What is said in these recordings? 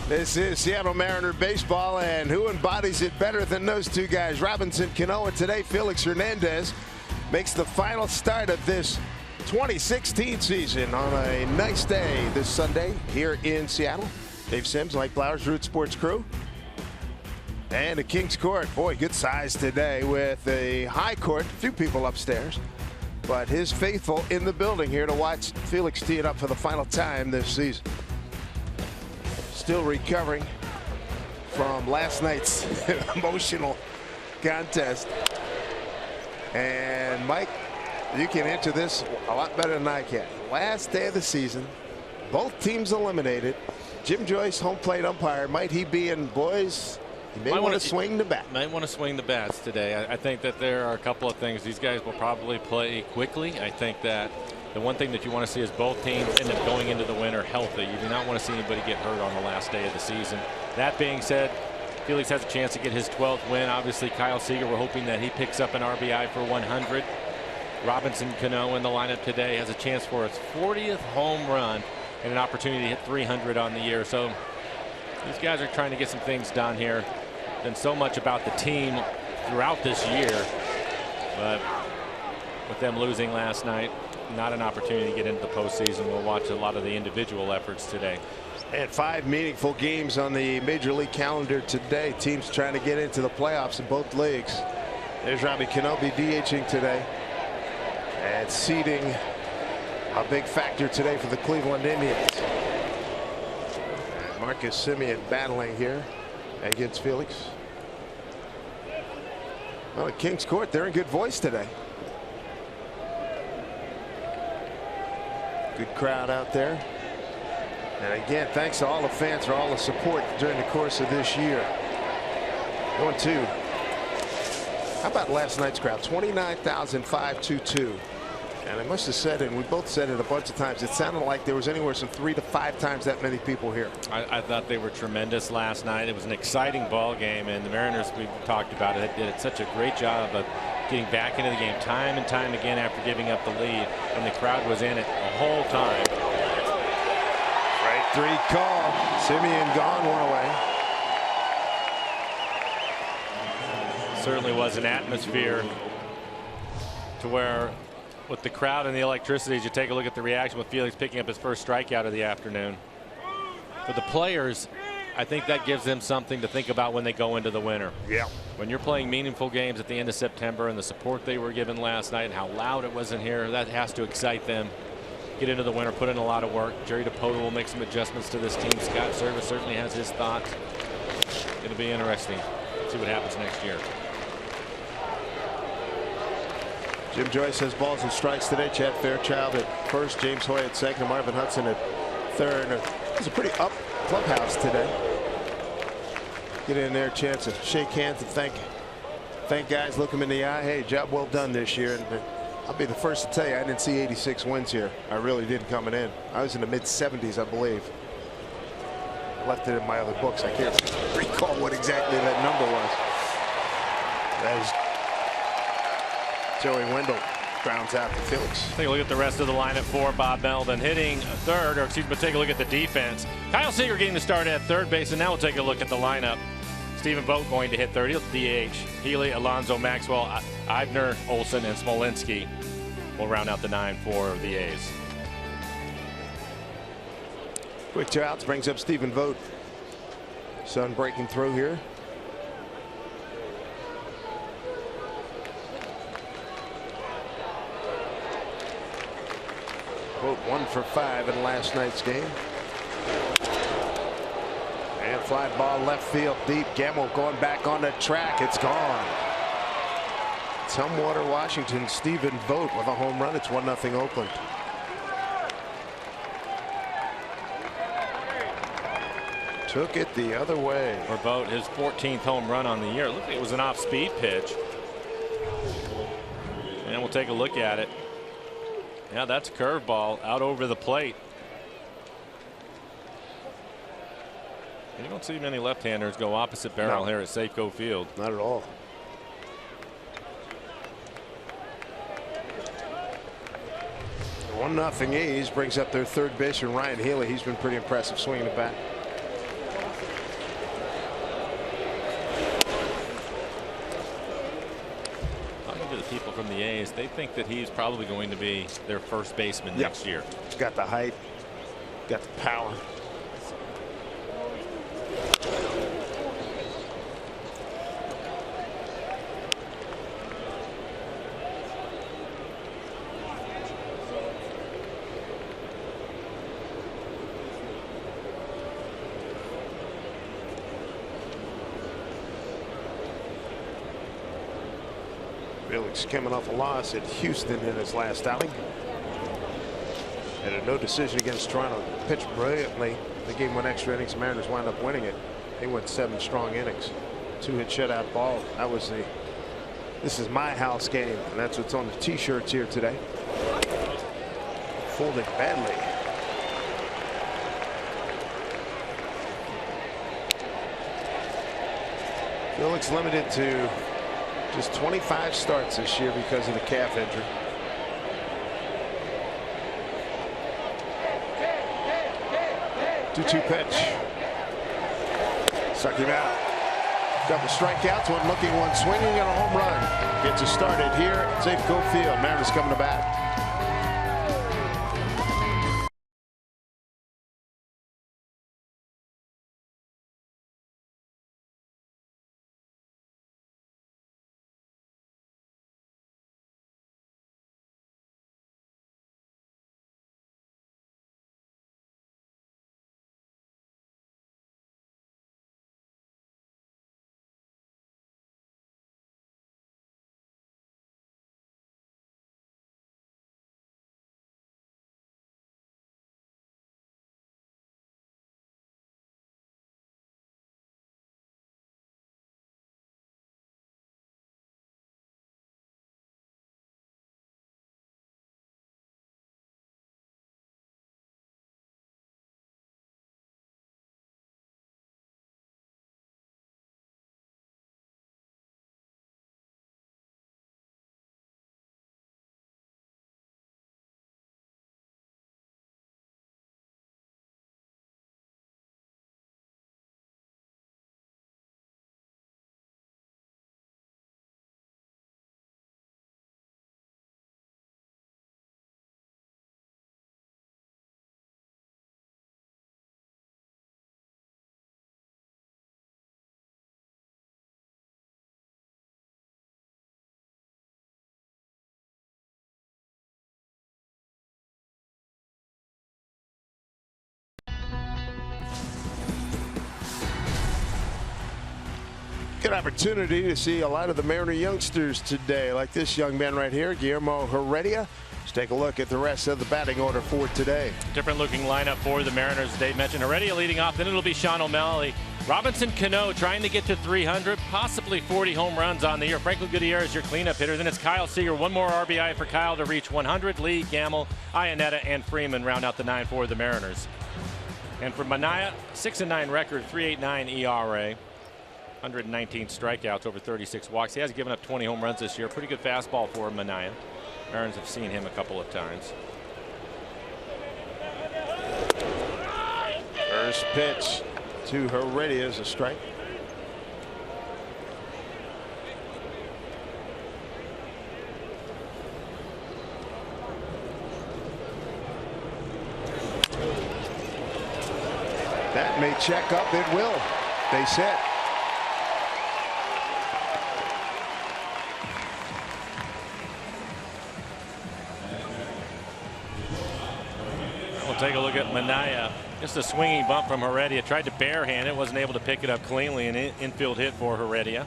This is Seattle Mariner baseball, and who embodies it better than those two guys? Robinson Cano, and today Felix Hernandez makes the final start of this 2016 season on a nice day this Sunday here in Seattle. Dave Sims, Mike Blowers, Root Sports crew. And the Kings Court, boy, good size today with a high court, a few people upstairs. But his faithful in the building here to watch Felix tee it up for the final time this season. Still recovering from last night's emotional contest. And Mike, you can answer this a lot better than I can. Last day of the season, both teams eliminated. Jim Joyce, home plate umpire, might he be in, boys? He may want to swing the bat. Might want to swing the bats today. I think that there are a couple of things. These guys will probably play quickly. I think that the one thing that you want to see is both teams end up going into the winter healthy. You do not want to see anybody get hurt on the last day of the season. That being said, Felix has a chance to get his 12th win. Obviously, Kyle Seager, we're hoping that he picks up an RBI for 100. Robinson Cano in the lineup today has a chance for his 40th home run and an opportunity to hit 300 on the year. So these guys are trying to get some things done here. Been so much about the team throughout this year, but with them losing last night, not an opportunity to get into the postseason. We'll watch a lot of the individual efforts today. And 5 meaningful games on the Major League calendar today. Teams trying to get into the playoffs in both leagues. There's Robbie Kenobi DHing today. And seeding a big factor today for the Cleveland Indians. And Marcus Semien battling here against Felix. Well, at Kings Court, they're in good voice today. Good crowd out there. And again, thanks to all the fans for all the support during the course of this year. 1-2. How about last night's crowd? 29,522. And I must have said it, and we both said it a bunch of times, it sounded like there was anywhere from 3 to 5 times that many people here. I thought they were tremendous last night. It was an exciting ball game, and the Mariners, we talked about it, did such a great job of getting back into the game time and time again after giving up the lead, and the crowd was in it the whole time. Right 3 call. Semien gone one away. Certainly was an atmosphere to where, with the crowd and the electricity, as you take a look at the reaction with Felix picking up his first strikeout of the afternoon. For the players, I think that gives them something to think about when they go into the winter. Yeah. When you're playing meaningful games at the end of September and the support they were given last night and how loud it was in here, that has to excite them. Get into the winter, put in a lot of work. Jerry DePoto will make some adjustments to this team. Scott Service certainly has his thoughts. It'll be interesting. See what happens next year. Jim Joyce has balls and strikes today. Chad Fairchild at first, James Hoy at second, Marvin Hudson at third. It's a pretty up clubhouse today. Get in there, chance to shake hands and thank guys, look them in the eye. Hey, job well done this year. And I'll be the first to tell you, I didn't see 86 wins here. I really didn't coming in. I was in the mid-70s, I believe. I left it in my other books. I can't recall what exactly that number was. That is Joey Wendell grounds out to Felix. Take a look at the rest of the lineup for Bob Melvin hitting third, or excuse me, take a look at the defense. Kyle Seager getting the start at third base, and now we'll take a look at the lineup. Stephen Vogt going to hit third. He'll DH. Healy, Alonso, Maxwell, Eibner, Olsen, and Smolinski will round out the 9 for the A's. Quick 2 outs brings up Stephen Vogt. Sun breaking through here. Vogt 1 for 5 in last night's game. And fly ball left field deep. Gamble going back on the track. It's gone. Tumwater, Washington. Stephen Vogt with a home run. It's 1-0 Oakland. Took it the other way. For Vogt, his 14th home run on the year. Look, it was an off-speed pitch. And we'll take a look at it. Yeah, that's a curveball out over the plate. You don't see many left-handers go opposite barrel here at Safeco Field. Not at all. The 1-0 A's brings up their third baseman Ryan Healy. He's been pretty impressive swinging the bat. is they think that he's probably going to be their first baseman next year. He's got the height, got the power. Felix coming off a loss at Houston in his last outing. Had a no decision against Toronto. Pitched brilliantly. The game went extra innings. Mariners wound up winning it. They went 7 strong innings. 2-hit shutout ball. That was the "this is my house" game, and that's what's on the t-shirts here today. Folding badly. Felix limited to just 25 starts this year because of the calf injury. Two-two pitch. Struck him out. Couple strikeouts, one looking, one swinging, and a home run. Gets us started here at Safeco Field. Mariners coming to bat. Good opportunity to see a lot of the Mariner youngsters today, like this young man right here, Guillermo Heredia. Let's take a look at the rest of the batting order for today. Different looking lineup for the Mariners. Dave mentioned Heredia leading off, then it'll be Sean O'Malley. Robinson Cano trying to get to 300, possibly 40 home runs on the year. Franklin Gutierrez is your cleanup hitter. Then it's Kyle Seager. One more RBI for Kyle to reach 100. Lee, Gamble, Iannetta, and Freeman round out the 9 for the Mariners. And for Manaea, 6-9 record, 3.89 ERA. 119 strikeouts, over 36 walks. He has given up 20 home runs this year. Pretty good fastball for Manaea. Mariners have seen him a couple of times. First pitch to Heredia is a strike. That may check up. It will. They set. We'll take a look at Manaea. Just a swinging bump from Heredia. Tried to barehand it, wasn't able to pick it up cleanly. An infield hit for Heredia.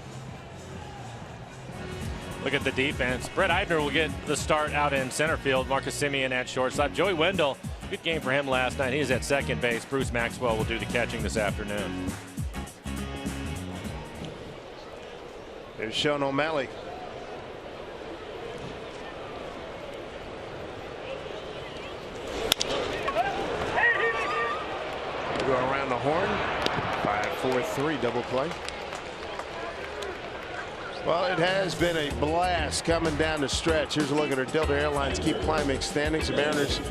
Look at the defense. Brett Eibner will get the start out in center field. Marcus Semien at shortstop. Joey Wendell, good game for him last night. He's at second base. Bruce Maxwell will do the catching this afternoon. There's Sean O'Malley. Go around the horn. 5-4-3 double play. Well, it has been a blast coming down the stretch. Here's a look at our Delta Airlines keep climbing standings. The Mariners,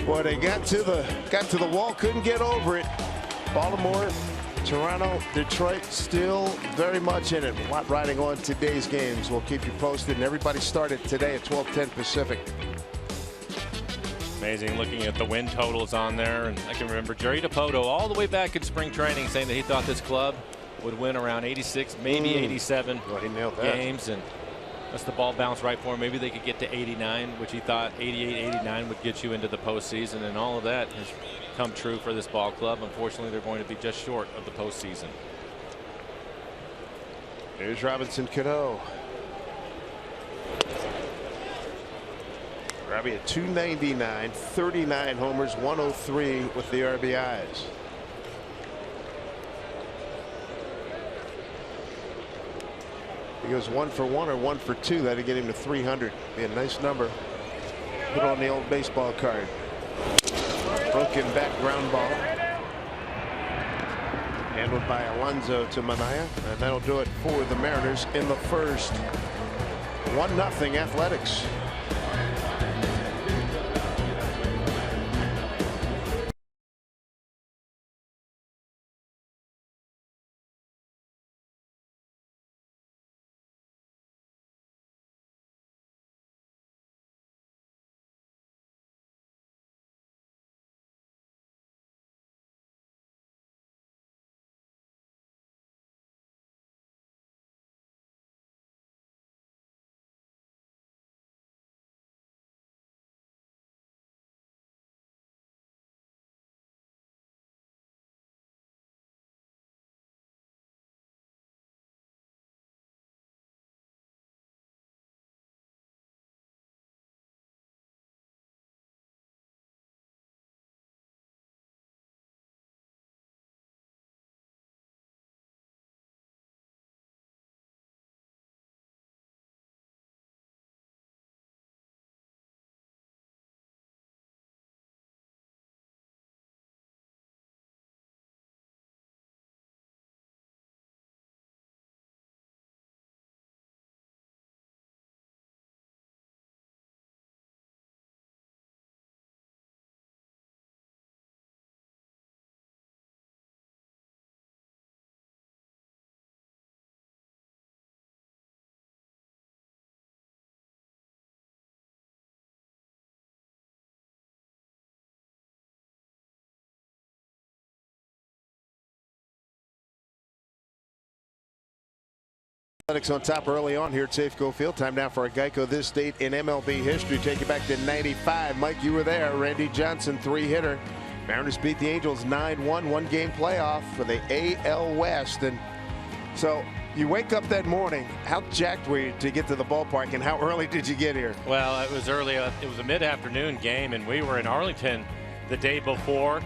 boy, they got to the wall, couldn't get over it. Baltimore Toronto, Detroit still very much in it. A lot riding on today's games. We'll keep you posted. And everybody started today at 12:10 Pacific. Amazing looking at the win totals on there. And I can remember Jerry DiPoto all the way back in spring training saying that he thought this club would win around 86, maybe 87 he nailed that. games. And that's the ball bounce right for him. Maybe they could get to 89, which he thought 88, 89 would get you into the postseason. And all of that has come true for this ball club. Unfortunately, they're going to be just short of the postseason. Here's Robinson Cano. Robbie at 299, 39 homers, 103 with the RBIs. He goes 1 for 1 or 1 for 2. That'd get him to 300. Be a nice number. Put on the old baseball card. Broken back ground ball. Handled by Alonso to Manaea. And that'll do it for the Mariners in the first. 1-0 Athletics. Athletics on top early on here at Safeco Field. Time now for a Geico This Date in MLB history. Take it back to 95. Mike, you were there. Randy Johnson, 3-hitter. Mariners beat the Angels 9-1, one-game playoff for the AL West. And so you wake up that morning. How jacked were you to get to the ballpark, and how early did you get here? Well, it was early. It was a mid-afternoon game, and we were in Arlington the day before.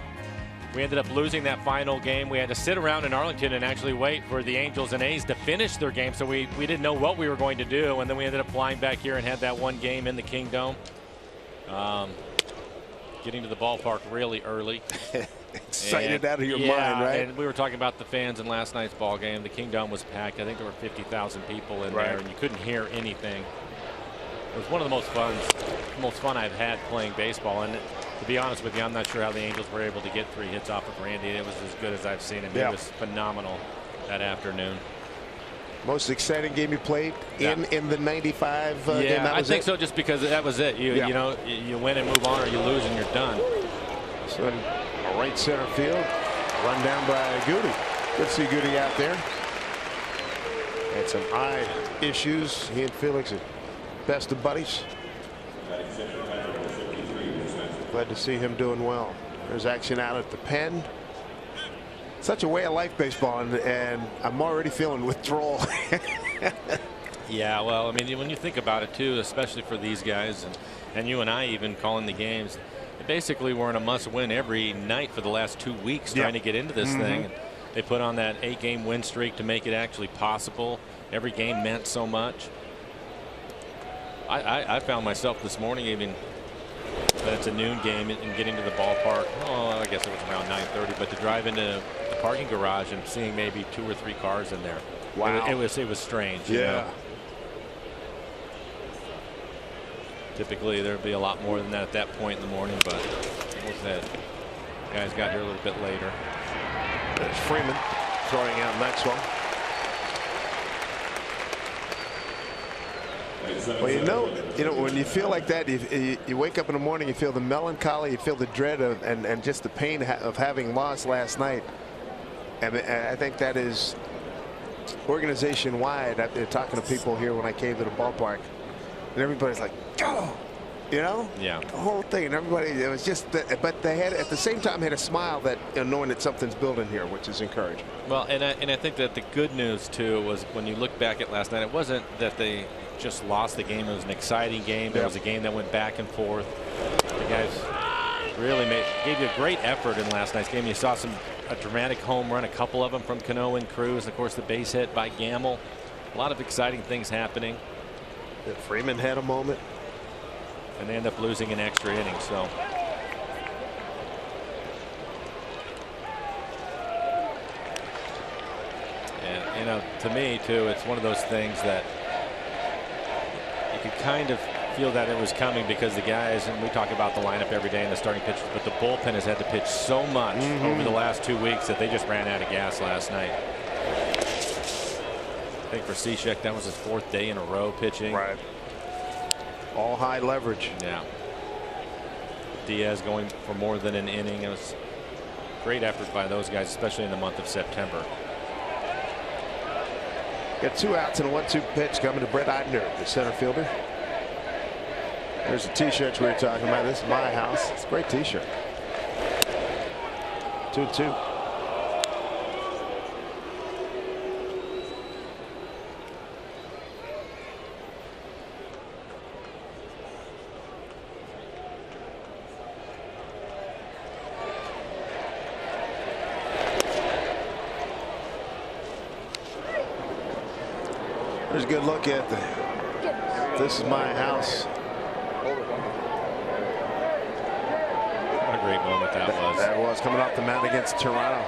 We ended up losing that final game. We had to sit around in Arlington and actually wait for the Angels and A's to finish their game, so we didn't know what we were going to do, and then we ended up flying back here and had that one game in the Kingdome. Getting to the ballpark really early. Excited out of your mind, right? And we were talking about the fans in last night's ball game. The Kingdome was packed. I think there were 50,000 people in there, and you couldn't hear anything. It was one of the most fun I've had playing baseball. And to be honest with you, I'm not sure how the Angels were able to get 3 hits off of Randy. It was as good as I've seen him. He was phenomenal that afternoon. Most exciting game you played in the 95 game? I think so, just because that was it. You know, you win and move on, or you lose and you're done. So a right center field, run down by Goody. Good to see Goody out there. Had some eye issues. He and Felix are best of buddies. Glad to see him doing well. There's action out at the pen. Such a way of life, baseball, and I'm already feeling withdrawal. Yeah, well, I mean, when you think about it too, especially for these guys, and you and I even calling the games, basically we're in a must-win every night for the last 2 weeks trying to get into this thing. They put on that 8-game win streak to make it actually possible. Every game meant so much. I found myself this morning even that it's a noon game and getting to the ballpark. Oh, I guess it was around 9:30, but to drive into the parking garage and seeing maybe 2 or 3 cars in there. Wow. It was strange. You know? Typically there'd be a lot more than that at that point in the morning, but what was that? Guys got here a little bit later. There's Freeman. throwing out Maxwell. Well, you know, when you feel like that, you wake up in the morning, you feel the melancholy, you feel the dread of, and just the pain of having lost last night. And I think that is organization wide. I've been talking to people here when I came to the ballpark, and everybody's like, "Oh," you know, yeah, the whole thing. And everybody, it was just that, but they had at the same time had a smile that, knowing that something's building here, which is encouraging. Well, and I think that the good news too was when you look back at last night, it wasn't that they just lost the game. It was an exciting game. It was a game that went back and forth. The guys really gave you a great effort in last night's game. You saw a dramatic home run, a couple of them from Cano and Cruz, and of course the base hit by Gamble. A lot of exciting things happening. Freeman had a moment, and they end up losing an extra inning. So. And to me too, it's one of those things that you could kind of feel that it was coming because the guys, and we talk about the lineup every day and the starting pitchers, but the bullpen has had to pitch so much over the last 2 weeks that they just ran out of gas last night. I think for Cishek, that was his 4th day in a row pitching. Right. All high leverage. Yeah. Diaz going for more than an inning. It was great effort by those guys, especially in the month of September. Got 2 outs and a 1-2 pitch coming to Brett Eidner, the center fielder. There's the t-shirts we were talking about. This is my house. It's a great t-shirt. 2-2. There's a good look at this is my house. What a great moment that was. That was coming off the mound against Toronto.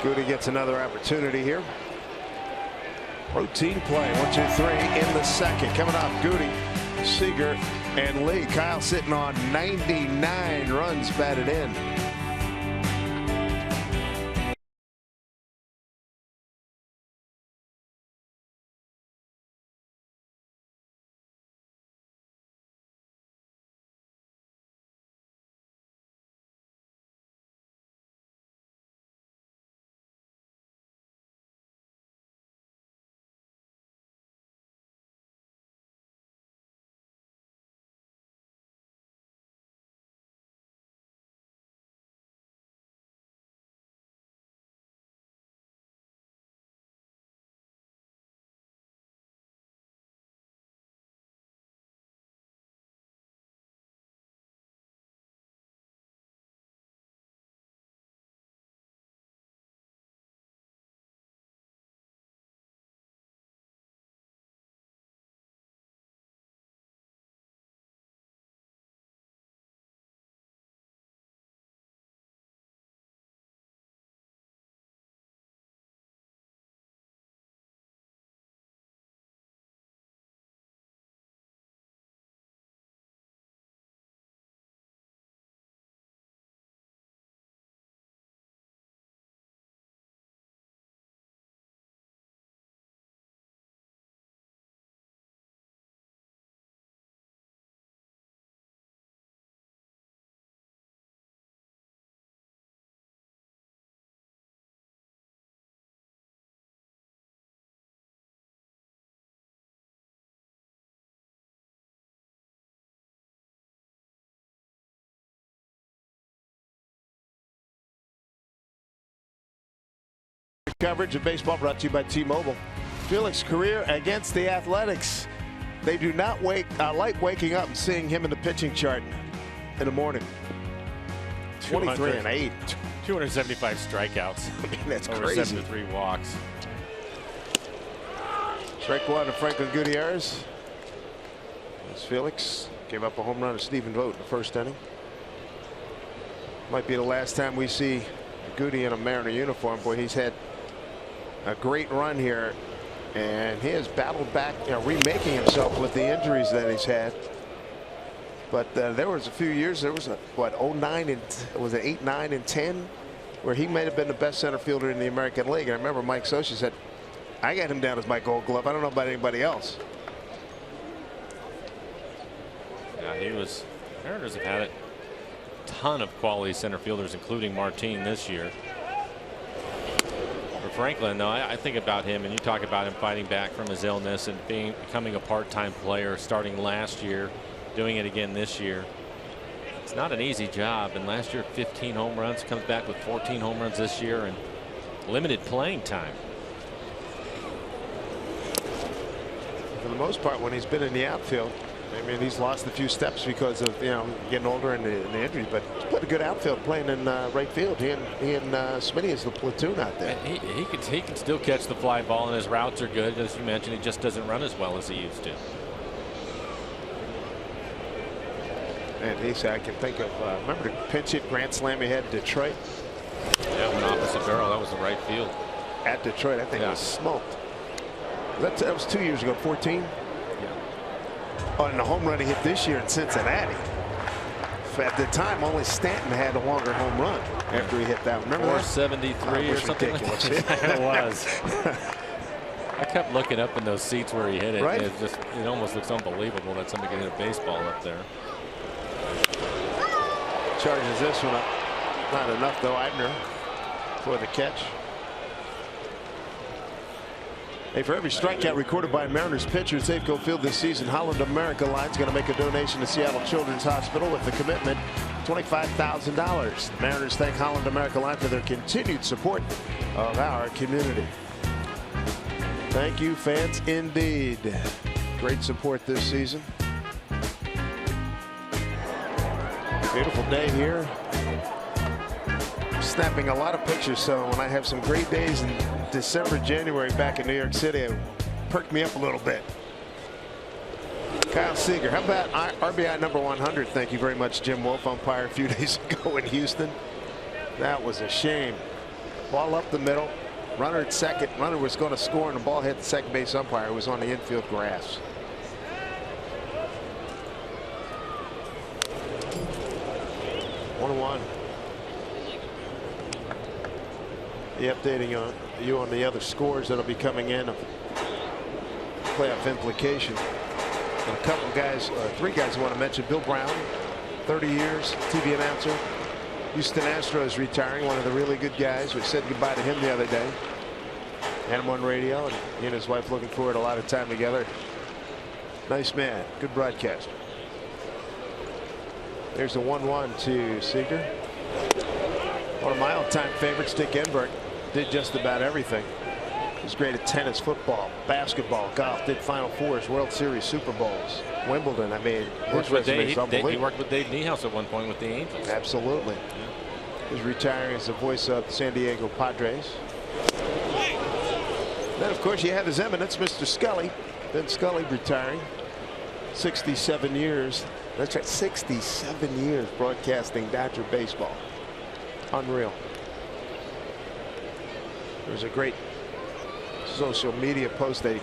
Goody gets another opportunity here. Routine play. 1-2-3 in the second. Coming off Goody, Seager, and Lee. Kyle sitting on 99 runs batted in. Coverage of baseball brought to you by T-Mobile. Felix career against the Athletics. They do not like waking up and seeing him in the pitching chart in the morning. 23-8. 275 strikeouts. I mean, that's over crazy. 73 walks. Strike one to Franklin Gutierrez. As Felix gave up a home run to Stephen Vogt in the first inning. Might be the last time we see Goody in a Mariner uniform. Boy, he's had a great run here, and he has battled back, remaking himself with the injuries that he's had. But there was a few years. There was a what 09 and was it 8, 9, and 10, where he may have been the best center fielder in the American League. And I remember Mike Scioscia said, "I got him down as my Gold Glove. I don't know about anybody else." Yeah, he was. Mariners have had a ton of quality center fielders, including Martin this year. For Franklin, though, I think about him, and you talk about him fighting back from his illness and becoming a part-time player, starting last year, doing it again this year. It's not an easy job, and last year 15 home runs, comes back with 14 home runs this year and limited playing time. For the most part, when he's been in the outfield, I mean, he's lost a few steps because of getting older and the injury, but he's played a good outfield playing in right field. He and Smitty is the platoon out there. He can still catch the fly ball, and his routes are good, as you mentioned. He just doesn't run as well as he used to. And I can think of remember the pinch hit grand slam he had in Detroit. Yeah, went opposite barrel. That was the right field. At Detroit, I think it was smoked. That was 2 years ago, 14. Oh, and the home run he hit this year in Cincinnati. At the time, only Stanton had a longer home run after he hit that. Remember that? 473 or something like that. It was. I kept looking up in those seats where he hit it. Right? It almost looks unbelievable that somebody can hit a baseball up there. Charges this one up. Not enough, though. Eibner for the catch. Hey, for every strikeout recorded by Mariners pitcher at Safeco Field this season, Holland America Line's going to make a donation to Seattle Children's Hospital with a commitment $25,000. The Mariners thank Holland America Line for their continued support of our community. Thank you, fans, indeed. Great support this season. Beautiful day here. Snapping a lot of pictures, so when I have some great days in December, January back in New York City, it perked me up a little bit. Kyle Seager, how about RBI number 100? Thank you very much, Jim Wolf, umpire a few days ago in Houston. That was a shame. Ball up the middle, runner at second. Runner was going to score, and the ball hit the second base umpire, who was on the infield grass. One. The updating on you on the other scores that'll be coming in of playoff implication. And a couple guys, three guys I want to mention. Bill Brown, 30 years, TV announcer. Houston Astros retiring, one of the really good guys. We said goodbye to him the other day. Had him on radio, and he and his wife looking forward to a lot of time together. Nice man, good broadcaster. There's a 1-1 to Seager. One of my all-time favorites, Dick Enberg, did just about everything. He was great at tennis, football, basketball, golf, did Final Fours, World Series, Super Bowls, Wimbledon. I mean, his resume is unbelievable. He worked with Dave Niehaus at one point with the Angels. Absolutely. Yeah. He's retiring as the voice of the San Diego Padres. Then, of course, you have His Eminence, Mr. Scully. Vin Scully retiring. 67 years. That's right, 67 years broadcasting Dodger baseball. Unreal. There's a great social media post they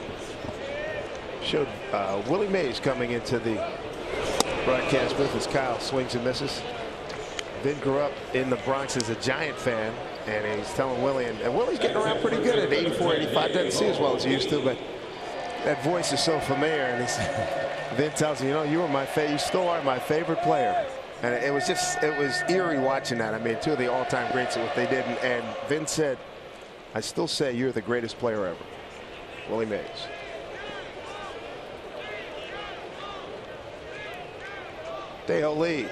showed Willie Mays coming into the broadcast booth as Kyle swings and misses. Vin grew up in the Bronx as a Giant fan, and he's telling Willie, and Willie's getting around pretty good at 84, 85. Doesn't see as well as he used to, but that voice is so familiar. And Vin tells him, you still are my favorite player. And it was eerie watching that. I mean, two of the all-time greats at what they did. And Vin said, I still say you're the greatest player ever. Willie Mays. Dale Lee.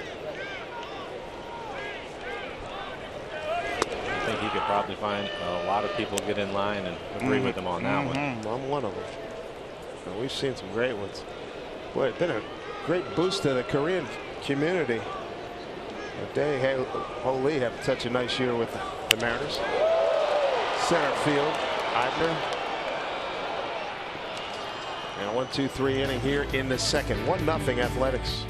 I think he could probably find a lot of people get in line and agree with him on that one. I'm one of them. And we've seen some great ones. Boy, it's been a great boost to the Korean community. Dae Ho Lee have such a nice year with the Mariners. Center field, Eibner. And a 1-2-3 inning here in the second. 1-0 Athletics.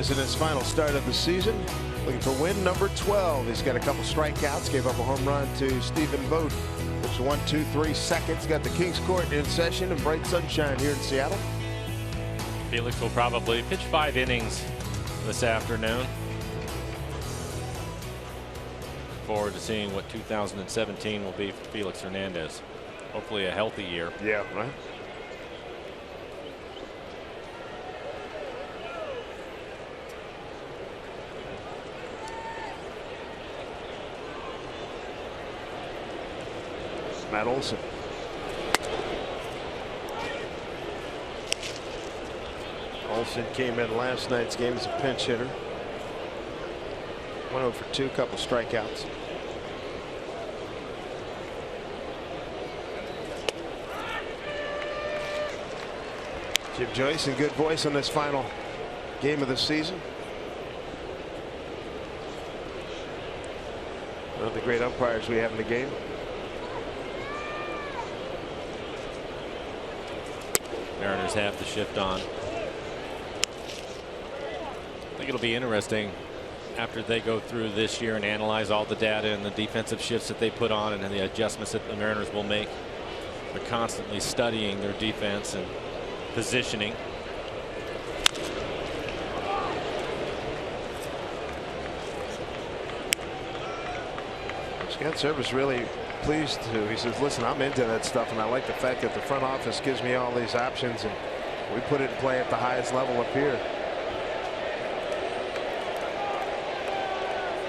Hernandez in his final start of the season, looking for win number 12. He's got a couple strikeouts, gave up a home run to Stephen Vogt. It's 1, 2, 3 seconds. Got the Kings Court in session and bright sunshine here in Seattle. Felix will probably pitch 5 innings this afternoon. Forward to seeing what 2017 will be for Felix Hernandez. Hopefully a healthy year. Yeah, right. Matt Olson. Olson came in last night's game as a pinch hitter. 1 over 2, couple strikeouts. Jim Joyce in good voice on this final game of the season. One of the great umpires we have in the game. Mariners have the shift on. I think it'll be interesting after they go through this year and analyze all the data and the defensive shifts that they put on and the adjustments that the Mariners will make. They're constantly studying their defense and positioning. Scott Servais really pleased to. He says, listen, I'm into that stuff, and I like the fact that the front office gives me all these options, and we put it in play at the highest level up here.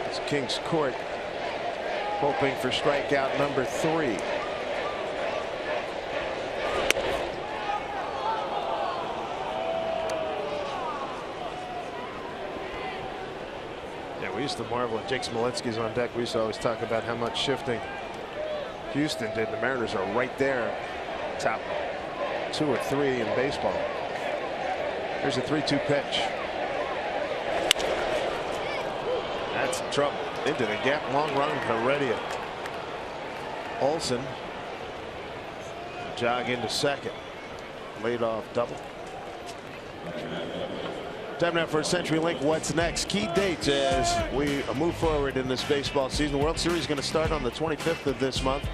It's Kings Court, hoping for strikeout number 3. Yeah, we used to marvel at Jake Smolinski's on deck. We used to always talk about how much shifting Houston did. The Mariners are right there, top 2 or 3 in baseball. Here's a 3-2 pitch. That's trouble. Into the gap, long run, Heredia. Olson jog into second. Laid off double. Time now for a CenturyLink What's Next. Key dates as we move forward in this baseball season. The World Series is going to start on the 25th of this month.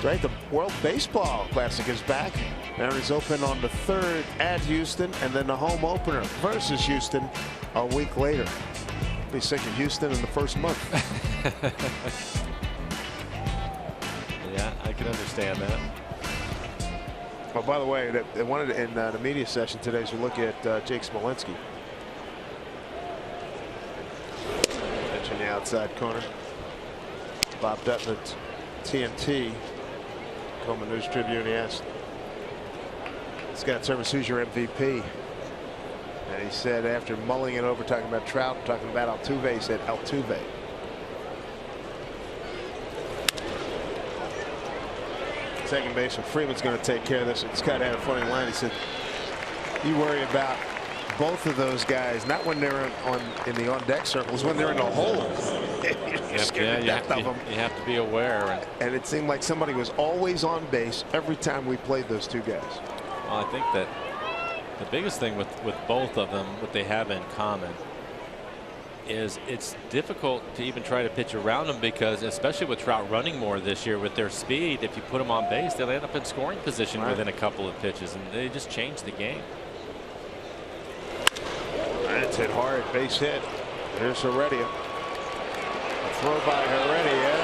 Right, the World Baseball Classic is back. Mariners open on the 3rd at Houston, and then the home opener versus Houston a week later. Be sick of Houston in the first month. Yeah, I can understand that. Oh, by the way, they wanted in the media session today to look at Jake Smolinski. Pitch in the outside corner. Bob Dutton at TNT. Coleman News Tribune, he asked Scott Servais, who's your MVP? And he said, after mulling it over, talking about Trout, talking about Altuve, he said Altuve. Second baseman Freeman's going to take care of this. And Scott had a funny line. He said, you worry about both of those guys, not when they're in the on-deck circles, when they're in the hole. You have to be aware. And it seemed like somebody was always on base every time we played those two guys. Well, I think that the biggest thing with both of them, what they have in common, is it's difficult to even try to pitch around them, because especially with Trout running more this year with their speed, if you put them on base, they'll end up in scoring position within a couple of pitches, and they just change the game. That's hit hard, base hit. There's Heredia. A throw by Heredia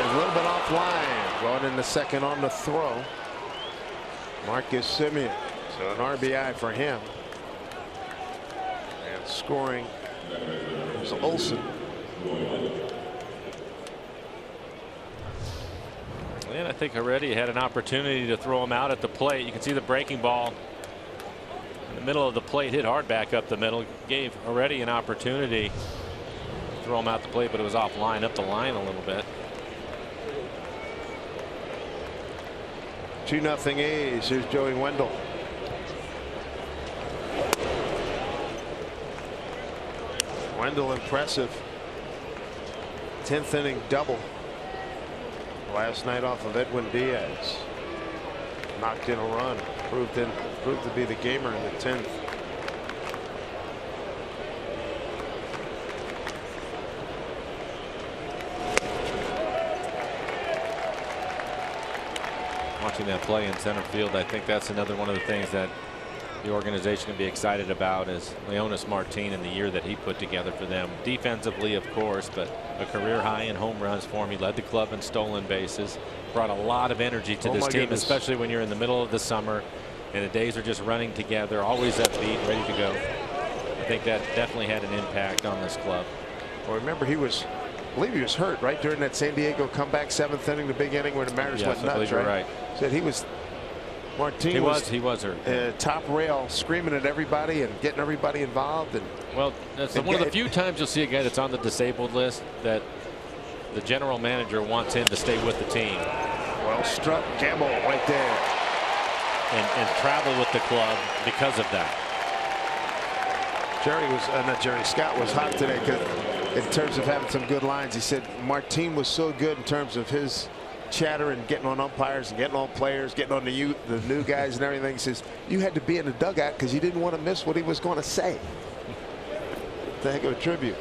is a little bit offline. Going in the second on the throw. Marcus Semien. So an RBI for him. And scoring is Olson. And I think Heredia had an opportunity to throw him out at the plate. You can see the breaking ball in the middle of the plate, hit hard back up the middle, gave Heredia an opportunity to throw him out the plate, but it was offline, up the line a little bit. 2-0 A's. Here's Joey Wendell. Wendell impressive. 10th inning double last night off of Edwin Diaz. Knocked in a run. Proved to be the gamer in the 10th. watching that play in center field. I think that's another one of the things that the organization can be excited about is Leonys Martin and the year that he put together for them. Defensively, of course, but a career high in home runs for him. He led the club in stolen bases, brought a lot of energy to this team, especially when you're in the middle of the summer and the days are just running together, always upbeat, ready to go. I think that definitely had an impact on this club. Well, remember, I believe he was hurt right during that San Diego comeback, 7th inning, the big inning where the Mariners went nuts. Right? Said he was. Martin he was hurt. Top rail, screaming at everybody and getting everybody involved. And well, that's one of the few times you'll see a guy that's on the disabled list that the general manager wants him to stay with the team. Well struck, Gamble right there, and travel with the club because of that. Scott was hot today because in terms of having some good lines. He said Martin was so good in terms of his chatter and getting on umpires and getting on players, getting on the new guys and everything. He says you had to be in the dugout because you didn't want to miss what he was going to say. The heck of a tribute.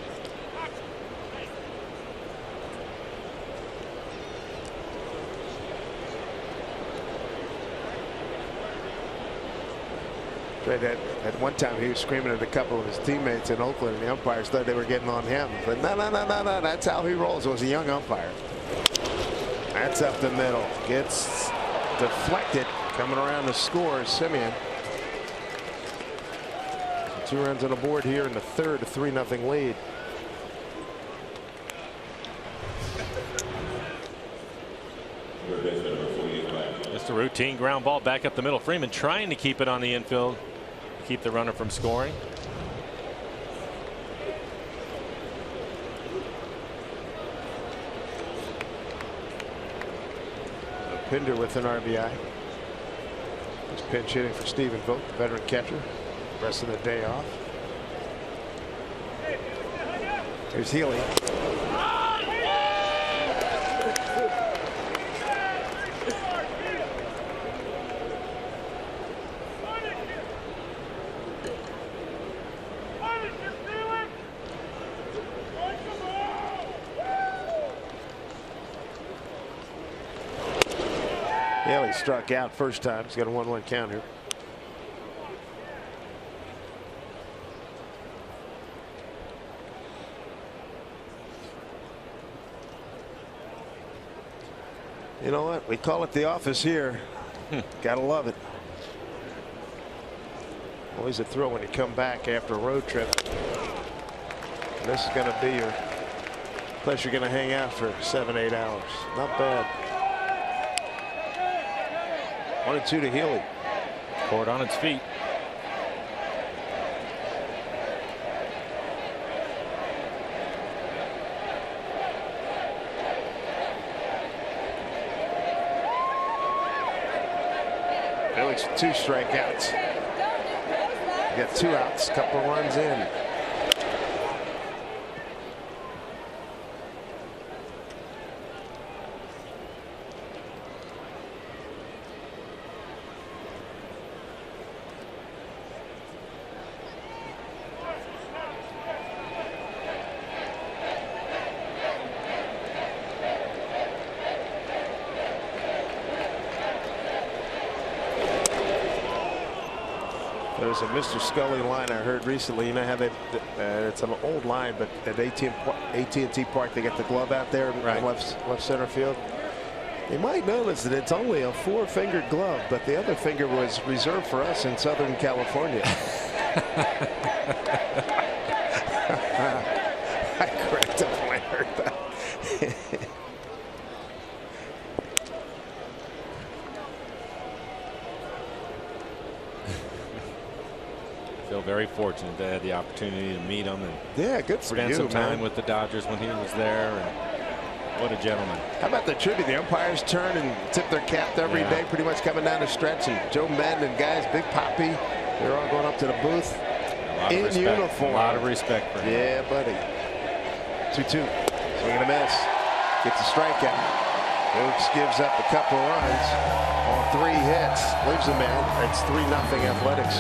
At one time he was screaming at a couple of his teammates in Oakland, and the umpires thought they were getting on him. But no, that's how he rolls. It was a young umpire. That's up the middle. Gets deflected. Coming around to score, Simeon. 2 runs on the board here in the third, a 3-0 lead. Just a routine ground ball back up the middle. Freeman trying to keep it on the infield, keep the runner from scoring. Pinder with an RBI. He's pinch hitting for Stephen Vogt, the veteran catcher. Rest of the day off. Here's Healy. He struck out first time. He's got a 1-1 count here. You know what? We call it the office here. Gotta love it. Always a thrill when you come back after a road trip. And this is going to be your place you're going to hang out for 7-8 hours. Not bad. 1-2 to Healy. Court on its feet. Felix with 2 strikeouts. You got 2 outs, couple of runs in. There's a Mr. Scully line I heard recently. You know how they it's an old line, but at AT&T Park they got the glove out there right. left center field. You might notice that it's only a 4-fingered glove, but the other finger was reserved for us in Southern California. I cracked up when I heard that. Feel very fortunate to have the opportunity to meet him and good for spend some time man. with the Dodgers when he was there. And what a gentleman. How about the tribute? The umpires turn and tip their cap every day, pretty much coming down the stretch. And Joe Madden and guys, Big Poppy, they're all going up to the booth in uniform. A lot of respect for him. Yeah, buddy. 2-2. Swing and a miss. Gets a strikeout. Oaks gives up a couple runs on 3 hits. Leaves them in. It's 3-0 Athletics.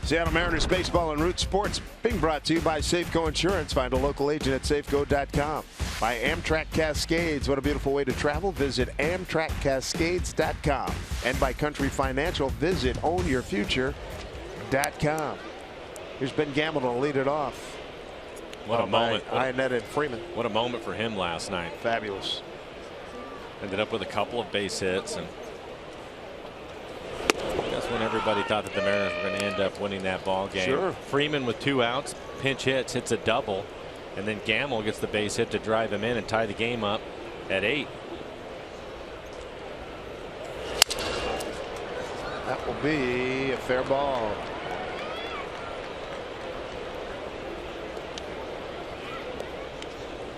Seattle Mariners baseball and Root Sports being brought to you by Safeco Insurance. Find a local agent at safeco.com. By Amtrak Cascades. What a beautiful way to travel. Visit AmtrakCascades.com. And by Country Financial. Visit OwnYourFuture.com. Here's Ben Gamble to lead it off. What a moment. Ionetta and Freeman. What a moment for him last night. Fabulous. Ended up with a couple of base hits, and that's when everybody thought that the Mariners were going to end up winning that ball game. Sure. Freeman with 2 outs, pinch hits a double, and then Gamble gets the base hit to drive him in and tie the game up at 8. That will be a fair ball.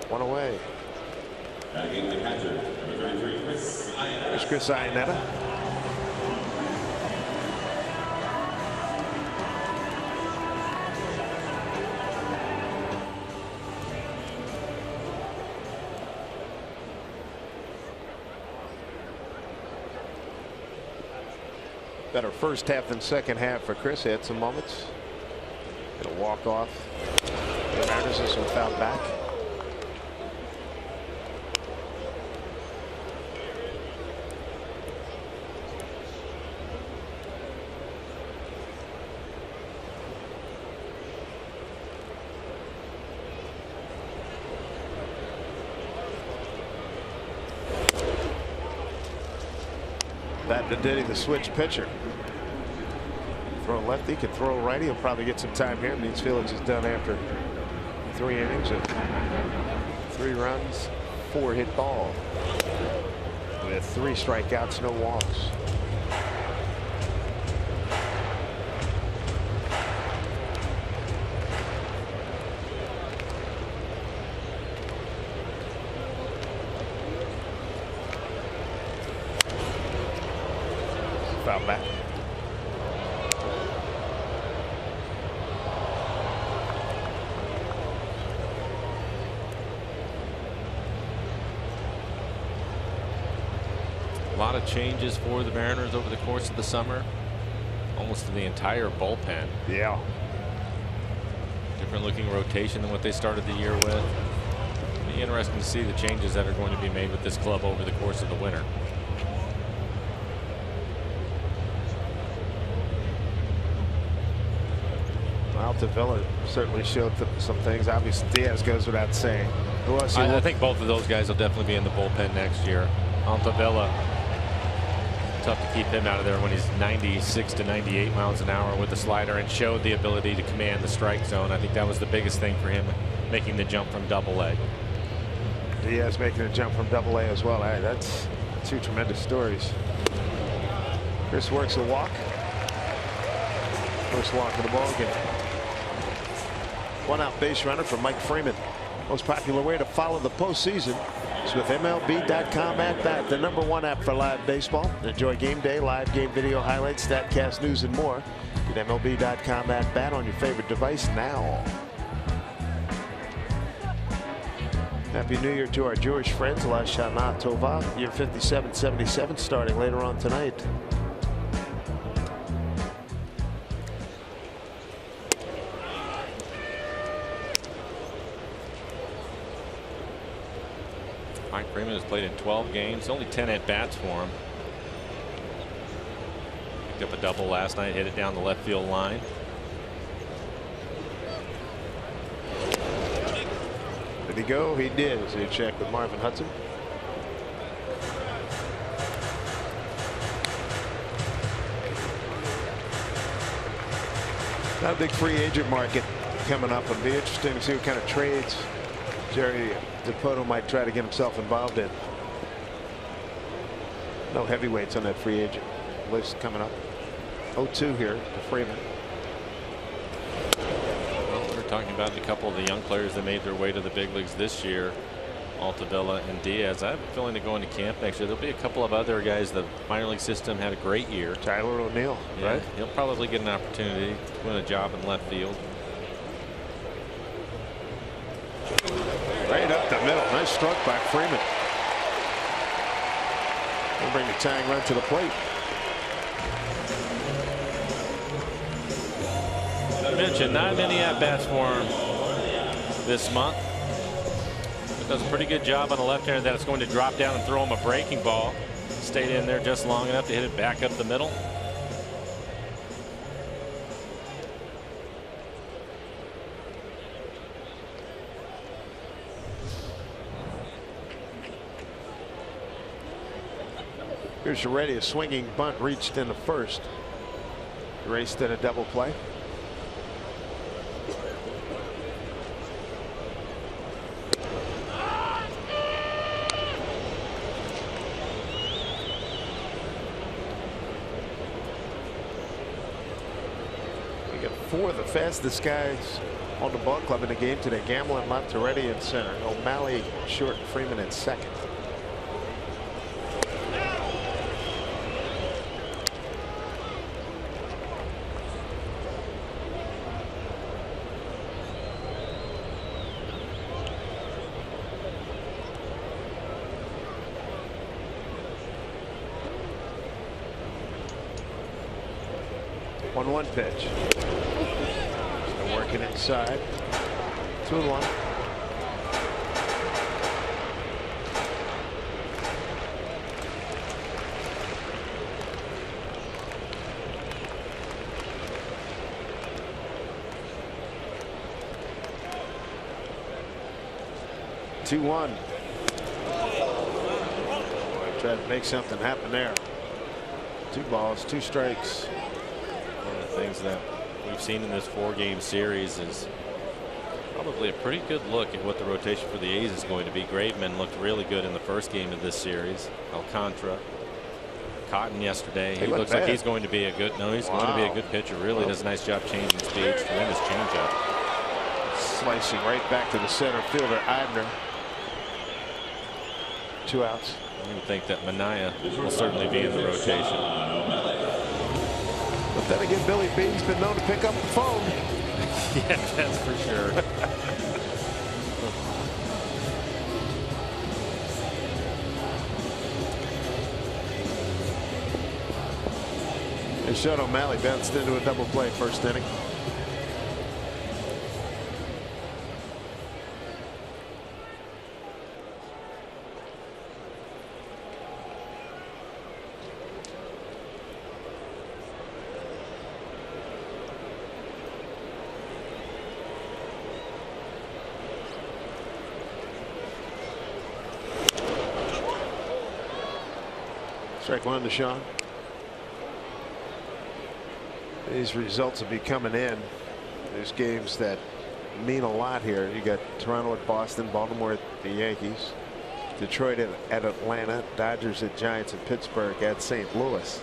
One away. There's Chris Ionetta. Better first half than second half for Chris. He had some moments. Gonna walk off. The Mariners has some foul back. That Diddy, the switch pitcher. Throw a lefty, can throw a righty. He'll probably get some time here. It means Felix is done after 3 innings of 3 runs, 4 hit ball. With 3 strikeouts, no walks. Foul back. A lot of changes for the Mariners over the course of the summer. Almost the entire bullpen. Yeah. Different looking rotation than what they started the year with. It'll be interesting to see the changes that are going to be made with this club over the course of the winter. Altavilla certainly showed some things. Obviously, Diaz goes without saying. Who else? I think both of those guys will definitely be in the bullpen next year. Altavilla, tough to keep him out of there when he's 96 to 98 miles an hour with the slider, and showed the ability to command the strike zone. I think that was the biggest thing for him, making the jump from Double-A. Diaz making a jump from Double-A as well. Hey, that's 2 tremendous stories. Chris works a walk. First walk of the ball game. 1 out base runner for Mike Freeman. Most popular way to follow the postseason is with MLB.com at bat, the #1 app for live baseball. Enjoy game day, live game video highlights, StatCast news, and more. Get MLB.com at bat on your favorite device now. Happy New Year to our Jewish friends. La Shana Tova, year 5777, starting later on tonight. Mike Freeman has played in 12 games, only 10 at bats for him. Picked up a double last night, hit it down the left field line. Did he go? He did. So he checked with Marvin Hudson. Not a big free agent market coming up. It'll be interesting to see what kind of trades Jerry Dipoto might try to get himself involved in. No heavyweights on that free agent list coming up. 0-2 here to Freeman. Well, we're talking about a couple of the young players that made their way to the big leagues this year. Altavilla and Diaz. I have a feeling to go into camp next year. There'll be a couple of other guys. The minor league system had a great year. Tyler O'Neill, yeah, right? He'll probably get an opportunity to win a job in left field. Right up the middle. Nice stroke by Freeman. We'll bring the tying run to the plate. mentioned, not many at-bats for him this month. But does a pretty good job on the left-hander that it's going to drop down and throw him a breaking ball. Stayed in there just long enough to hit it back up the middle. Here's already a swinging bunt reached in the first. Raced in a double play. We got 4 of the fastest guys on the ball club in the game today. Gamble and Monteretti in center. O'Malley short, Freeman in second. One pitch. Still working inside. 2-1. Try to make something happen there. 2 balls, 2 strikes. One of the things that we've seen in this 4-game series is probably a pretty good look at what the rotation for the A's is going to be. Graveman looked really good in the first game of this series. Alcantara, Cotton yesterday. He looks like he's going to be a good. No, he's going to be a good pitcher. Really does a nice job changing speeds. Tremendous changeup. Slicing right back to the center fielder, Eibner. 2 outs. I would think that Mania will certainly be in the rotation. But then again, Billy Bean's been known to pick up the phone. Yeah, that's for sure. And Sean O'Malley bounced into a double play first inning. Strike 1 to Sean. These results will be coming in. There's games that mean a lot here. You got Toronto at Boston, Baltimore at the Yankees, Detroit at Atlanta, Dodgers at Giants, and Pittsburgh at St. Louis.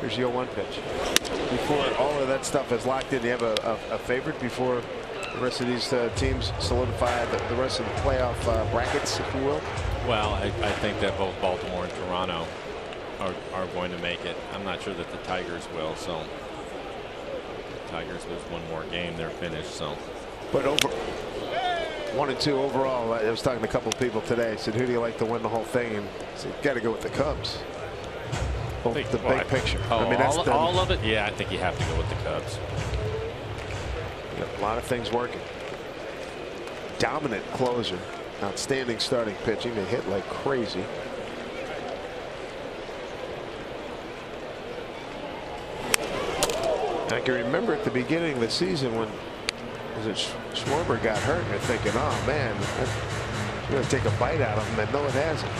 Here's your 1 pitch. Before all of that stuff is locked in, you have a favorite before the rest of these teams solidify the rest of the playoff brackets, if you will? Well, I think that both Baltimore and Toronto are going to make it. I'm not sure that the Tigers will. So if the Tigers lose 1 more game, they're finished. So, but over 1 and 2 overall. I was talking to a couple of people today. I said, who do you like to win the whole thing? And I said, got to go with the Cubs. Well, the big picture. Oh, I mean, that's all of it. Yeah, I think you have to go with the Cubs. A lot of things working. Dominant closer. Outstanding starting pitching. They hit like crazy. I can remember at the beginning of the season when Schwarber got hurt, and you're thinking, oh man, it's going to take a bite out of him, and no, it hasn't.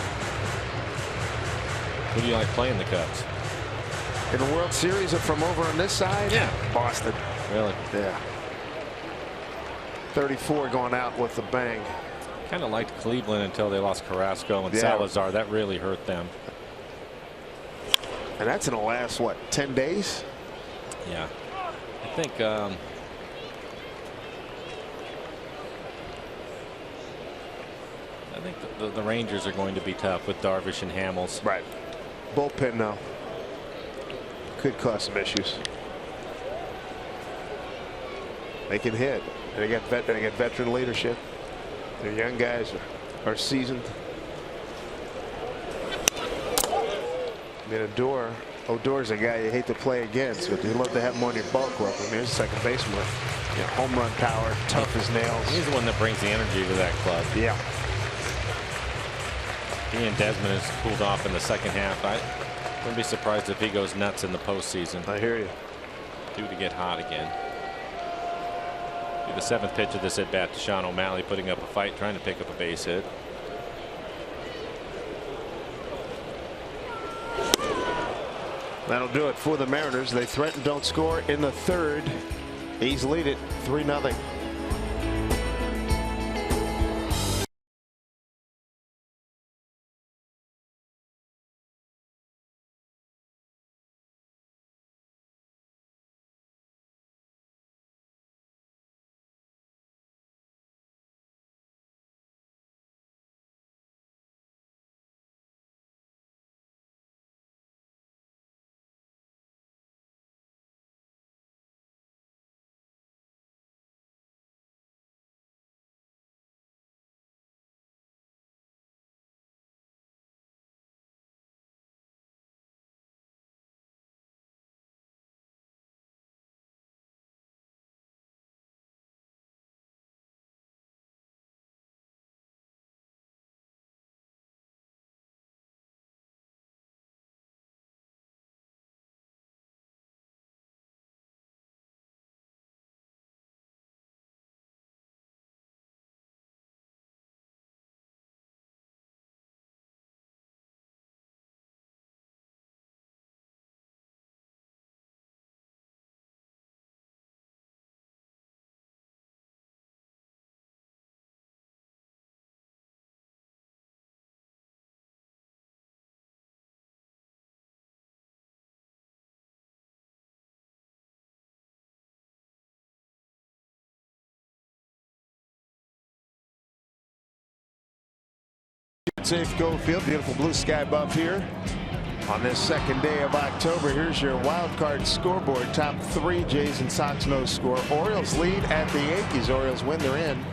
Who do you like playing the Cubs? In the World Series from over on this side? Yeah. Boston. Really? Yeah. 34 going out with a bang. Kind of liked Cleveland until they lost Carrasco and Salazar. That really hurt them. And that's in the last, what, 10 days? Yeah. I think the Rangers are going to be tough with Darvish and Hamels. Right. Bullpen, though, could cause some issues. They can hit. They got veteran leadership. Their young guys are seasoned. Minador Odor's a guy you hate to play against, but you love to have him on your ball club. And there's a second baseman with home run power, tough as nails. He's the one that brings the energy to that club. Yeah. He and Desmond has cooled off in the second half. I wouldn't be surprised if he goes nuts in the postseason. I hear you. Due to get hot again. The seventh pitch of this at bat to Sean O'Malley, putting up a fight, trying to pick up a base hit. That'll do it for the Mariners. They threaten, don't score in the third. He's lead it 3-0. Safe go field. Beautiful blue sky above here on this second day of October. Here's your wild card scoreboard. Top three, Jays and Sox no score. Orioles lead at the Yankees. Orioles win, they're in.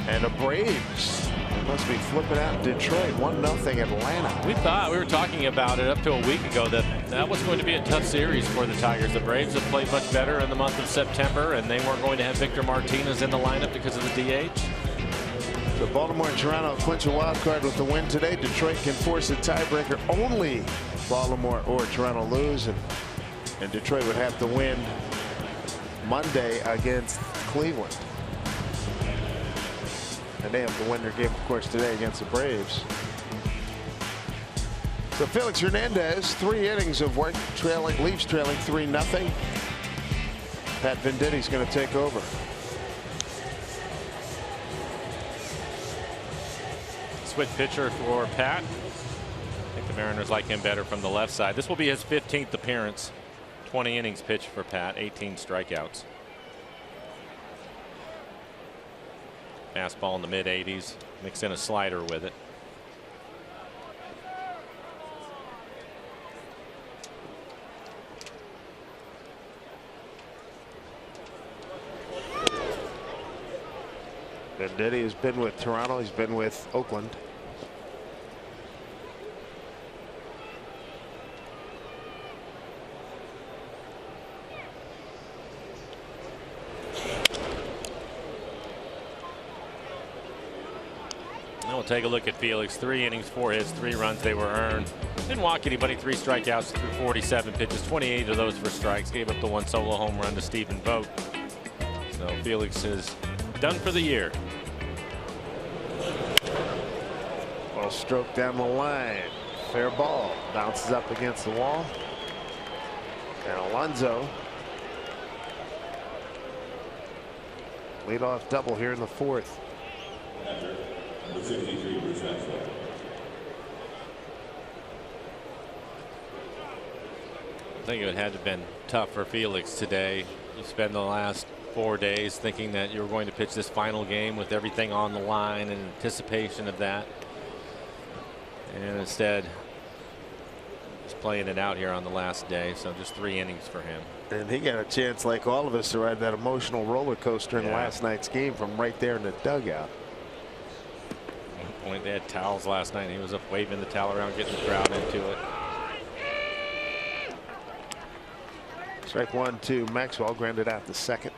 And the Braves must be flipping out Detroit 1-0 Atlanta. We were talking about it up to a week ago that was going to be a tough series for the Tigers. The Braves have played much better in the month of September, and they weren't going to have Victor Martinez in the lineup because of the DH. So Baltimore and Toronto clinch a wild card with the win today. Detroit can force a tiebreaker. Only Baltimore or Toronto lose, and Detroit would have to win Monday against Cleveland. And they have to win their game, of course, today against the Braves. So Felix Hernandez, 3 innings of work, Leafs trailing 3-0. Pat Venditti's going to take over. Switch pitcher for Pat. I think the Mariners like him better from the left side. This will be his 15th appearance. 20 innings pitched for Pat, 18 strikeouts. Fastball in the mid-80s. Mix in a slider with it. Venditti has been with Toronto. He's been with Oakland. Now we'll take a look at Felix. 3 innings, 4 hits, 3 runs. They were earned. Didn't walk anybody. 3 strikeouts through 47 pitches. 28 of those for strikes. Gave up the 1 solo home run to Stephen Vogt. So Felix is done for the year. Well, stroke down the line. Fair ball. Bounces up against the wall. And Alonso. Leadoff double here in the 4th. I think it had to have been tough for Felix today. You spend the last 4 days thinking that you were going to pitch this final game with everything on the line and anticipation of that. And instead, just playing it out here on the last day. So just 3 innings for him. And he got a chance, like all of us, to ride that emotional roller coaster in last night's game from right there in the dugout. At one point, they had towels last night. He was up waving the towel around, getting the crowd into it. Strike 1 to Maxwell, grounded out the second.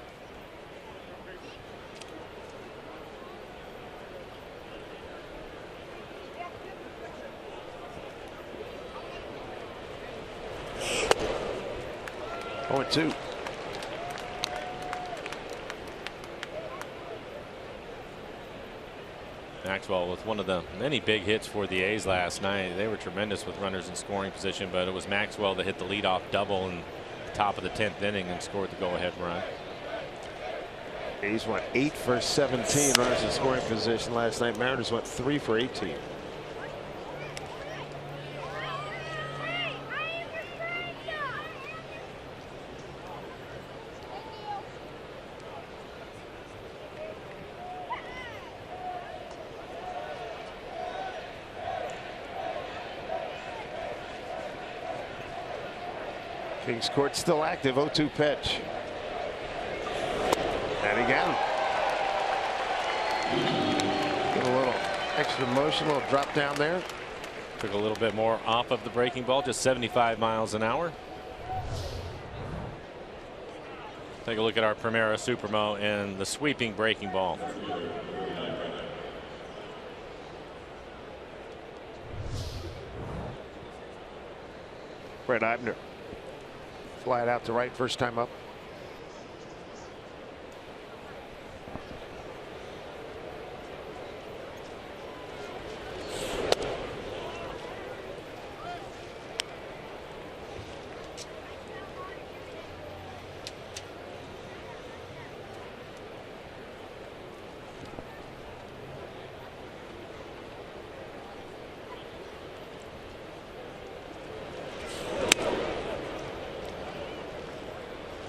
Oh, 2. Maxwell with one of the many big hits for the A's last night. They were tremendous with runners in scoring position, but it was Maxwell that hit the leadoff double in the top of the 10th inning and scored the go-ahead run. A's went 8 for 17 runners in scoring position last night. Mariners went 3 for 18. Kings Court still active. 0-2 pitch. And again. Get a little extra motion, a little drop down there. Took a little bit more off of the breaking ball, just 75 miles an hour. Take a look at our Primera Supremo and the sweeping breaking ball. Brett Eibner. Fly it out to right first time up.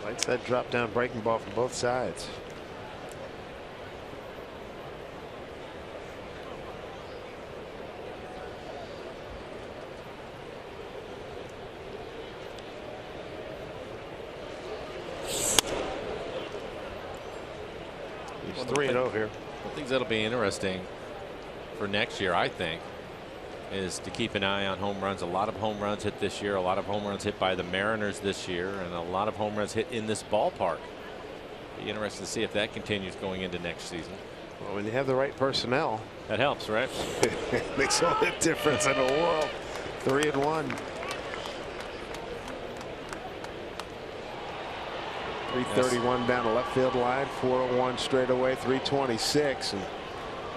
Likes that drop down breaking ball from both sides. He's 3-0 here. I think that'll be interesting for next year, I think, is to keep an eye on home runs. A lot of home runs hit this year, a lot of home runs hit by the Mariners this year, and a lot of home runs hit in this ballpark. Be interested to see if that continues going into next season. Well, when you have the right personnel, that helps, right? It makes all the difference in the world. 3-1. 331 down the left field line, 401 straight away, 326, and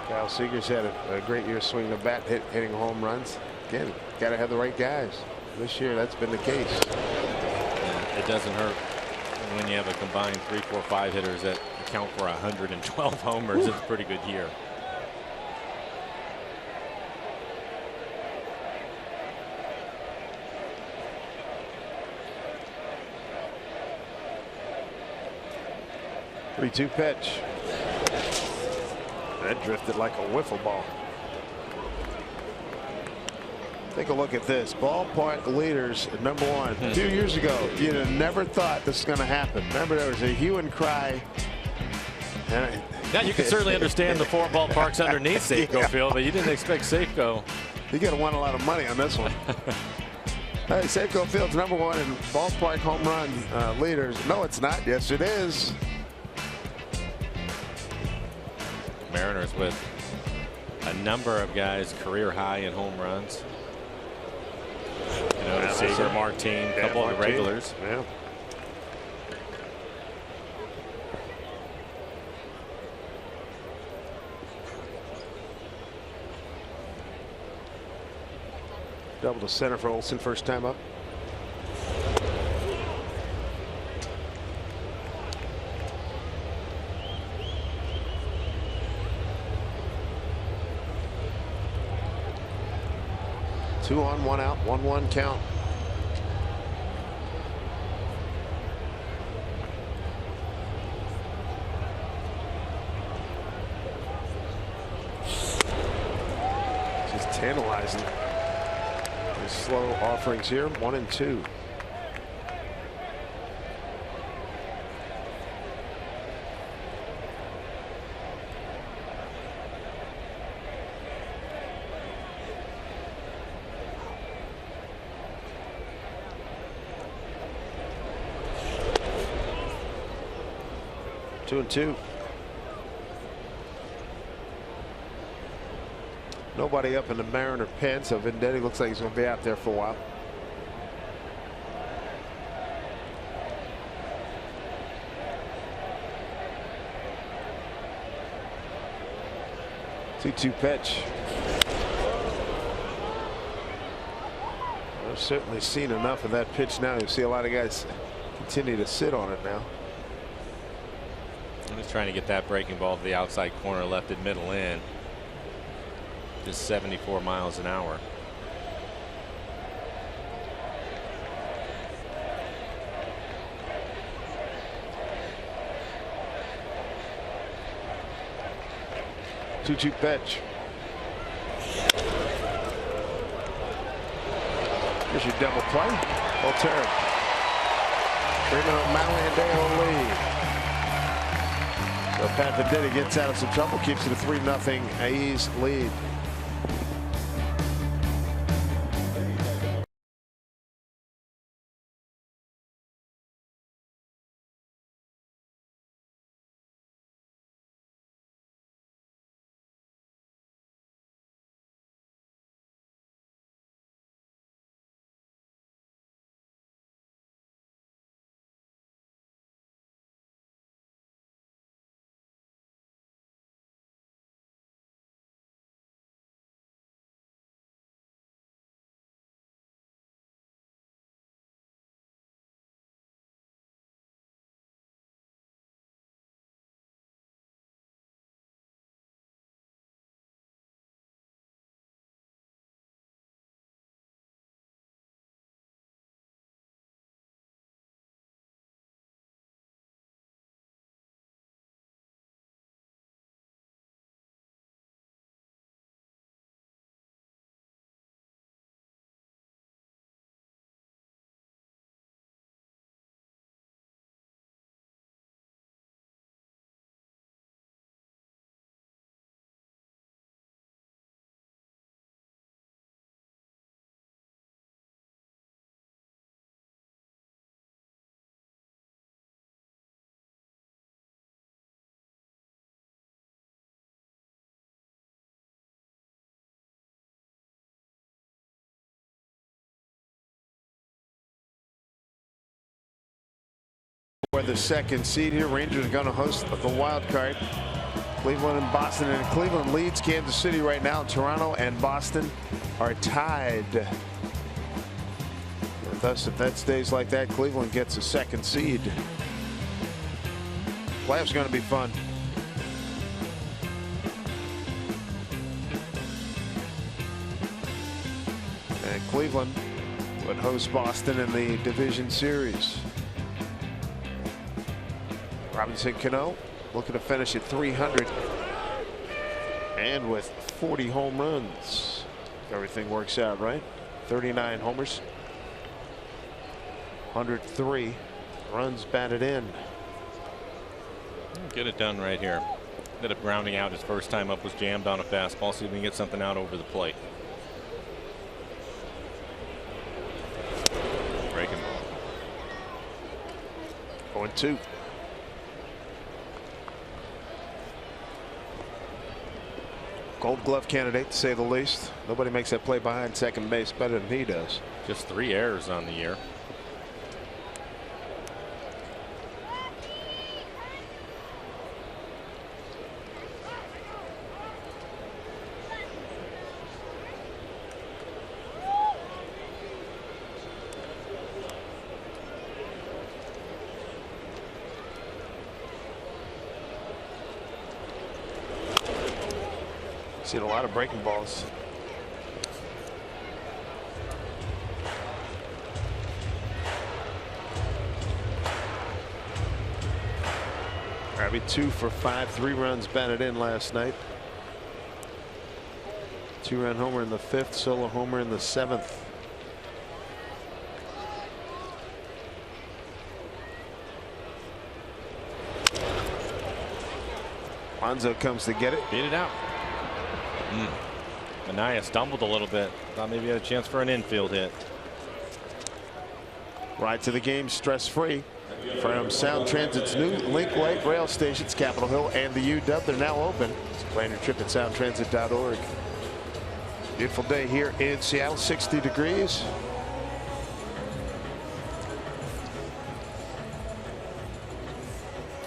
Kyle Seager's had a great year swinging the bat, hitting home runs. Again, got to have the right guys. This year, that's been the case. Yeah, it doesn't hurt when you have a combined 3, 4, 5 hitters that account for 112 homers. It's a pretty good year. Three-two pitch. That drifted like a wiffle ball. Take a look at this. Ballpark leaders at #1. 2 years ago, you'd have never thought this was going to happen. Remember, there was a hue and cry. Now you can certainly understand the 4 ballparks underneath Safeco Field, but you didn't expect Safeco. You got to win a lot of money on this one. Hey, Safeco Field's #1 in ballpark home run leaders. No, it's not. Yes, it is. Mariners with a number of guys career high in home runs. You know, Seager, Martin, a couple of the regulars. Yeah. Double to center for Olsen first time up. Two on, one out, 1-1 count. Just tantalizing. These slow offerings here, 1 and 2. 2-2. Nobody up in the Mariner pen, so Venditti looks like he's going to be out there for a while. Two pitch. I've certainly seen enough of that pitch now. You see a lot of guys continue to sit on it now. I'm just trying to get that breaking ball to the outside corner, left it middle in. Just 74 miles an hour. Two-two pitch. Here's your double play. Voltaire. 3-0 Malandeo lead. So Pat Venditti gets out of some trouble, keeps it a 3-0 A's lead. For the second seed here, Rangers are going to host the wild card. Cleveland and Boston, and Cleveland leads Kansas City right now. Toronto and Boston are tied. And thus, if that stays like that, Cleveland gets a second seed. Playoffs going to be fun. And Cleveland would host Boston in the division series. Robinson Cano looking to finish at 300 and with 40 home runs. Everything works out right. 39 homers, 103 runs batted in. Get it done right here. Ended up grounding out his first time up, was jammed on a fastball. See if we can get something out over the plate. Breaking ball. 0-2. Gold Glove candidate, to say the least. Nobody makes that play behind second base better than he does. Just 3 errors on the year. Seen a lot of breaking balls. Ravi 2 for 5, 3 runs batted in last night. 2-run homer in the 5th, solo homer in the 7th. Alonso comes to get it. Beat it out. Manaea stumbled a little bit. Thought maybe he had a chance for an infield hit. Right to the game, stress free. From Sound Transit's new Link Light rail stations, Capitol Hill and the UW, they're now open. So plan your trip at soundtransit.org. Beautiful day here in Seattle, 60 degrees.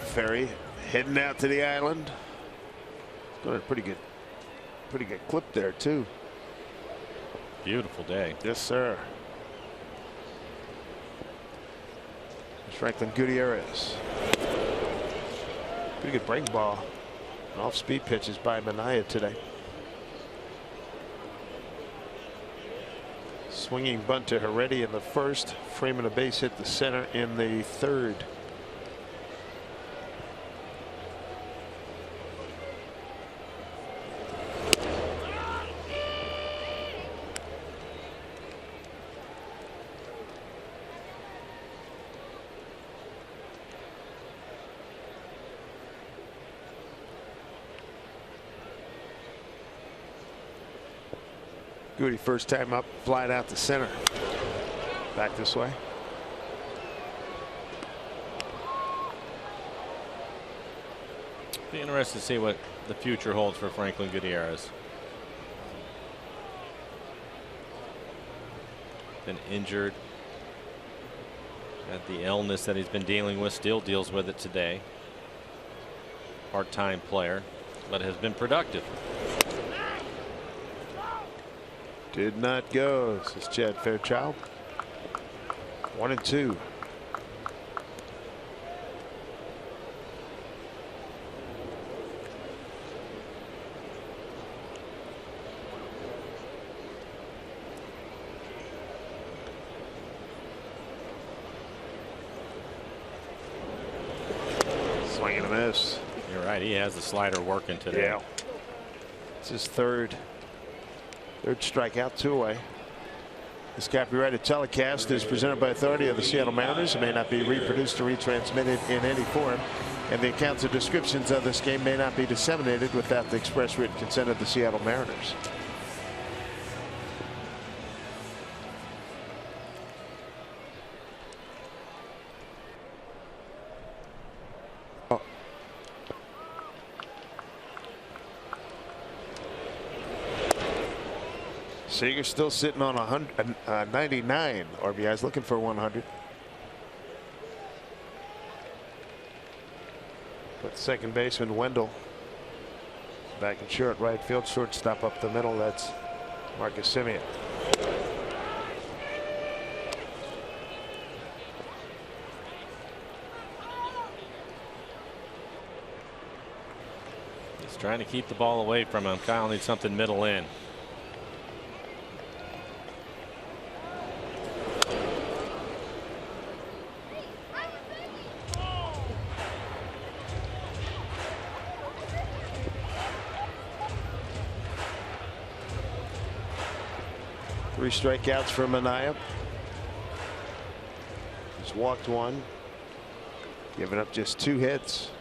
Ferry heading out to the island. Got a pretty good clip there too. Beautiful day. Yes, sir. Franklin Gutierrez. Pretty good breaking ball. Off-speed pitches by Manaea today. Swinging bunt to Heredia in the first. Freeman a base hit to center in the third. Goody first time up, flying out to center. Back this way. Be interested to see what the future holds for Franklin Gutierrez. Been injured. Had the illness that he's been dealing with, still deals with it today. Part-time player, but has been productive. Did not go. This is Chad Fairchild. 1-2. Swing and a miss. You're right. He has the slider working today. Yeah. It's his third strikeout, 2 away. This copyrighted telecast is presented by authority of the Seattle Mariners. It may not be reproduced or retransmitted in any form, and the accounts and descriptions of this game may not be disseminated without the express written consent of the Seattle Mariners. Seager's still sitting on 99 RBIs, looking for 100. But second baseman Wendell back in short right field, shortstop up the middle. That's Marcus Semien. He's trying to keep the ball away from him. Kyle needs something middle in. Three strikeouts for Manaea. He's walked one, giving up just 2 hits.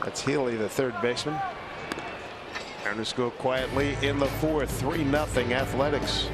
That's Healy, the third baseman. Mariners go quietly in the fourth, 3-0 Athletics.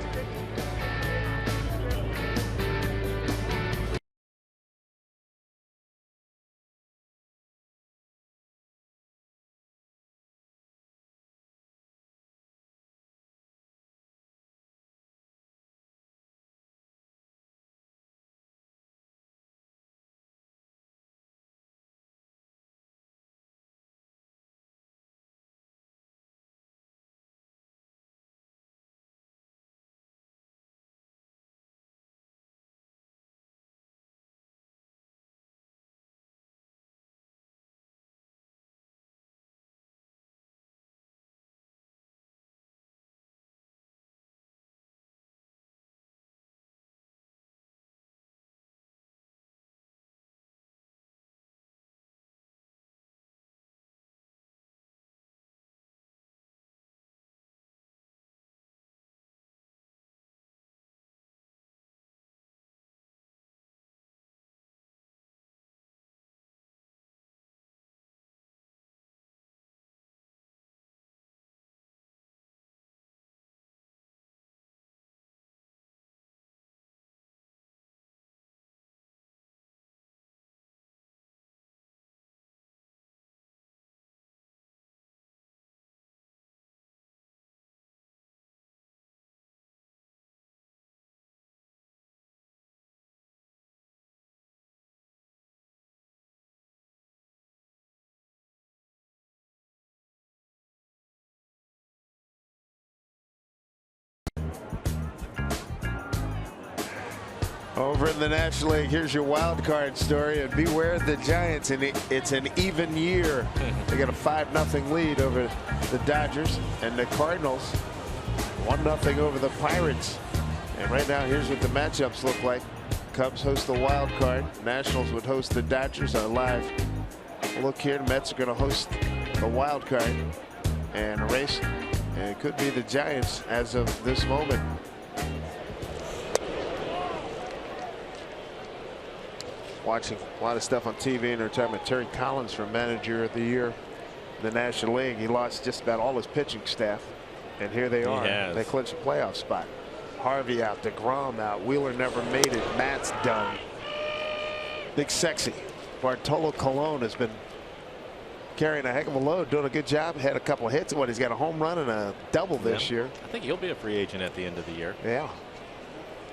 Over in the National League, here's your wild card story, and beware the Giants. And it's an even year. They got a 5-0 lead over the Dodgers, and the Cardinals 1-0 over the Pirates. And right now, here's what the matchups look like. Cubs host the wild card. Nationals would host the Dodgers. Our live look here. The Mets are going to host the wild card, and a race. And it could be the Giants as of this moment. Watching a lot of stuff on TV, and they're talking about Terry Collins for Manager of the Year in the National League. He lost just about all his pitching staff, and here they are. They clinch a playoff spot. Harvey out, DeGrom out, Wheeler never made it, Matt's done. Big Sexy Bartolo Colon has been carrying a heck of a load, doing a good job. Had a couple of hits. He's got a home run and a double this year. I think he'll be a free agent at the end of the year. Yeah.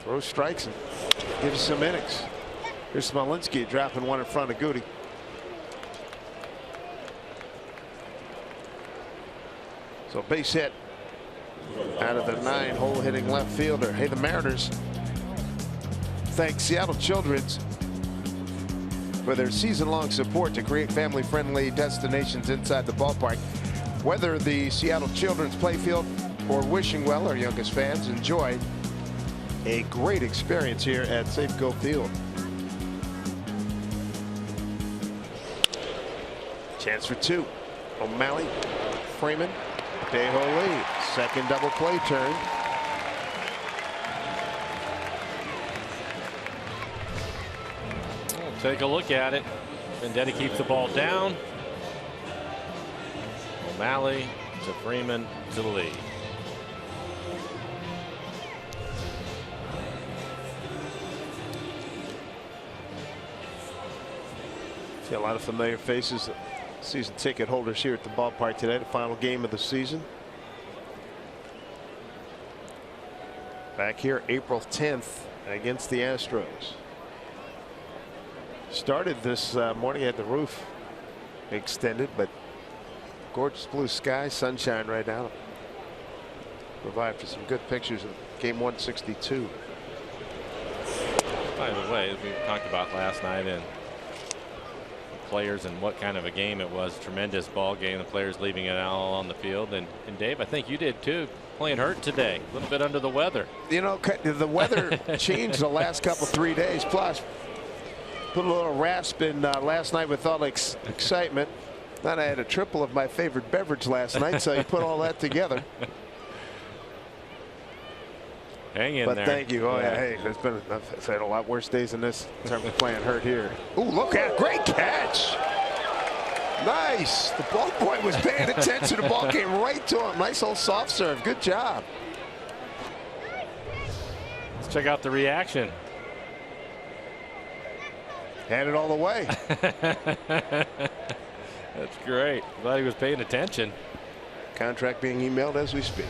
Throws strikes and gives some innings. Here's Smolinski dropping one in front of Goody. So base hit out of the 9-hole hitting left fielder. Hey, the Mariners thank Seattle Children's for their season-long support to create family-friendly destinations inside the ballpark. Whether the Seattle Children's Playfield or Wishing Well, our youngest fans enjoy a great experience here at Safeco Field. Chance for two. O'Malley, Freeman, DeHoly, second double play turn. We'll take a look at it. Vendetti keeps the ball down. O'Malley to Freeman to the lead. See a lot of familiar faces. Season ticket holders here at the ballpark today, the final game of the season. Back here April 10th against the Astros. Started this morning, had the roof extended, but gorgeous blue sky, sunshine right now. Provide for some good pictures of game 162. By the way, as we talked about last night, and players and what kind of a game it was. Tremendous ball game. The players leaving it all on the field. And Dave, I think you did too. Playing hurt today. A little bit under the weather. You know, the weather changed the last couple 3 days. Plus, put a little rasp in last night with all the excitement. Then I had a triple of my favorite beverage last night. So you put all that together. Hang in but there. Thank you. Oh, yeah. Hey, there's been, I've had a lot worse days than this in terms of playing hurt here. Ooh, look at it. Great catch. Nice. The ball boy was paying attention. The ball came right to him. Nice old soft serve. Good job. Let's check out the reaction. Had it all the way. That's great. Glad he was paying attention. Contract being emailed as we speak.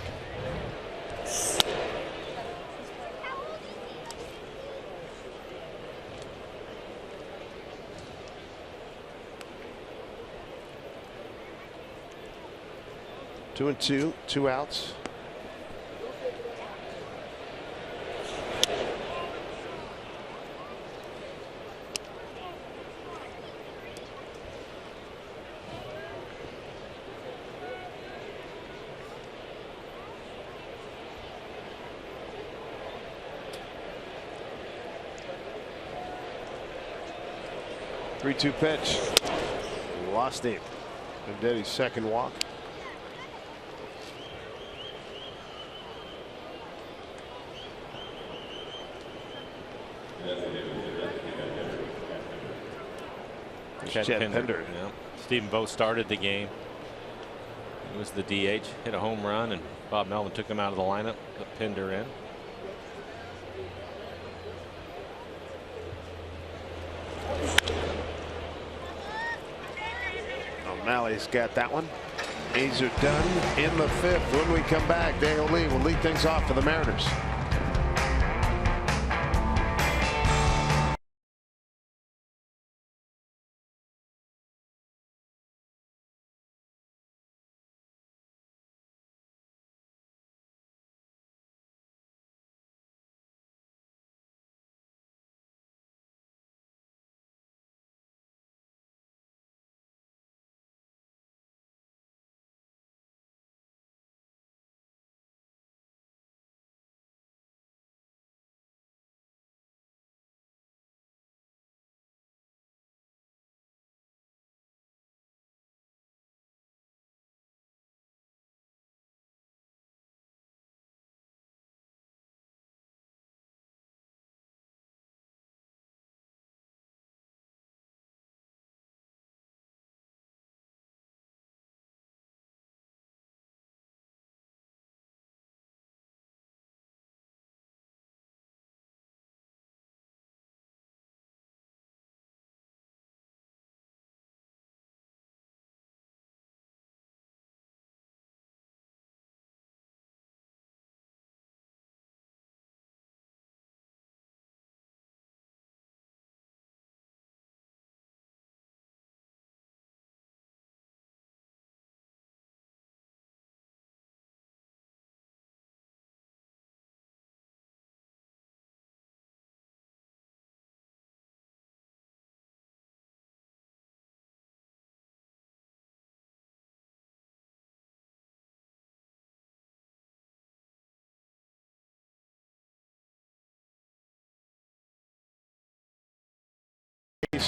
Two and two, 2 outs. Three-two pitch. Lost him. Vendetti's second walk. Chad Pender. Yeah. Stephen Vogt started the game. It was the DH, hit a home run, and Bob Melvin took him out of the lineup, put Pender in. O'Malley's got that one. A's are done in the 5th. When we come back, Dale Lee will lead things off for the Mariners.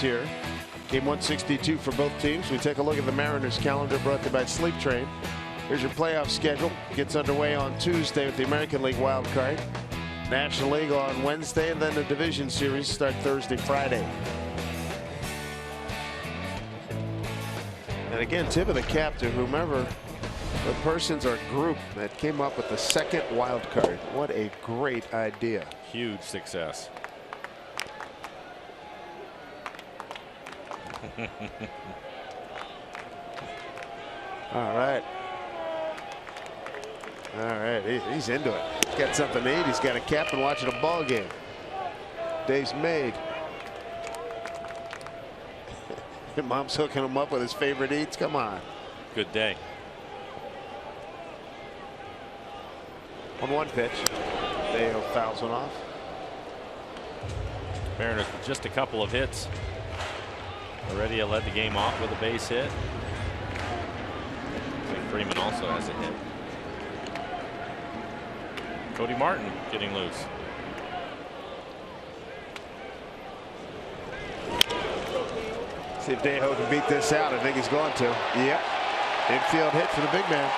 here. Game 162 for both teams. We take a look at the Mariners calendar brought to you by Sleep Train. Here's your playoff schedule. Gets underway on Tuesday with the American League wild card. National League on Wednesday, and then the division series start Thursday, Friday. And again, tip of the cap to whomever the persons or group that came up with the second wild card. What a great idea. Huge success. All right. All right. He's into it. He's got something to eat. He's got a cap and watching a ball game. Day's made. Mom's hooking him up with his favorite eats. Come on. Good day. 1-1 pitch. Dale fouls one off. Mariners with just a couple of hits. Already led the game off with a base hit. I think Freeman also has a hit. Cody Martin getting loose. See if Dejo can beat this out. I think he's going to. Yep. Infield hit for the big man.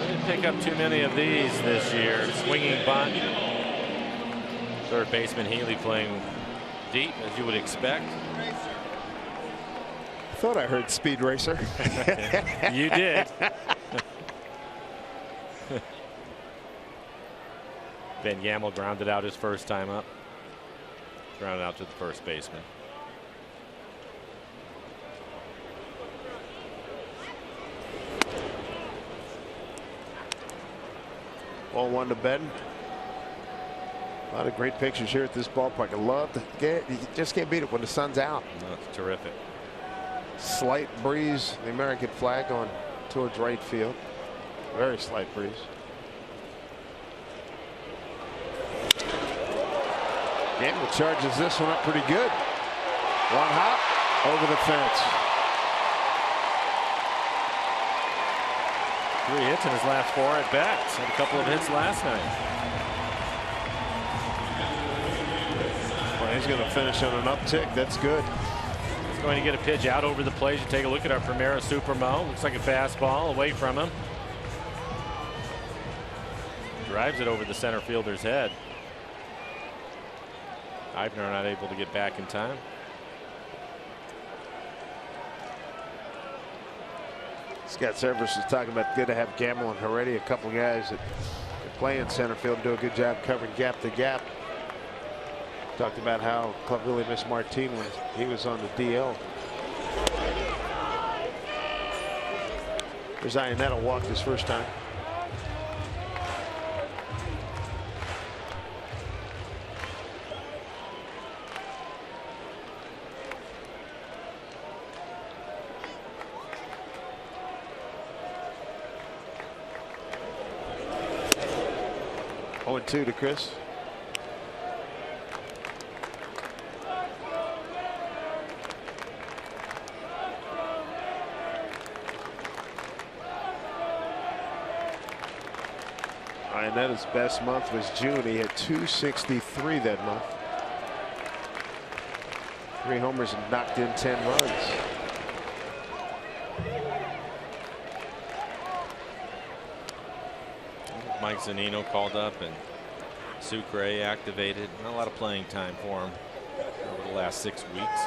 Didn't pick up too many of these this year. Swinging bunt. Third baseman Healy playing deep, as you would expect. I thought I heard Speed Racer. You did. Van Gamel grounded out his first time up. Grounded out to the first baseman. Ball one to Ben. A lot of great pictures here at this ballpark. I love the game. You just can't beat it when the sun's out. No, it's terrific. Slight breeze. The American flag on towards right field. Very slight breeze. Gamble charges this one up pretty good. One hop over the fence. 3 hits in his last 4 at bats. Had a couple of hits last night. Well, he's going to finish on an uptick. That's good. He's going to get a pitch out over the plate. You take a look at our Primera Supremo. Looks like a fastball away from him. Drives it over the center fielder's head. Eibner not able to get back in time. Scott Severs is talking about good to have Gamble and Heredia, a couple guys that can play in center field and do a good job covering gap to gap. Talked about how Club really missed Martin when he was on the DL. There's Ionetta walked his first time. Oh, 2 to Chris. Ionetta's best month was June. He had 263 that month. 3 homers and knocked in 10 runs. Mike Zunino called up and Sucre activated. Not a lot of playing time for him over the last 6 weeks.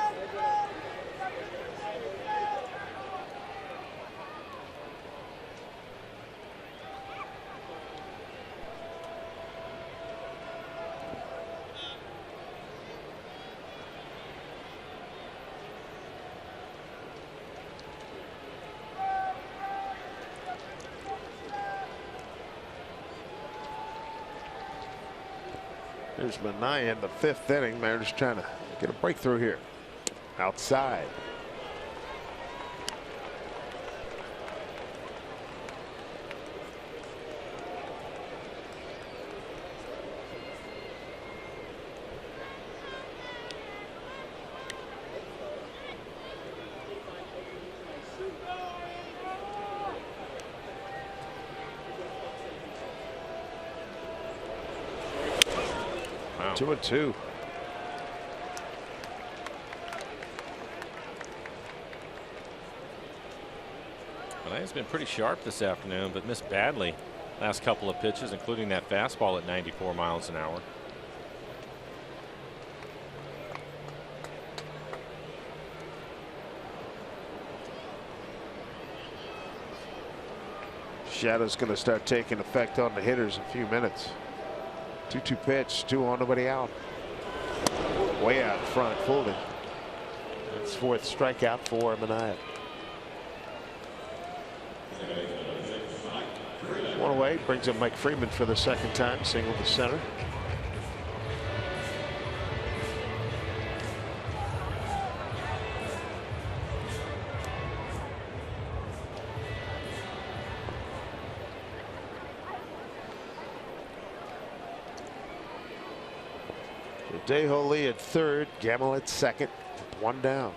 There's Minaya in the 5th inning. Mariners trying to get a breakthrough here. Outside. Wow. 2-2. Well, he's been pretty sharp this afternoon, but missed badly last couple of pitches, including that fastball at 94 miles an hour. Shadow's going to start taking effect on the hitters in a few minutes. 2-2 pitch, 2 on, nobody out. Way out in front, folded. That's 4th strikeout for Anaheim. 1 away, brings up Mike Freeman for the 2nd time, single to center. Deholi at 3rd, Gamble at 2nd, 1 down.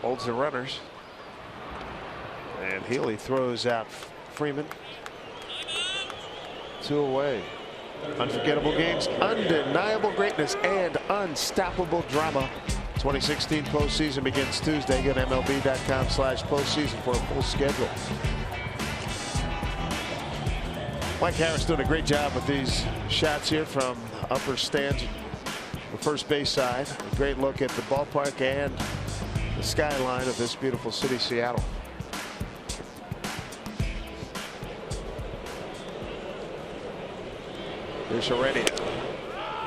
Holds the runners. And Healy throws out Freeman. 2 away. Unforgettable games, undeniable greatness, and unstoppable drama. 2016 postseason begins Tuesday. Go to MLB.com/postseason for a full schedule. Mike Harris doing a great job with these shots here from upper stands, the first base side. A great look at the ballpark and the skyline of this beautiful city, Seattle. Here's Heredia.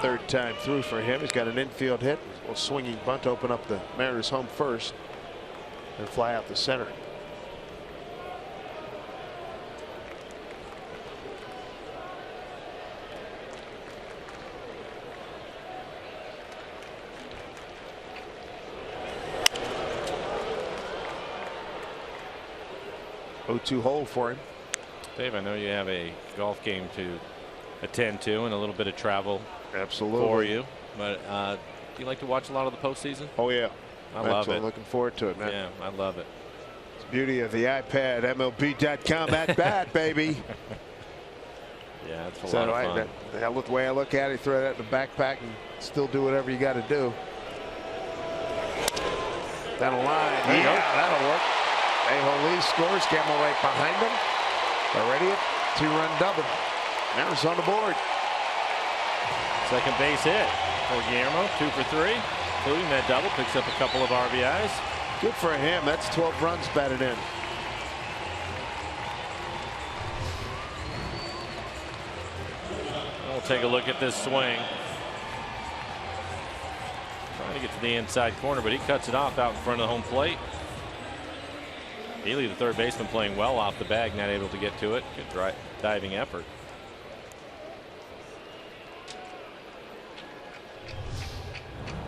3rd time through for him. He's got an infield hit. A little swinging bunt, open up the Mariners home first and fly out the center. Oh, 2 hole for him. Dave, I know you have a golf game to attend to and a little bit of travel. Absolutely. For you, but do you like to watch a lot of the postseason? Oh yeah, I love it. I'm looking forward to it, man. Yeah, I love it. It's the beauty of the iPad. MLB.com at bat, baby. Yeah, it's a lot of fun. The way I look at it, throw that in the backpack and still do whatever you got to do. Down the line. Yeah, that'll work. Deholi scores. Gamble right behind him. Already a 2-run double. Mariners on the board. Second base hit for Guillermo, 2 for 3, including that double. Picks up a couple of RBIs. Good for him. That's 12 runs batted in. We'll take a look at this swing. Trying to get to the inside corner, but he cuts it off out in front of the home plate. Healy, the 3rd baseman, playing well off the bag, not able to get to it. Good diving effort.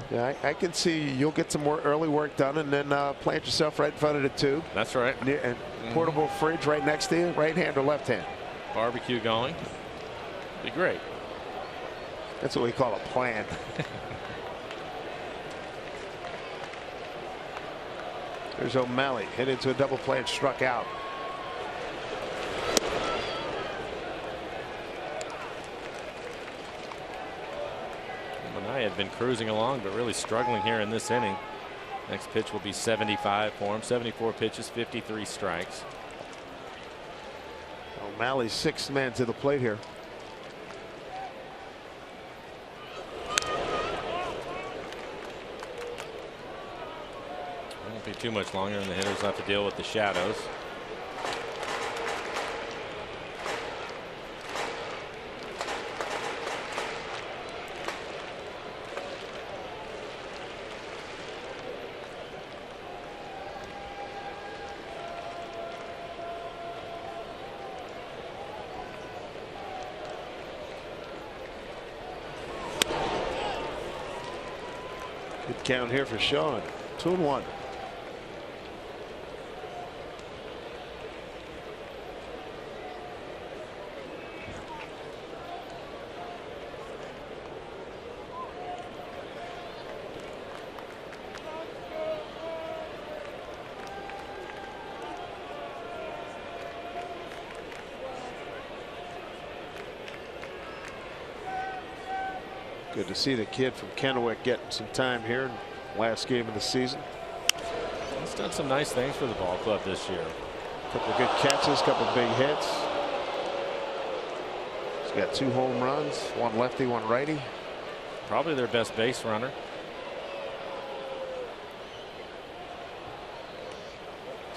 Yeah, I can see you'll get some more early work done and then plant yourself right in front of the tube. That's right. And portable fridge right next to you, right hand or left hand. Barbecue going. Be great. That's what we call a plan. There's O'Malley, hit into a double play and struck out. I had been cruising along, but really struggling here in this inning. Next pitch will be 75 for him. 74 pitches, 53 strikes. O'Malley's 6th man to the plate here. Won't be too much longer, and the hitters have to deal with the shadows. Good count here for Sean. 2-1. Good to see the kid from Kennewick getting some time here in the last game of the season. He's done some nice things for the ball club this year. A couple of good catches, couple of big hits. He's got 2 home runs, 1 lefty, 1 righty. Probably their best base runner.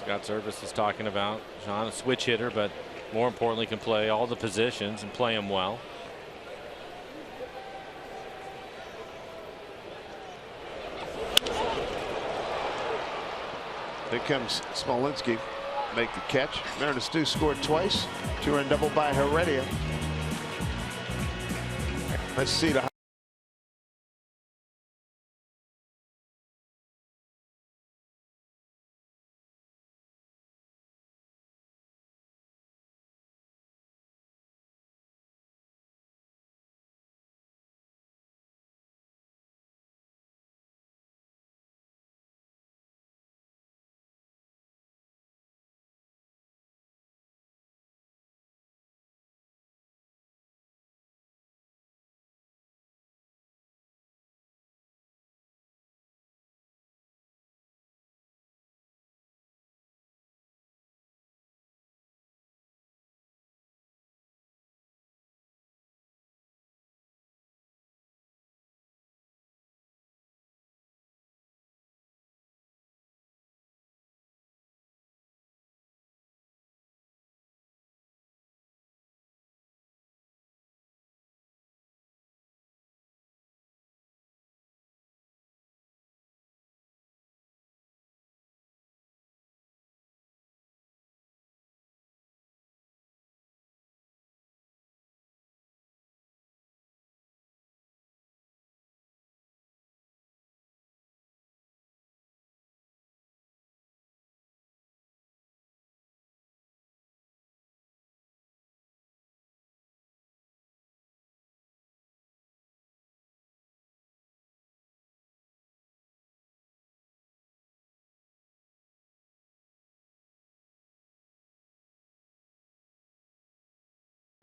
Scott Service is talking about John, a switch hitter, but more importantly can play all the positions and play them well. Here comes Smolinski, make the catch. Mariners do score twice. 2-run double by Heredia. Let's see the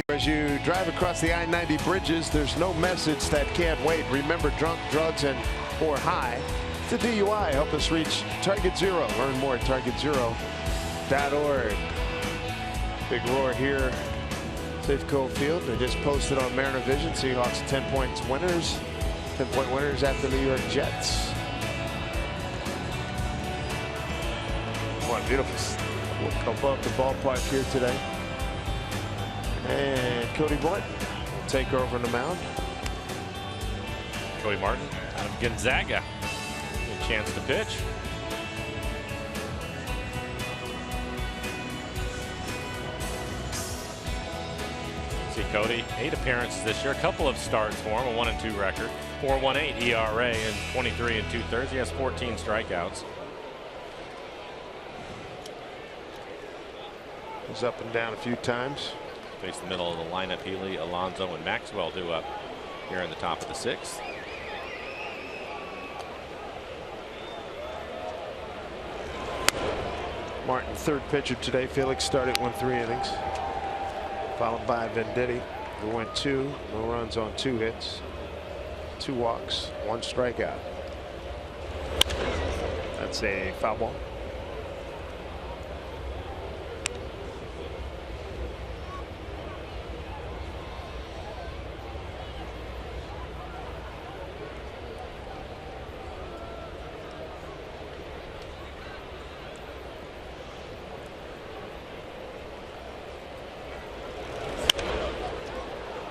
as you drive across the I-90 bridges, there's no message that can't wait. Remember, drunk, drugs, and or high. It's a DUI. Help us reach Target Zero. Learn more at targetzero.org. Big roar here. Safeco Field. They just posted on Mariner Vision. Seahawks 10-point winners. 10-point winners at the New York Jets. What a beautiful look above the ballpark here today. And Cody Boyd will take over the mound. Cody Martin out of Gonzaga. A chance to pitch. See Cody, 8 appearances this year, a couple of starts for him, a 1-2 record, 4.18 ERA and 23 2/3. He has 14 strikeouts. He's up and down a few times. Face the middle of the lineup. Healy, Alonso, and Maxwell due up here in the top of the 6th. Martin, third pitcher today. Felix started 3 innings, followed by Venditti, who went 2. No runs on 2 hits, 2 walks, 1 strikeout. That's a foul ball.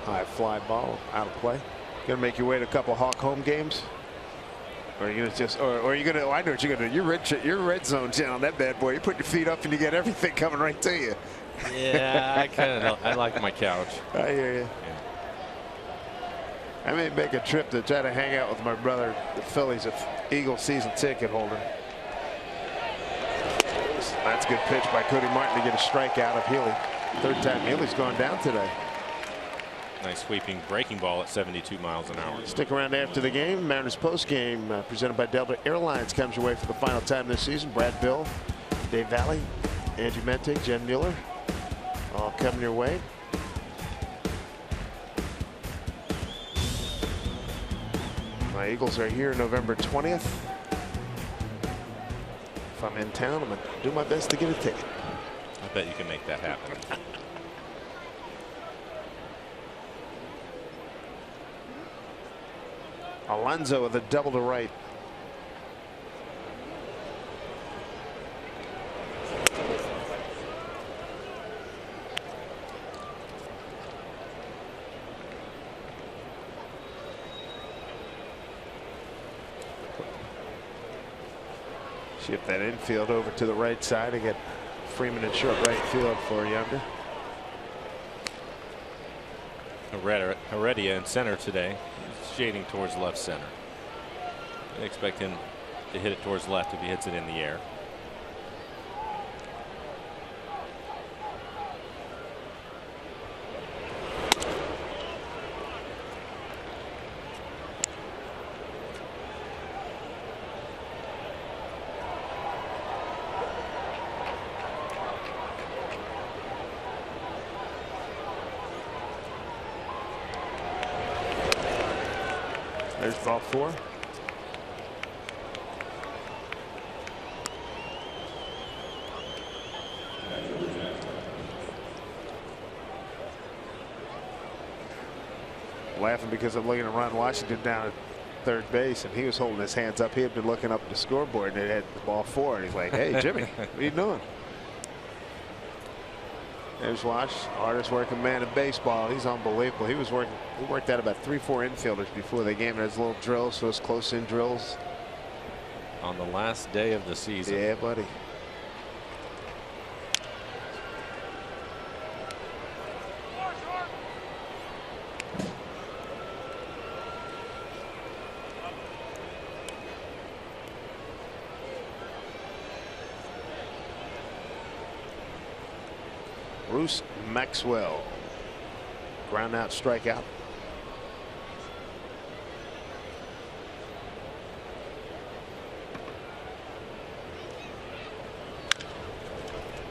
High fly ball out of play. Gonna make your way to a couple Hawk home games, or are you gonna just, or are you gonna? Oh, I know what you're gonna do. You're red zone channel that bad boy. You put your feet up and you get everything coming right to you. Yeah, I like my couch. I hear you. Yeah. I may make a trip to try to hang out with my brother, the Phillies, Eagle season ticket holder. That's a good pitch by Cody Martin to get a strikeout of Healy. Third time Healy's gone down today. Nice sweeping breaking ball at 72 miles an hour. Stick around after the game. Mariners postgame presented by Delta Airlines comes your way for the final time this season. Brad Bill, Dave Valley, Angie Mente, Jen Mueller, all coming your way. My Eagles are here November 20th. If I'm in town, I'm going to do my best to get a ticket. I bet you can make that happen. Alonso with a double to right. Shift that infield over to the right side and get Freeman in short right field for Younger. Heredia in center today. He's shading towards left center. I expect him to hit it towards left if he hits it in the air. There's ball 4. Laughing because I'm looking at Ron Washington down at third base, and he was holding his hands up. He had been looking up at the scoreboard, and it had the ball 4, and he's like, "Hey, Jimmy, what are you doing?" There's Wash, hardest working man in baseball. He's unbelievable. He worked out about 3-4 infielders before the game. There's little drills, those close-in drills. On the last day of the season. Yeah, buddy. Bruce Maxwell. Ground out, strikeout.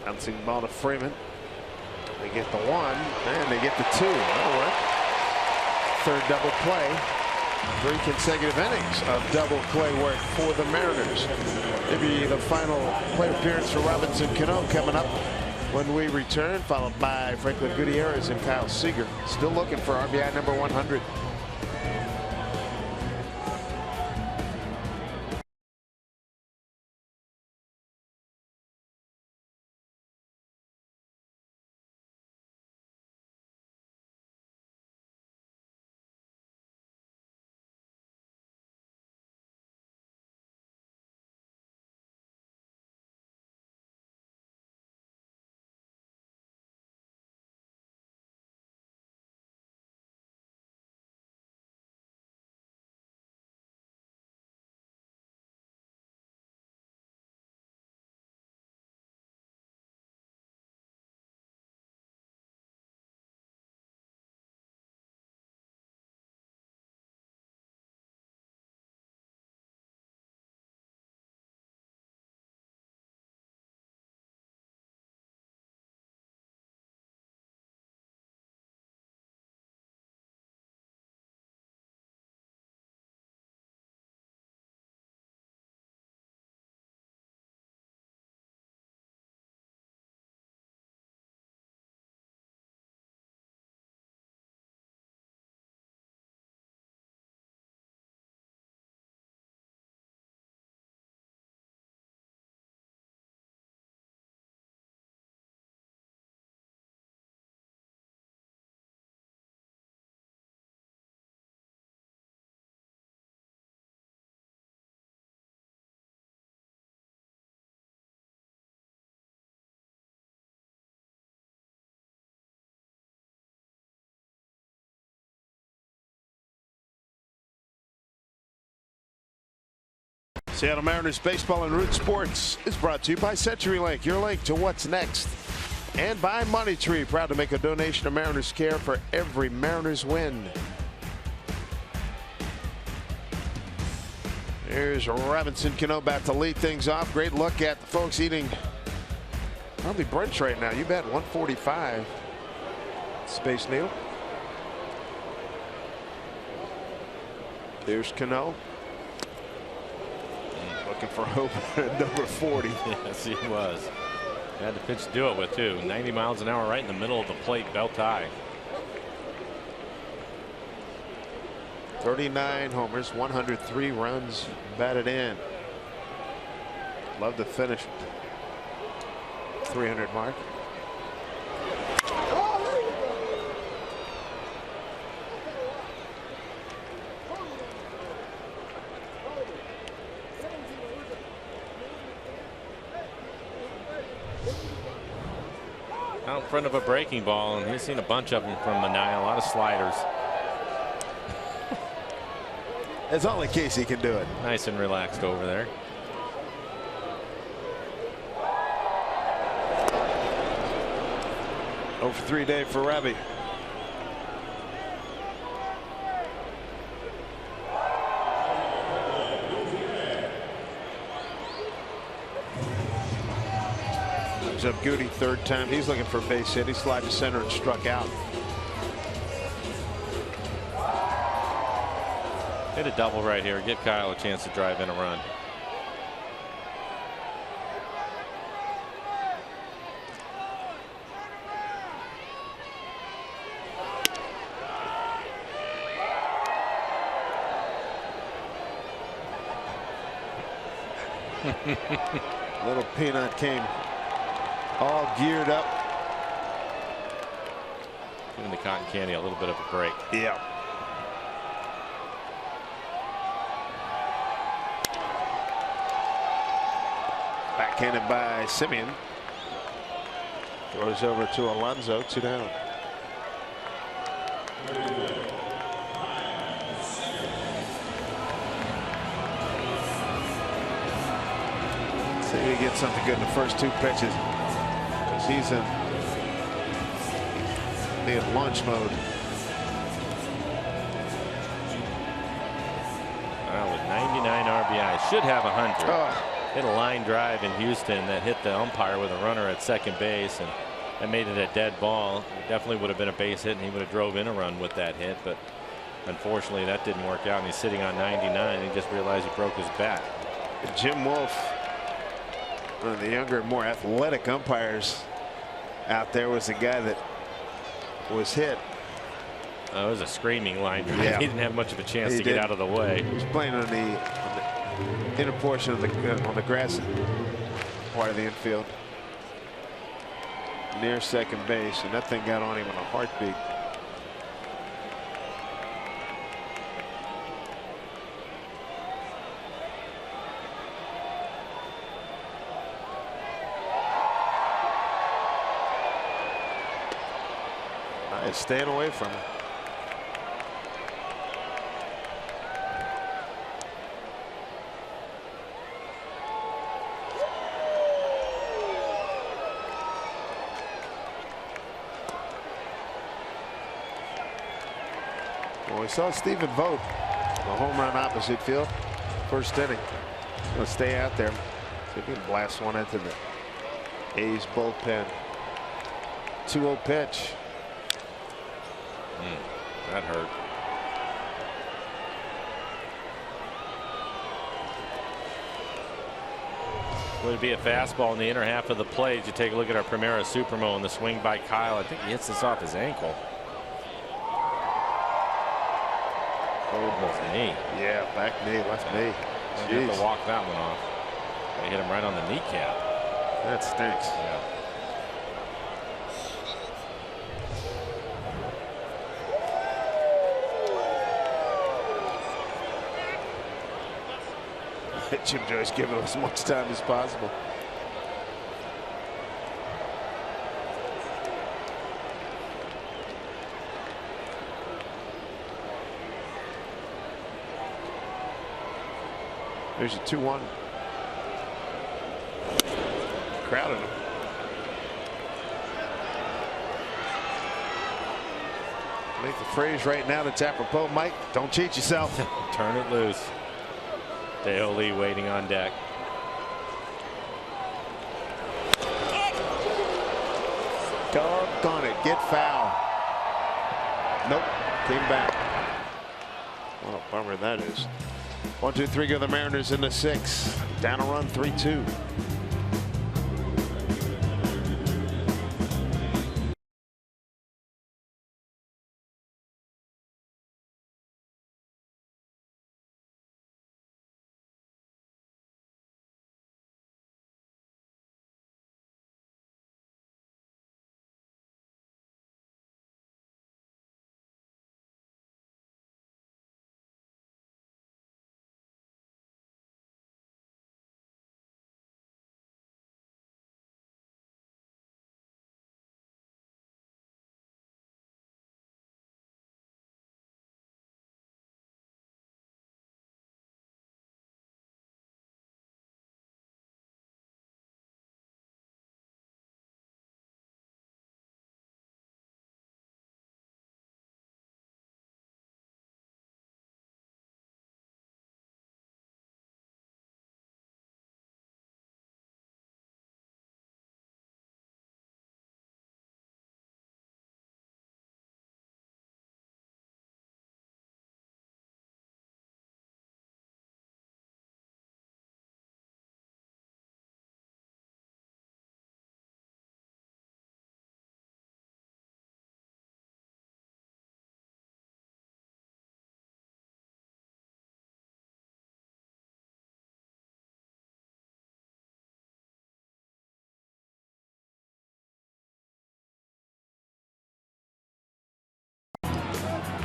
Bouncing ball to Freeman. They get the 1 and they get the 2. That'll work. Third double play. 3 consecutive innings of double play work for the Mariners. Maybe the final plate appearance for Robinson Cano coming up when we return, followed by Franklin Gutierrez and Kyle Seager. Still looking for RBI number 100. Seattle Mariners baseball and Root Sports is brought to you by CenturyLink, your link to what's next, and by Money Tree, proud to make a donation to Mariners Care for every Mariners win. Here's Robinson Cano about to lead things off. Great look at the folks eating probably brunch right now. You bet. 145. Space Needle. Here's Cano. Looking for hope at number 40. Yes, he was. Had the pitch to do it with, too. 90 miles an hour right in the middle of the plate, belt high. 39 homers, 103 runs batted in. Love to finish 300 mark. Out in front of a breaking ball, and he's seen a bunch of them from Manaea, a lot of sliders. It's only Casey can do it. Nice and relaxed over there. Over 3 day for Robbie. Brings up Goody 3rd time. He's looking for a base hit. He slid to center and struck out. Hit a double right here. Give Kyle a chance to drive in a run. Little Peanut came all geared up. Giving the cotton candy a little bit of a break. Yeah. Backhanded by Simeon. Throws over to Alonso. 2 down. See if he gets something good in the first 2 pitches, because he's in the launch mode. Well, with 99 RBI, should have 100. Oh. Hit a line drive in Houston that hit the umpire with a runner at second base, and that made it a dead ball. It definitely would have been a base hit, and he would have drove in a run with that hit, but unfortunately that didn't work out, and he's sitting on 99. He just realized he broke his bat. Jim Wolf, one of the younger, more athletic umpires out there, was the guy that was hit. It was a screaming line drive. Yeah. He didn't have much of a chance to get out of the way. He was playing on the inner portion of the on the grass part of the infield, near second base, and that thing got on him in a heartbeat. Nice, staying away from him. Well, we saw Stephen Vogt, the home run opposite field, first inning. Going to stay out there. See if he can blast one into the A's bullpen. 2-0 pitch. That hurt. Would it be a fastball in the inner half of the plate? You take a look at our Primera Supremo and the swing by Kyle. I think he hits this off his ankle. His knee. Yeah, back knee, left knee. You have to walk that one off. They hit him right on the kneecap. That stinks. Yeah. Jim Joyce giving him as much time as possible. There's a 2-1. Crowded him. I think the phrase right now that's apropos, Mike, don't cheat yourself. Turn it loose. Dale Lee waiting on deck. Doggone it, get foul. Nope, came back. What a bummer that is. 1-2-3 go the Mariners in the 6th. Down a run, 3-2.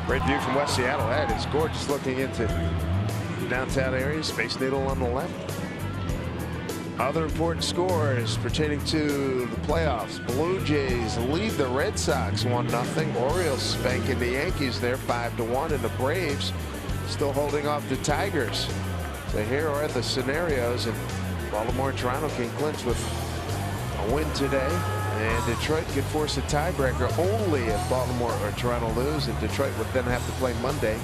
Great view from West Seattle. That is gorgeous, looking into downtown area. Space Needle on the left. Other important scores pertaining to the playoffs. Blue Jays lead the Red Sox 1-0. Orioles spanking the Yankees there 5-1, and the Braves still holding off the Tigers. So here are the scenarios, and Baltimore and Toronto can clinch with a win today. And Detroit could force a tiebreaker only if Baltimore or Toronto lose, and Detroit would then have to play Monday.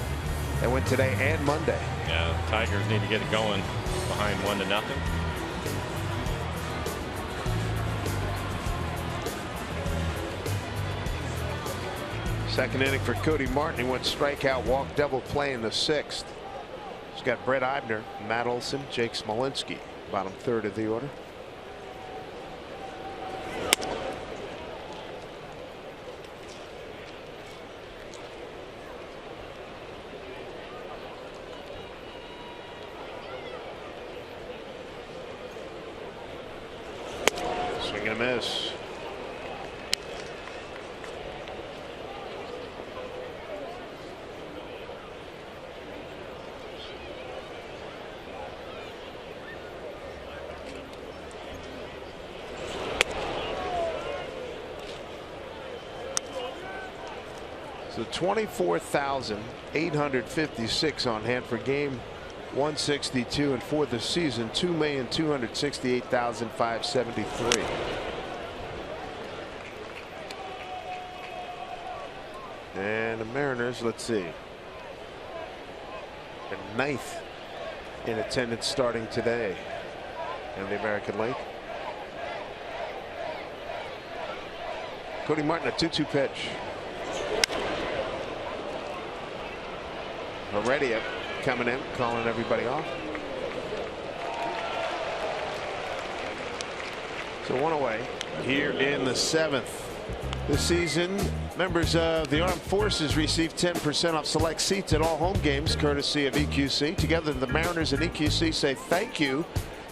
They win today and Monday. Yeah, the Tigers need to get it going behind 1-0. Second inning for Cody Martin. He went strikeout, walk, double play in the 6th. He's got Brett Eibner, Matt Olson, Jake Smolinski, bottom third of the order. Swing and a miss. So 24,856 on hand for game 162, and for the season 2,268,573. And the Mariners, let's see, the 9th in attendance starting today in the American League. Cody Martin, a 2-2 pitch. Heredia coming in, calling everybody off. So one away here in the 7th. This season, members of the Armed Forces receive 10% off select seats at all home games, courtesy of EQC. Together, the Mariners and EQC say thank you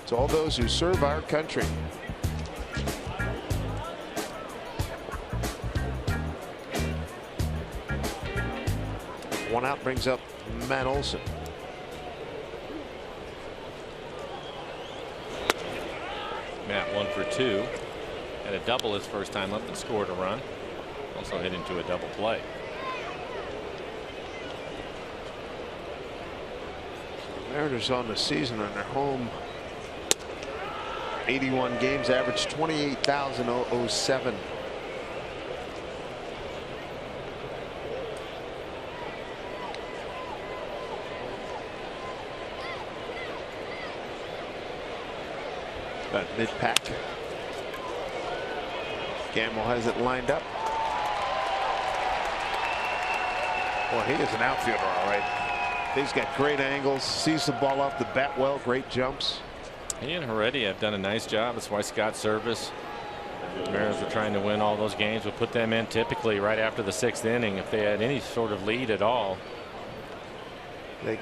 to all those who serve our country. One out brings up Matt Olson. Matt 1 for 2. Had a double his first time up and scored a run. Also hit into a double play. Mariners on the season on their home 81 games, average 28,007. About mid-pack. Gamble has it lined up. Well, he is an outfielder, all right. He's got great angles, sees the ball off the bat well, great jumps. He and Heredia have done a nice job. That's why Scott Service, Mariners are trying to win all those games, would put them in typically right after the 6th inning if they had any sort of lead at all. They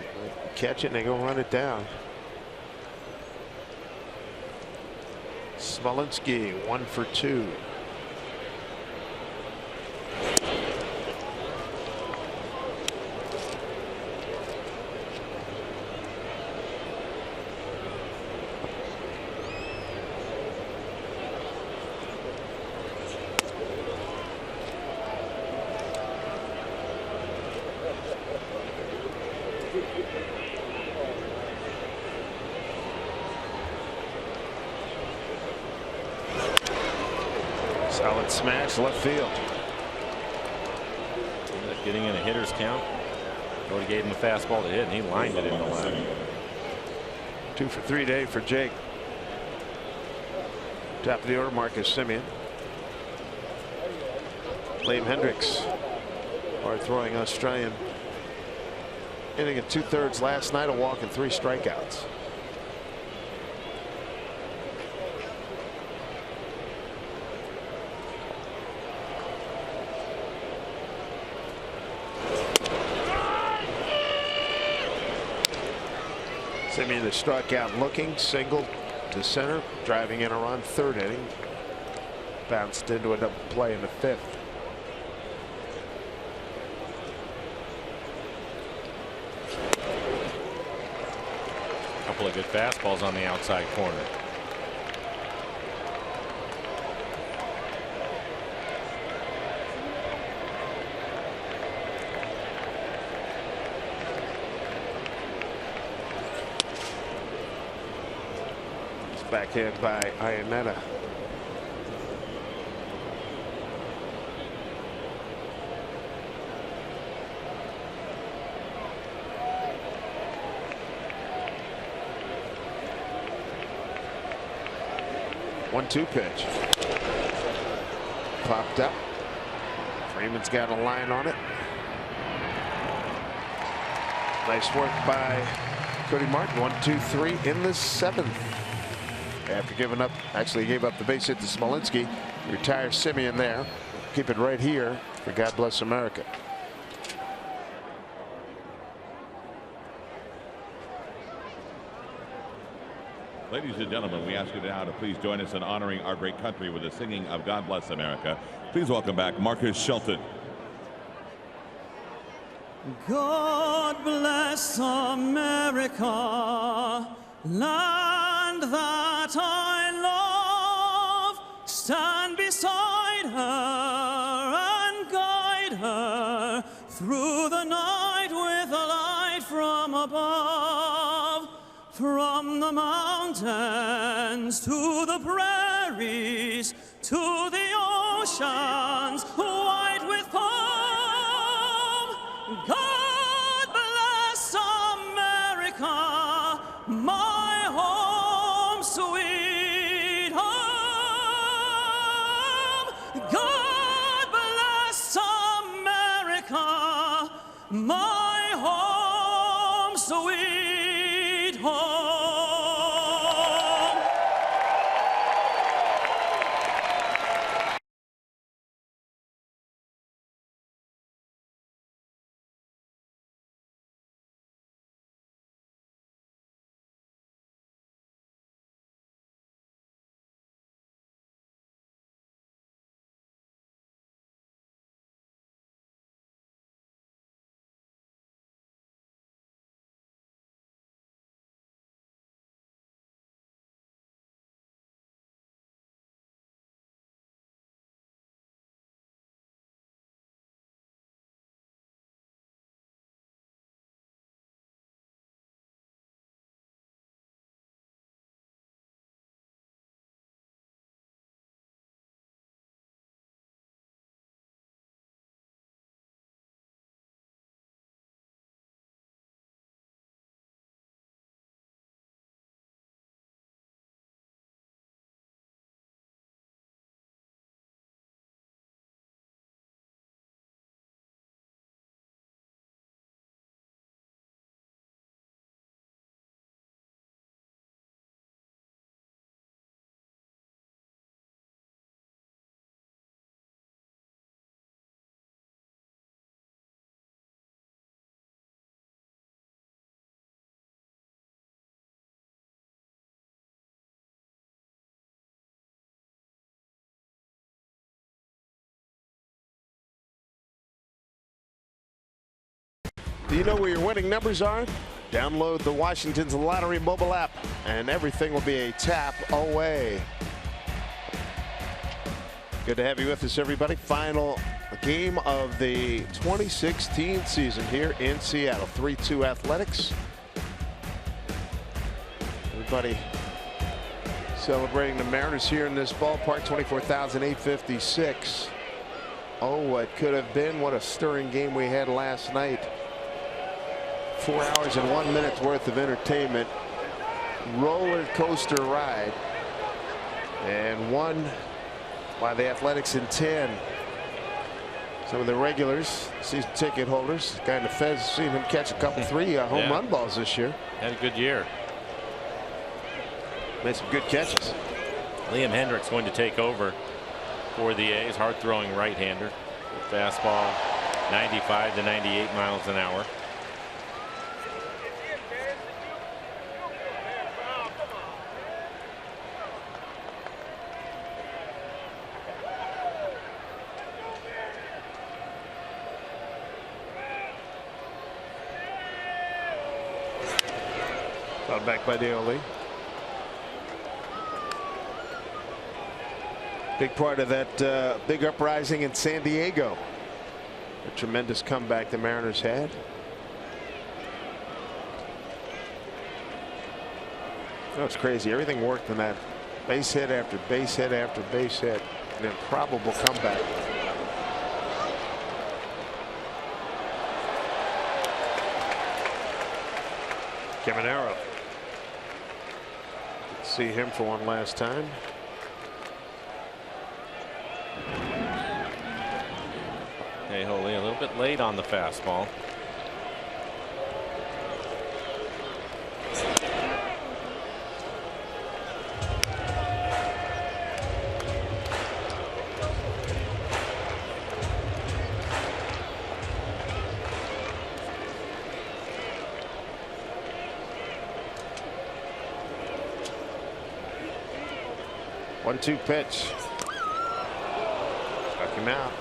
catch it and they go run it down. Smolinski 1 for 2. Solid smash left field. Getting in a hitter's count. Already gave him a fastball to hit, and he lined it in the left. 2 for 3 today for Jake. Top of the order, Marcus Semien. Liam Hendricks, hard throwing Australian. Inning at 2/3 last night, a walk and 3 strikeouts. Semien that struck out looking, single to center, driving in a run, 3rd inning. Bounced into a double play in the 5th. Couple of good fastballs on the outside corner. Backhand by Iannetta. One-two pitch. Popped up. Freeman's got a line on it. Nice work by Cody Martin. 1-2-3 in the 7th. After giving up, actually gave up the base hit to Smolinski. Retires Semien there. Keep it right here for God Bless America. Ladies and gentlemen, we ask you now to please join us in honoring our great country with the singing of God Bless America. Please welcome back Marcus Shelton. God bless America, land that I love. Stand beside her and guide her through the night with a light from above. From the mountains to the prairies to the oceans white with foam. God bless America, my home sweet home. God bless America, my home sweet home. Do you know where your winning numbers are? Download the Washington's Lottery mobile app, and everything will be a tap away. Good to have you with us, everybody. Final game of the 2016 season here in Seattle. 3-2 Athletics. Everybody celebrating the Mariners here in this ballpark. 24,856. Oh, what could have been. What a stirring game we had last night. 4 hours and 1 minute's worth of entertainment. Roller coaster ride. And won by the Athletics in 10. Some of the regulars, season ticket holders, guy in the Fez, seen him catch a couple three home run balls this year. Had a good year. Made some good catches. Liam Hendriks going to take over for the A's. Hard throwing right-hander. Fastball 95 to 98 miles an hour. Fouled back by Deoli. Big part of that big uprising in San Diego. A tremendous comeback the Mariners had. Oh, it's crazy. Everything worked in that base hit after base hit after base hit. An improbable comeback. Caminero. See him for one last time. Hey, Holy, a little bit late on the fastball. One-two pitch. Struck him out.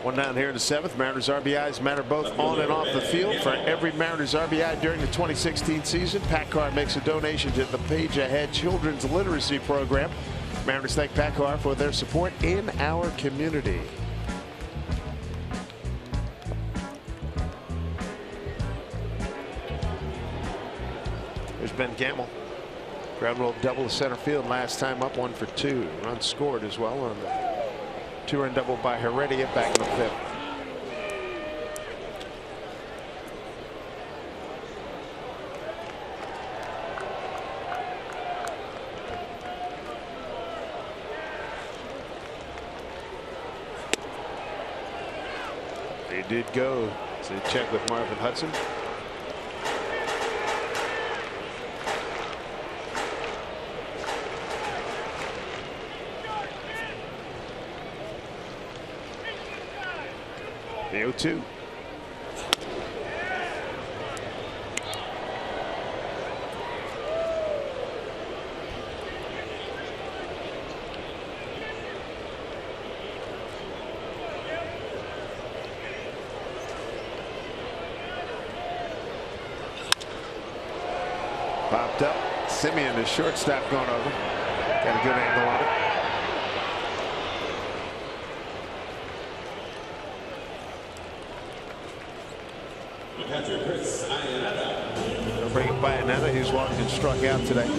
One down here in the seventh. Mariners RBIs matter both on and off the field. For every Mariners RBI during the 2016 season, PACCAR makes a donation to the Page Ahead Children's Literacy Program. Mariners thank PACCAR for their support in our community. There's Ben Gamble. Ground roll double to center field last time up, 1 for 2. Runs scored as well on the 2-run double by Heredia back in the fifth. They did go. So they check with Marvin Hudson. The 0-2. Popped up. Simeon, the shortstop, going over. Got a good angle on it. They'll bring it by Anetta. He's walked and struck out today. We'll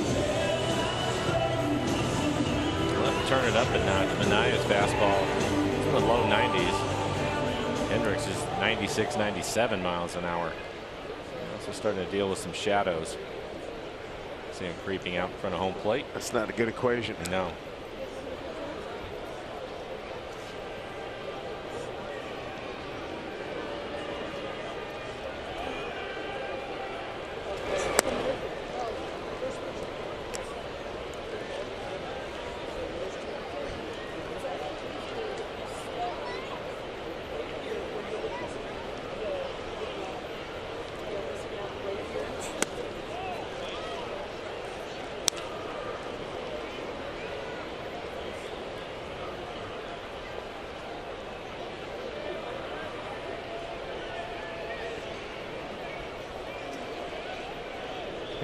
have to turn it up a notch. Manaya's fastball is in the low 90s. Hendricks is 96, 97 miles an hour. Also starting to deal with some shadows. See him creeping out in front of home plate. That's not a good equation. No.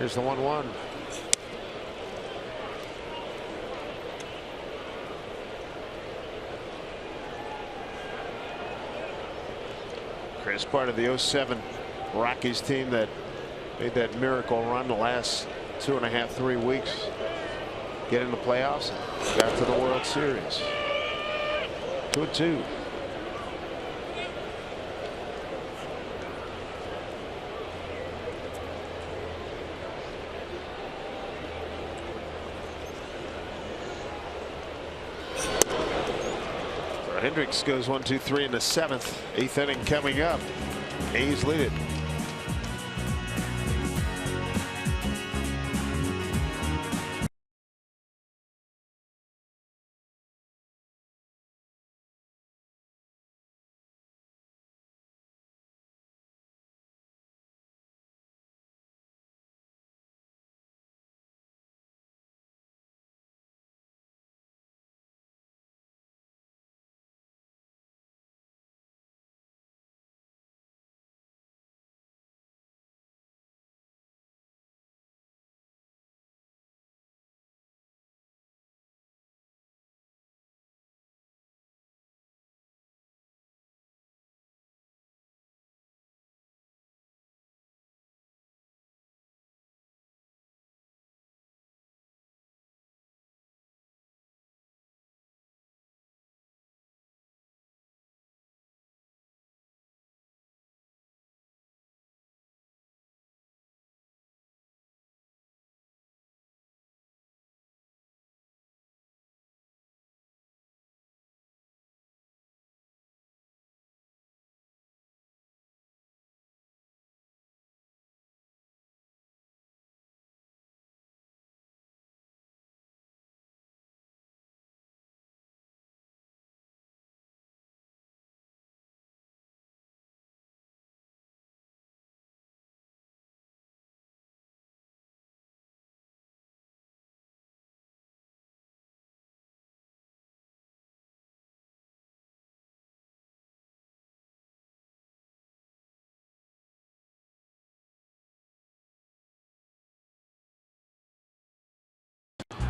Here's the 1-1. Chris, part of the 07 Rockies team that made that miracle run the last 2.5, 3 weeks. Get in the playoffs, got to the World Series. 2-2. Hendricks goes 1-2-3 in the 7th. 8th inning coming up. A's lead it.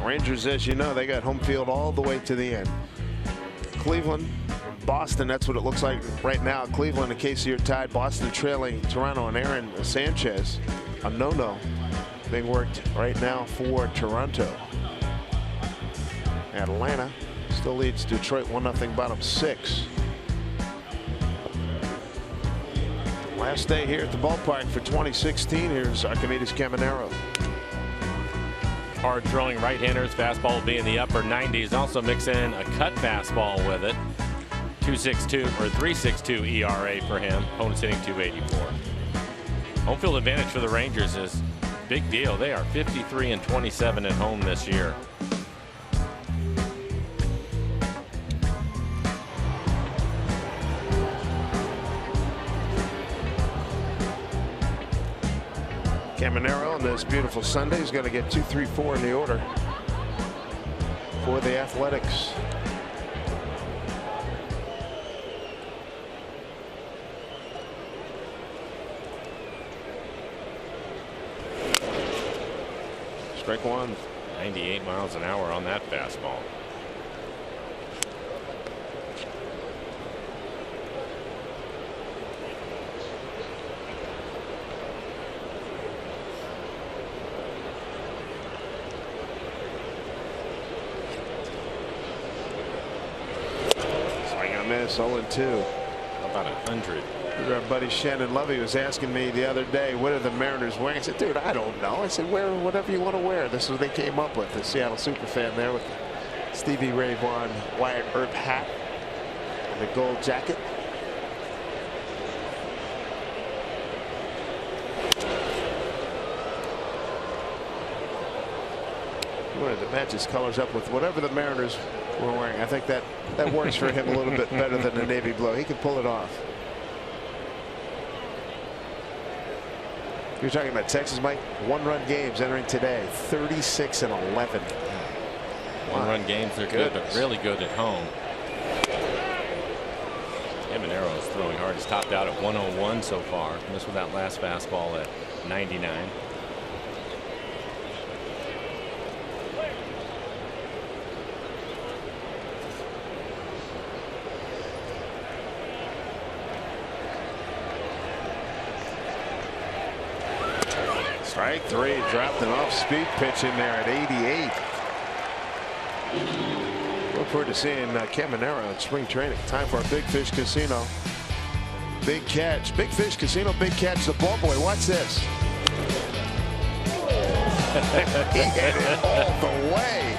Rangers, as you know, they got home field all the way to the end. Cleveland, Boston, that's what it looks like right now. Cleveland and KC are tied. Boston trailing Toronto and Aaron Sanchez. A no-no being worked right now for Toronto. Atlanta still leads Detroit 1-0 bottom 6. Last day here at the ballpark for 2016. Here's Archimedes Caminero. Hard throwing right-handers. Fastball will be in the upper 90s. Also mix in a cut fastball with it. 2.62 or 3.62 ERA for him. Opponent's hitting 284. Home field advantage for the Rangers is big deal. They are 53-27 at home this year. Caminero on this beautiful Sunday is going to get 2, 3, 4 in the order for the Athletics. Strike one. 98 miles an hour on that fastball. Miss 0-2. About 100. Our buddy Shannon Lovey was asking me the other day, what are the Mariners wearing? I said, dude, I don't know. I said, wear whatever you want to wear. This is what they came up with. The Seattle Superfan there with the Stevie Ray Vaughan Wyatt Earp hat and the gold jacket. He wanted to match his colors up with whatever the Mariners were wearing. I think that works for him a little bit better than the navy blue. He can pull it off. You're talking about Texas, Mike. 1-run games entering today. 36-11. 1-run games, they're good, but really good at home. Caminero is throwing hard. He's topped out at 101 so far. Missed with that last fastball at 99. Strike three. Dropped an off-speed pitch in there at 88. Look forward to seeing Caminero in spring training. Time for our Big Fish Casino. Big catch. Big Fish Casino. Big catch. The ball boy. Watch this. He hit it all the way.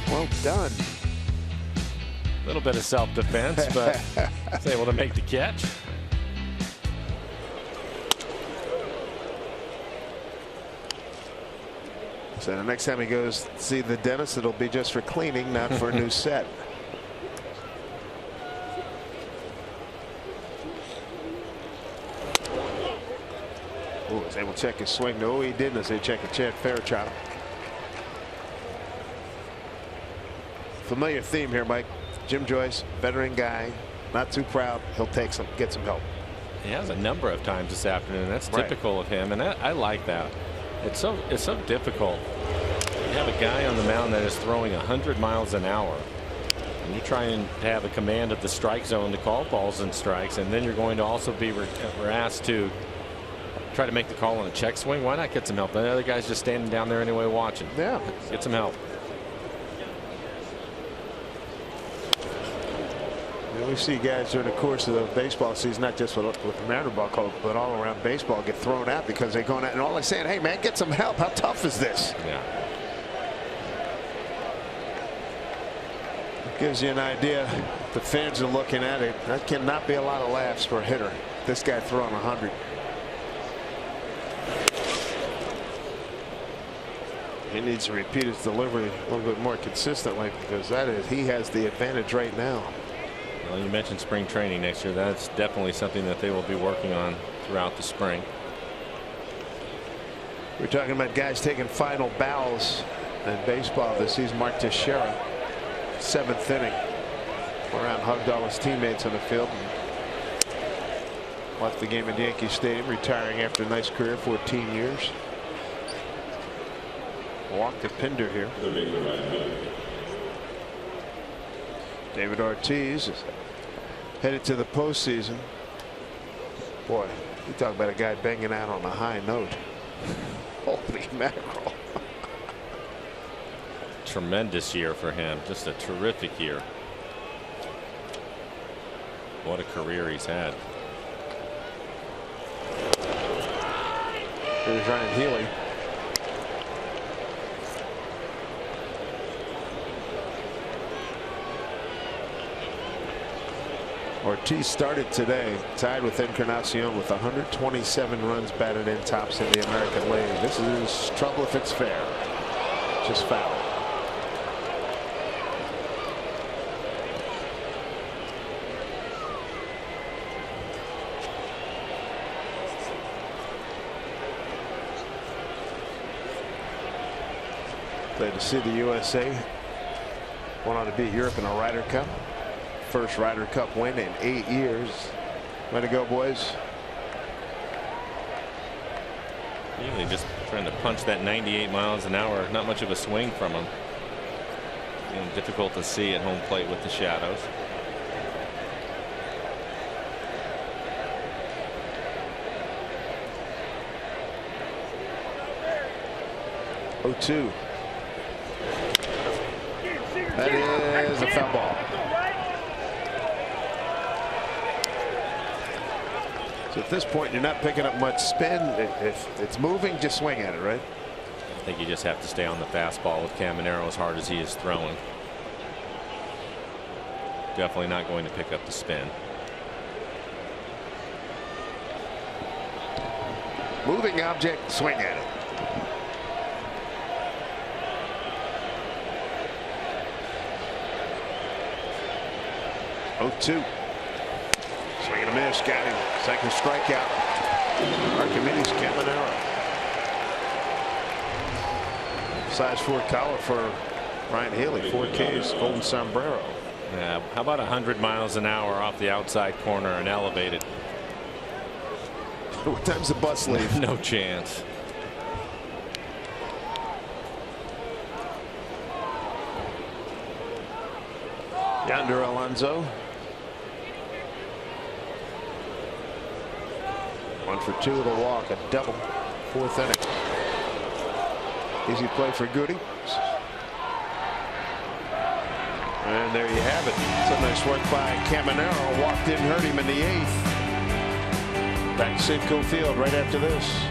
Well done. A little bit of self-defense, but was able to make the catch. So the next time he goes to see the dentist, it'll be just for cleaning, not for a new set. Oh, was able to check his swing. No, he didn't. As they check a Chad Fairchild. Familiar theme here, Mike. Jim Joyce, veteran guy, not too proud. He'll take some, get some help. He has a number of times this afternoon. That's typical of him, and I like that. It's so difficult. You have a guy on the mound that is throwing 100 miles an hour, and you're trying to have a command of the strike zone to call balls and strikes, and then you're going to also be asked to try to make the call on a check swing. Why not get some help? The other guy's just standing down there anyway watching. Yeah, get some help. We see guys during the course of the baseball season, not just with the Mariner ball club, but all around baseball, get thrown out because they're going out and all they're saying, hey man, get some help. How tough is this? Yeah. It gives you an idea. The fans are looking at it. That cannot be a lot of laughs for a hitter. This guy throwing 100. He needs to repeat his delivery a little bit more consistently because he has the advantage right now. Well, you mentioned spring training next year. That's definitely something that they will be working on throughout the spring. We're talking about guys taking final bows in baseball this season. Mark Teixeira, 7th inning, around hugged all his teammates on the field and left the game at Yankee Stadium, retiring after a nice career, 14 years. Walked to Pinder here. David Ortiz is headed to the postseason. Boy, you talk about a guy banging out on a high note. Holy mackerel. Tremendous year for him. Just a terrific year. What a career he's had. Here's Ryan Healy. Ortiz started today tied with Encarnacion with 127 runs batted in, tops in the American League. This is trouble if it's fair. Just foul. Glad to see the USA went on to beat Europe in a Ryder Cup. First Ryder Cup win in 8 years. Way to go, boys. Usually just trying to punch that 98 miles an hour. Not much of a swing from him. And difficult to see at home plate with the shadows. Oh, 2. That is a foul ball. So at this point, you're not picking up much spin. If it's moving, just swing at it, right? I think you just have to stay on the fastball with Caminero as hard as he is throwing. Definitely not going to pick up the spin. Moving object, swing at it. Oh, 2. Swing and a miss, got him. Second strikeout. Archimedes Caminero. Size 4 collar for Ryan Healy. 4 Ks, golden sombrero. Yeah, how about 100 miles an hour off the outside corner and elevated? What time's the bus leave? No chance. Yonder Alonso. 1 for 2 with a walk, a double. Fourth inning. Easy play for Goody. And there you have it. Some nice work by Caminero. Walked in, hurt him in the 8th. Back to Safeco Field right after this.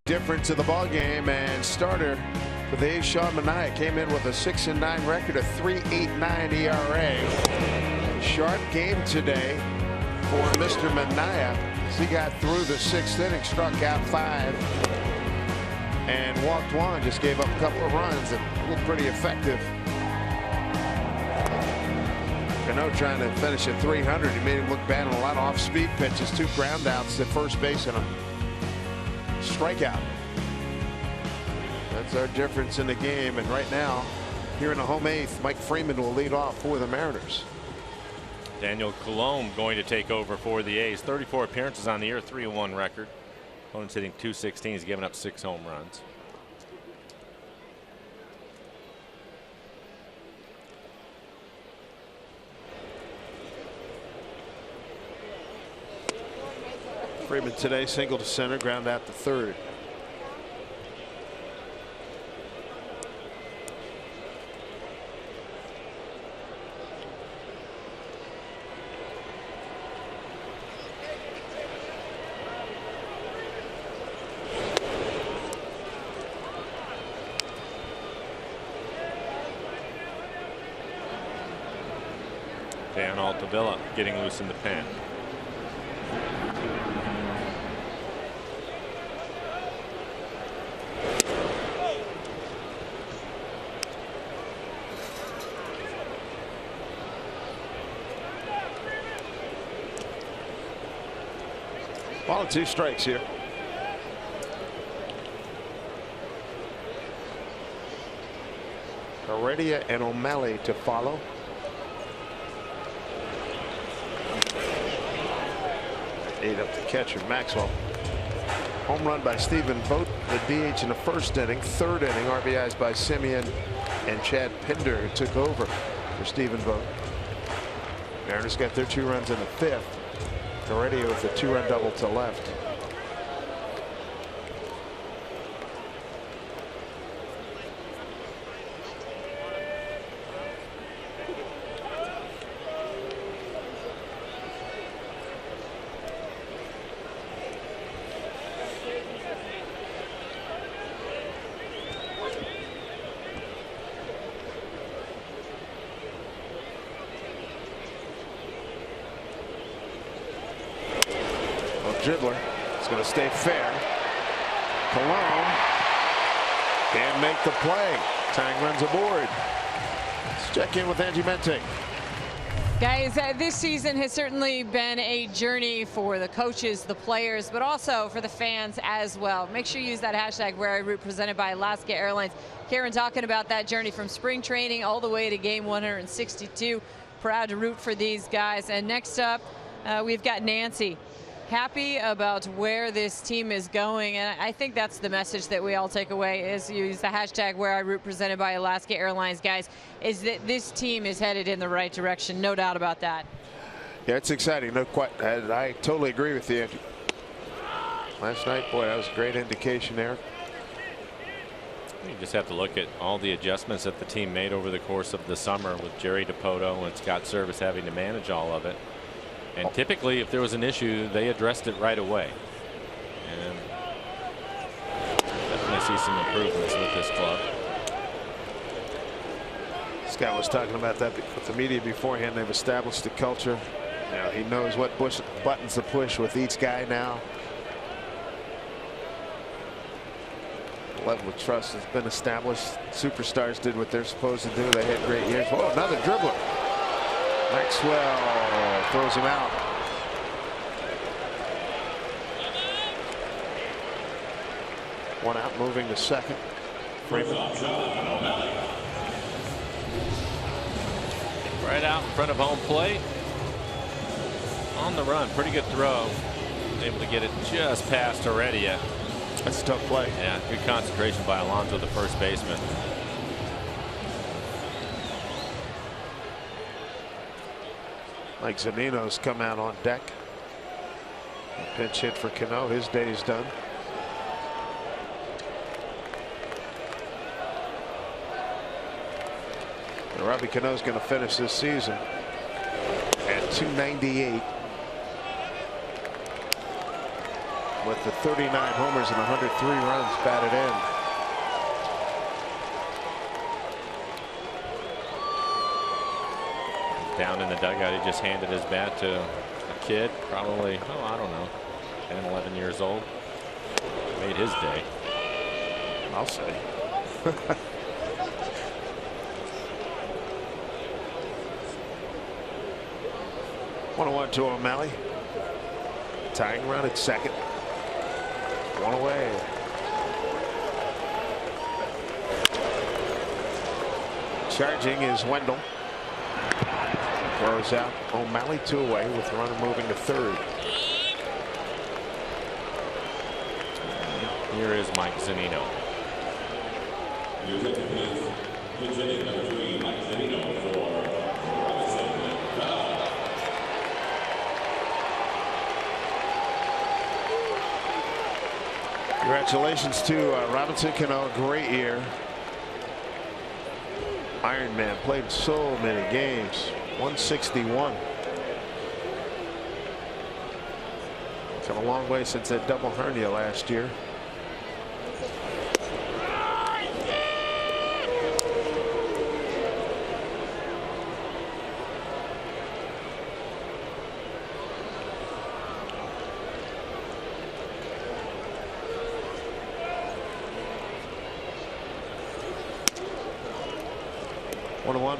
Difference in the ball game, and starter for the A's, Sean Manaea, came in with a 6-9 record, a 3.89 ERA. Sharp game today for Mr. Manaea as he got through the 6th inning, struck out 5 and walked 1. Just gave up a couple of runs and looked pretty effective. Cano trying to finish at 300. He made him look bad on a lot of off-speed pitches, 2 ground outs at first base and a strikeout. That's our difference in the game. And right now, here in the home 8th, Mike Freeman will lead off for the Mariners. Daniel Colomb going to take over for the A's. 34 appearances on the year, 3-1 record. Opponent's hitting .216. He's given up 6 home runs. Freeman today single to center, ground out to third. Dan Altavilla getting loose in the pen. Ball and 2 strikes here. Heredia and O'Malley to follow. Eight up the catcher, Maxwell. Home run by Stephen Vogt, the DH in the 1st inning. 3rd inning, RBIs by Simeon and Chad Pinder, who took over for Stephen Vogt. Mariners got their 2 runs in the 5th. Heredia with a 2-run double to left. Dribbler. It's going to stay fair. Colomb can't make the play. Tying runs aboard. Let's check in with Angie Mente. Guys, this season has certainly been a journey for the coaches, the players, but also for the fans as well. Make sure you use that hashtag Where I Root, presented by Alaska Airlines. Karen talking about that journey from spring training all the way to game 162. Proud to root for these guys. And next up, we've got Nancy. Happy about where this team is going, and I think that's the message that we all take away, is use the hashtag Where I Root, presented by Alaska Airlines, guys, is that this team is headed in the right direction. No doubt about that. Yeah, it's exciting. No, quite. I totally agree with you. Last night, boy, that was a great indication there. You just have to look at all the adjustments that the team made over the course of the summer, with Jerry Dipoto and Scott Service having to manage all of it. And typically, if there was an issue, they addressed it right away. And definitely see some improvements with this club. Scott was talking about that with the media beforehand. They've established a culture. Now he knows what buttons to push with each guy now. The level of trust has been established. Superstars did what they're supposed to do. They had great years. Whoa, another dribbler. Maxwell throws him out. One out, moving to second. Freeman. Right out in front of home plate. On the run. Pretty good throw. Able to get it just past Heredia. That's a tough play. Yeah, good concentration by Alonso, the first baseman. Mike Zunino's come out on deck. A pinch hit for Cano. His day is done. And Robbie Cano's going to finish this season at 298 with the 39 homers and 103 runs batted in. Down in the dugout, he just handed his bat to a kid, probably, oh, I don't know, 10, 11 years old. Made his day, I'll say. 1-1 to O'Malley. Tying run at second. One away. Charging is Wendell. Throws out O'Malley, 2 away, with the runner moving to third. Here is Mike Zunino. Congratulations to Robinson Cano. Great year. Iron Man, played so many games. 161. Come a long way since that double hernia last year. One.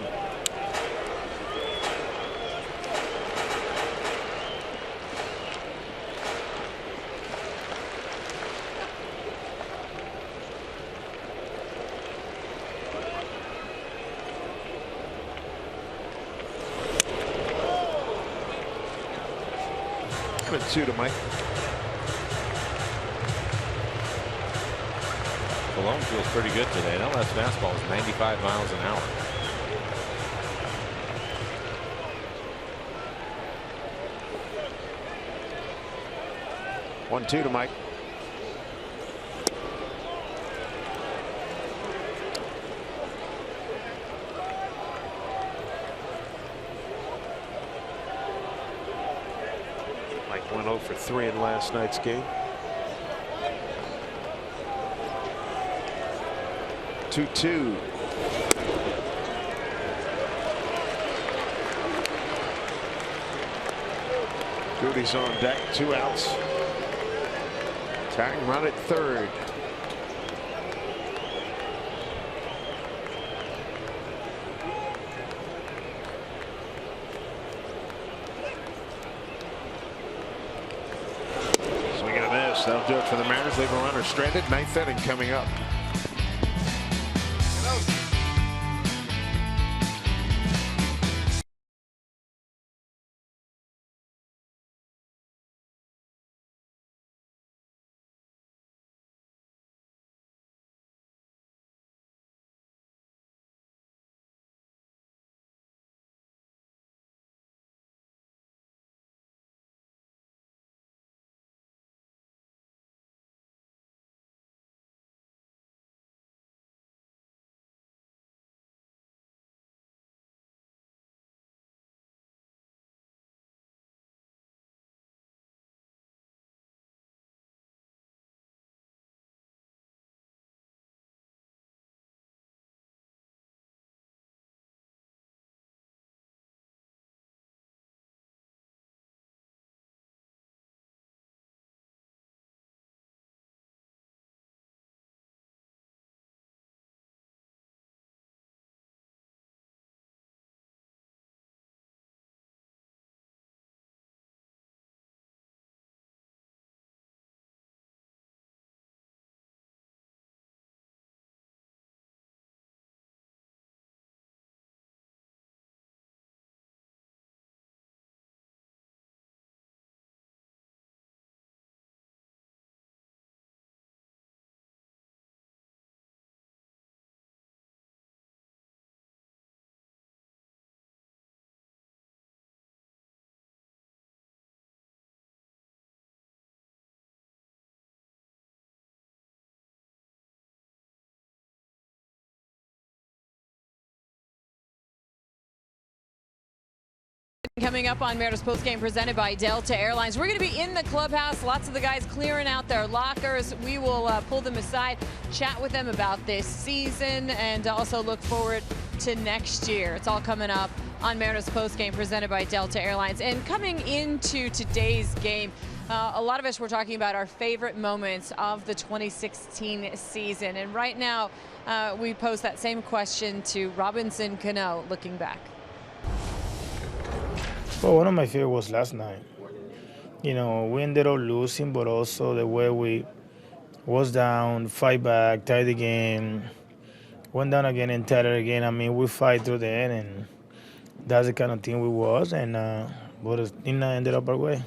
Good 2 to Mike. Cologne feels pretty good today. That last fastball is 95 miles an hour. One, 2 to Mike. Mike went 0 for 3 in last night's game. 2-2. Goody's on deck, 2 outs. Tying run at third. pitch. That'll do it for the Mariners. Leave a runner stranded. 9th inning coming up. Coming up on Mariners Postgame presented by Delta Airlines. We're going to be in the clubhouse. Lots of the guys clearing out their lockers. We will pull them aside, chat with them about this season, and also look forward to next year. It's all coming up on Mariners Postgame presented by Delta Airlines. And coming into today's game, a lot of us were talking about our favorite moments of the 2016 season. And right now, we pose that same question to Robinson Cano looking back. Well, one of my favorite was last night. You know, we ended up losing, but also the way we was down, fight back, tie the game, went down again and tied it again. I mean, we fight through the end, and that's the kind of team we was, and but it ended up our way.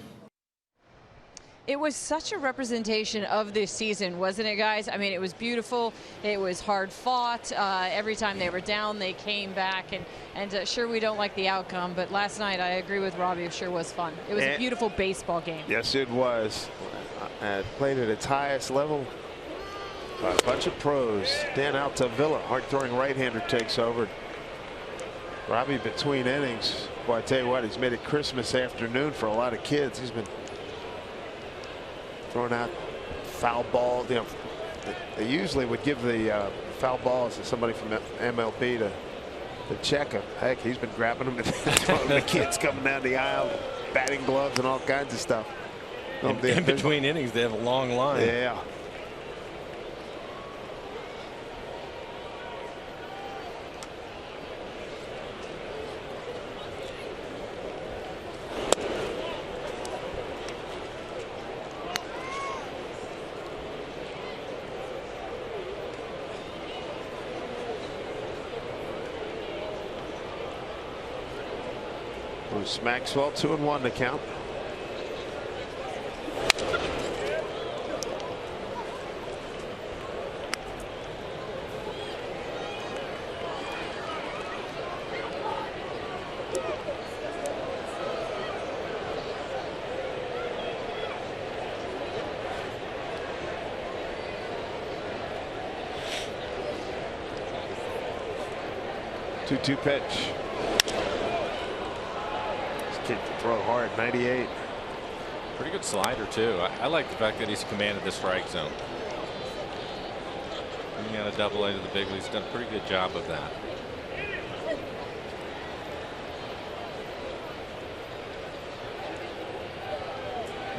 It was such a representation of this season, wasn't it, guys? I mean, it was beautiful. It was hard fought. Every time they were down, they came back. And sure, we don't like the outcome, but last night, I agree with Robbie, it sure was fun. It was a beautiful baseball game. Yes, it was. Played at its highest level by a bunch of pros. Dan Altavilla, hard-throwing right-hander, takes over. Robbie, between innings, boy, I tell you what, he's made it Christmas afternoon for a lot of kids. He's been throwing out foul ball. You know, they usually would give the foul balls to somebody from MLB to check him. Heck, he's been grabbing them and throwing the kids coming down the aisle, batting gloves and all kinds of stuff. In between innings, they have a long line. Yeah. Bruce Maxwell, 2-1 to count. Two-two pitch. Kid can throw hard, 98. Pretty good slider, too. I like the fact that he's commanded the strike zone. Coming out of Double-A to the big leagues, done a pretty good job of that.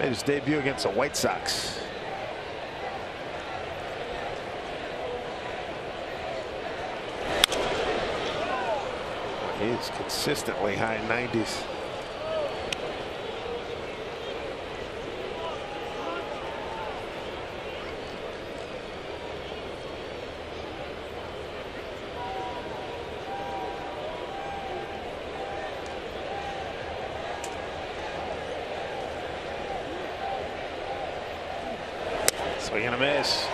Made his debut against the White Sox. He's consistently high 90s. Swing and a miss.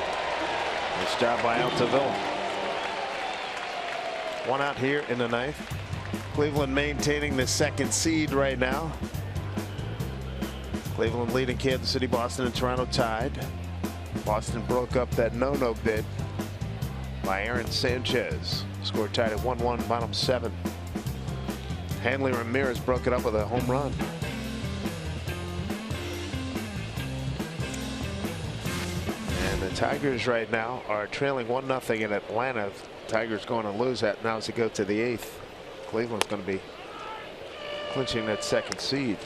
Nice job by Altavilla. One out here in the ninth. Cleveland maintaining the second seed right now. Cleveland leading Kansas City, Boston, and Toronto tied. Boston broke up that no-no bid by Aaron Sanchez. Score tied at 1-1, bottom 7. Hanley Ramirez broke it up with a home run. And the Tigers right now are trailing 1-0 in Atlanta. Tigers going to lose that now as they go to the 8th. Cleveland's going to be clinching that second seed.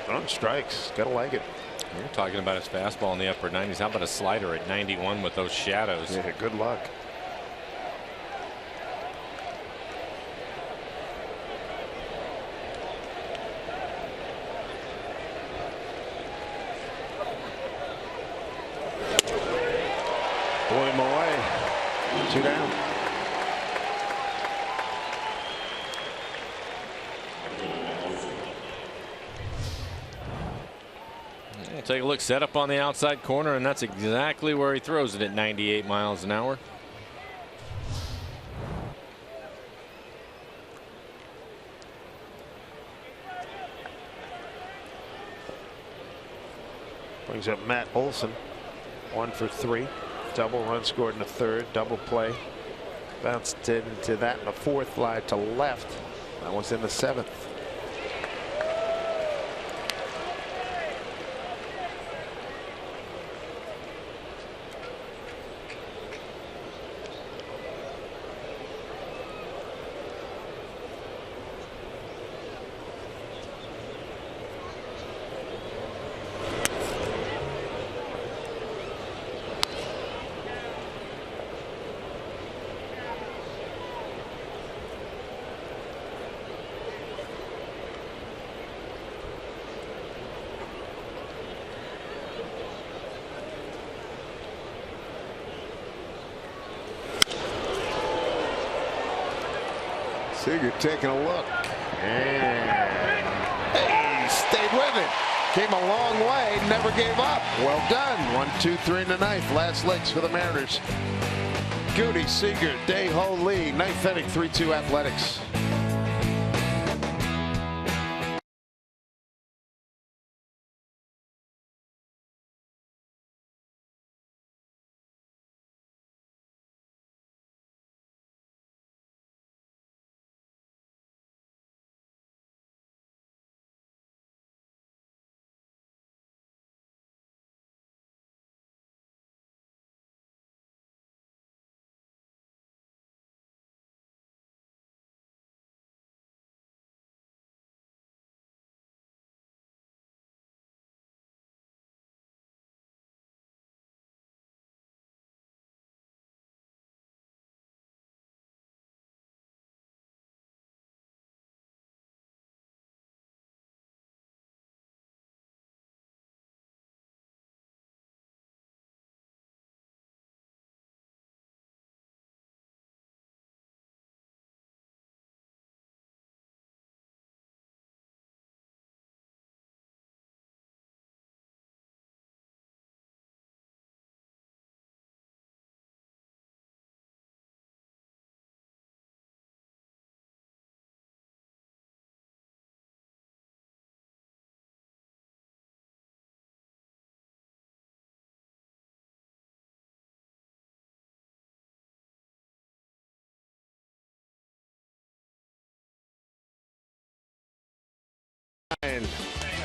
On strikes, gotta like it. We're talking about his fastball in the upper 90s. How about a slider at 91 with those shadows? Yeah, good luck. Blew him away. 2 down. Take a look, set up on the outside corner, and that's exactly where he throws it at 98 miles an hour. Brings up Matt Olson. 1 for 3. Double run scored in the 3rd. Double play. Bounced into that in the 4th. Fly to left. That was in the 7th. Seager taking a look. And hey, stayed with it. Came a long way, never gave up. Well done. 1, 2, 3 in the 9th. Last licks for the Mariners. Goody, Seager, Day-Ho, Lee. 9th inning, 3-2 Athletics.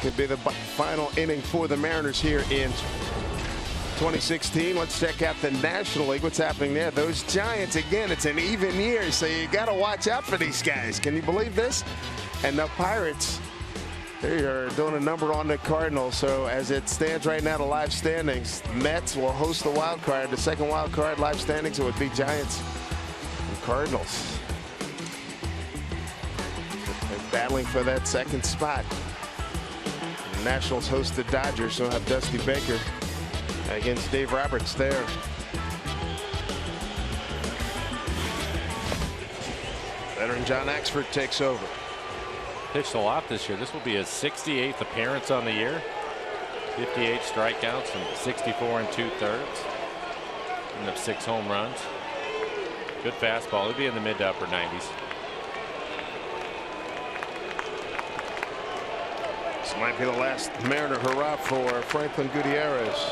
Could be the final inning for the Mariners here in 2016. Let's check out the National League. What's happening there? Those Giants, again, it's an even year, so you got to watch out for these guys. Can you believe this? And the Pirates, they are doing a number on the Cardinals. So as it stands right now, the live standings, Mets will host the wild card. The second wild card live standings, it would be Giants and Cardinals. They're battling for that second spot. Nationals host the Dodgers, so have Dusty Baker against Dave Roberts there. Veteran John Axford takes over. Pitched a lot this year. This will be his 68th appearance on the year. 58 strikeouts and 64 2/3. And up 6 home runs. Good fastball. He'll be in the mid to upper 90s. This might be the last Mariner hurrah for Franklin Gutierrez.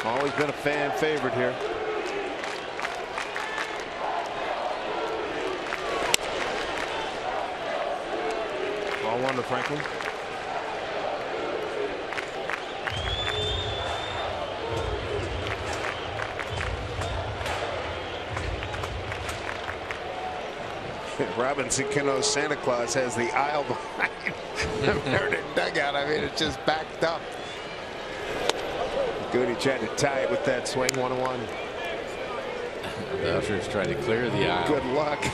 Always been a fan favorite here. Ball 1 to Franklin. Robinson Cano's Santa Claus has the aisle behind the Mariner dugout. I mean, it's just backed up. Goody tried to tie it with that swing. 1-1. The ushers trying to clear the aisle. Good luck.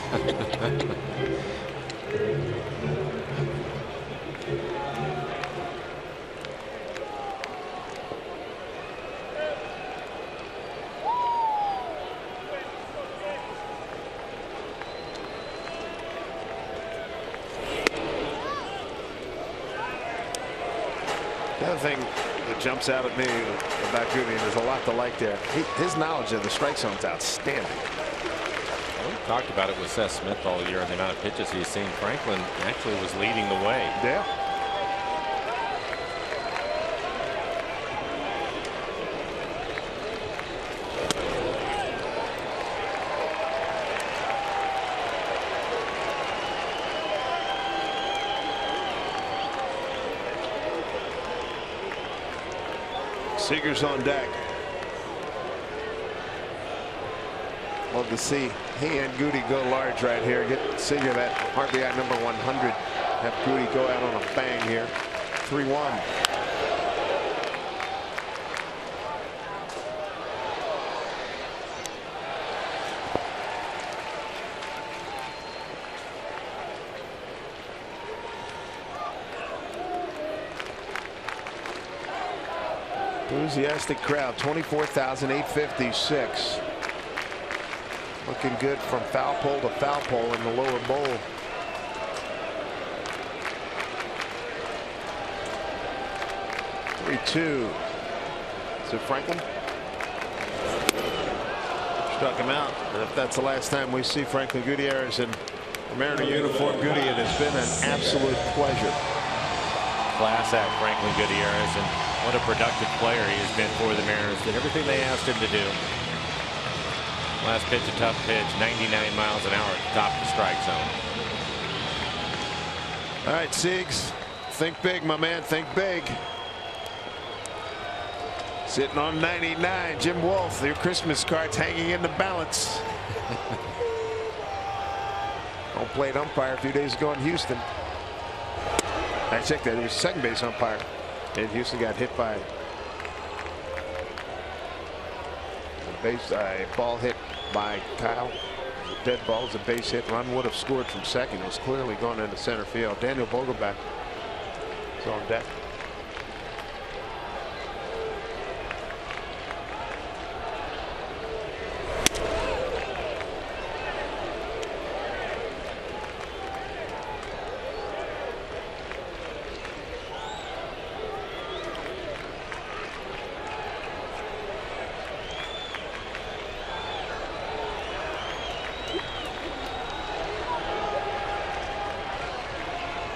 The other thing that jumps out at me about Goody, and there's a lot to like there. His knowledge of the strike zone is outstanding. Well, we talked about it with Seth Smith all year and the amount of pitches he's seen. Franklin actually was leading the way. Yeah. Seager's on deck. Love to see he and Goody go large right here. Get Seager that RBI number 100. Have Goody go out on a bang here. 3-1. Enthusiastic crowd, 24,856. Looking good from foul pole to foul pole in the lower bowl. Three-two. Is it Franklin? Struck him out. But if that's the last time we see Franklin Gutierrez in a Mariner uniform, Goody, it has been an absolute pleasure. Class act, Franklin Gutierrez, and what a productive player he has been for the Mariners. Did everything they asked him to do. Last pitch, a tough pitch, 99 miles an hour at the top of the strike zone. All right, Siegs, think big, my man, think big. Sitting on 99, Jim Wolf, your Christmas cards hanging in the balance. Home plate umpire a few days ago in Houston. I checked that. He was second base umpire. And Houston got hit by a ball hit by Kyle. Dead ball is a base hit. Run would have scored from second. It was clearly going into center field. Daniel Vogelbach is on deck.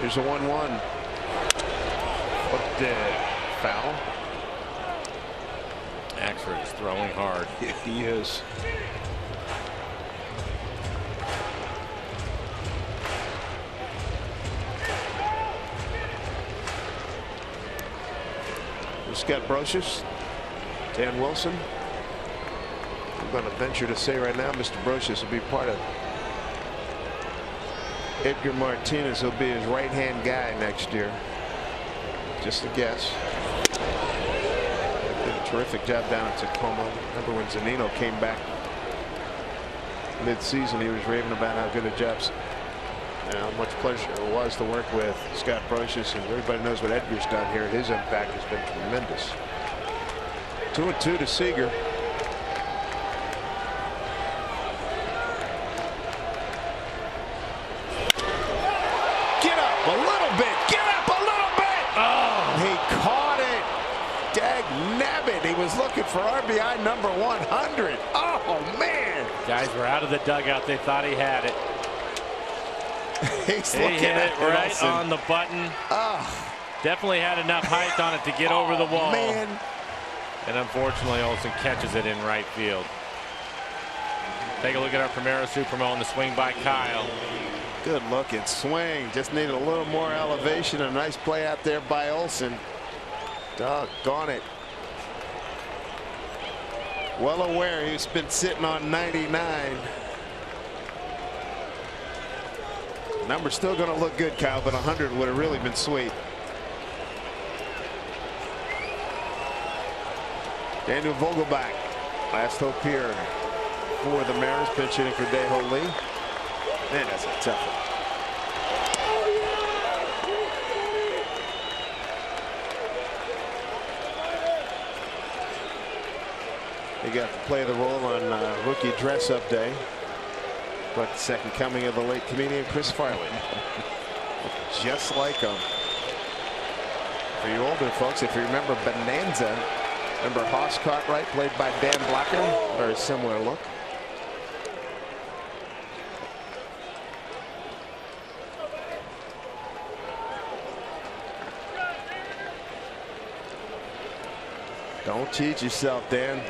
Here's a 1-1. But foul. Axford is throwing hard. He is. Scott Brocious, Dan Wilson. I'm going to venture to say right now, Mr. Brocious will be part of Edgar Martinez. Will be his right-hand guy next year. Just a guess. Did a terrific job down in Tacoma. Remember when Zunino came back mid-season, he was raving about how good a job How much pleasure it was to work with Scott Brocious, and everybody knows what Edgar's done here. His impact has been tremendous. 2-2 to Seager. Get up a little bit. Get up a little bit. Oh, he caught it. Dag nabbit. He was looking for RBI number 100. Oh, man. Guys were out of the dugout. They thought he had it. He's he looking hit at it right Olsen. on the button. Definitely had enough height on it to get over the wall. Man. And unfortunately, Olsen catches it in right field. Take a look at our Primero Supermo and the swing by Kyle. Good looking swing. Just needed a little more elevation. A nice play out there by Olsen. Doggone it. Well aware he's been sitting on 99. Number's still going to look good, Kyle, but 100 would have really been sweet. Daniel Vogelbach, last hope here for the Mariners, pinch hitting for Dae-Ho Lee. Man, that's a tough one. He got to play the role on rookie dress-up day. Like the second coming of the late comedian Chris Farley. Just like him. For you older folks, if you remember Bonanza, remember Hoss Cartwright, played by Dan Blacker? Very similar look. Don't cheat yourself, Dan.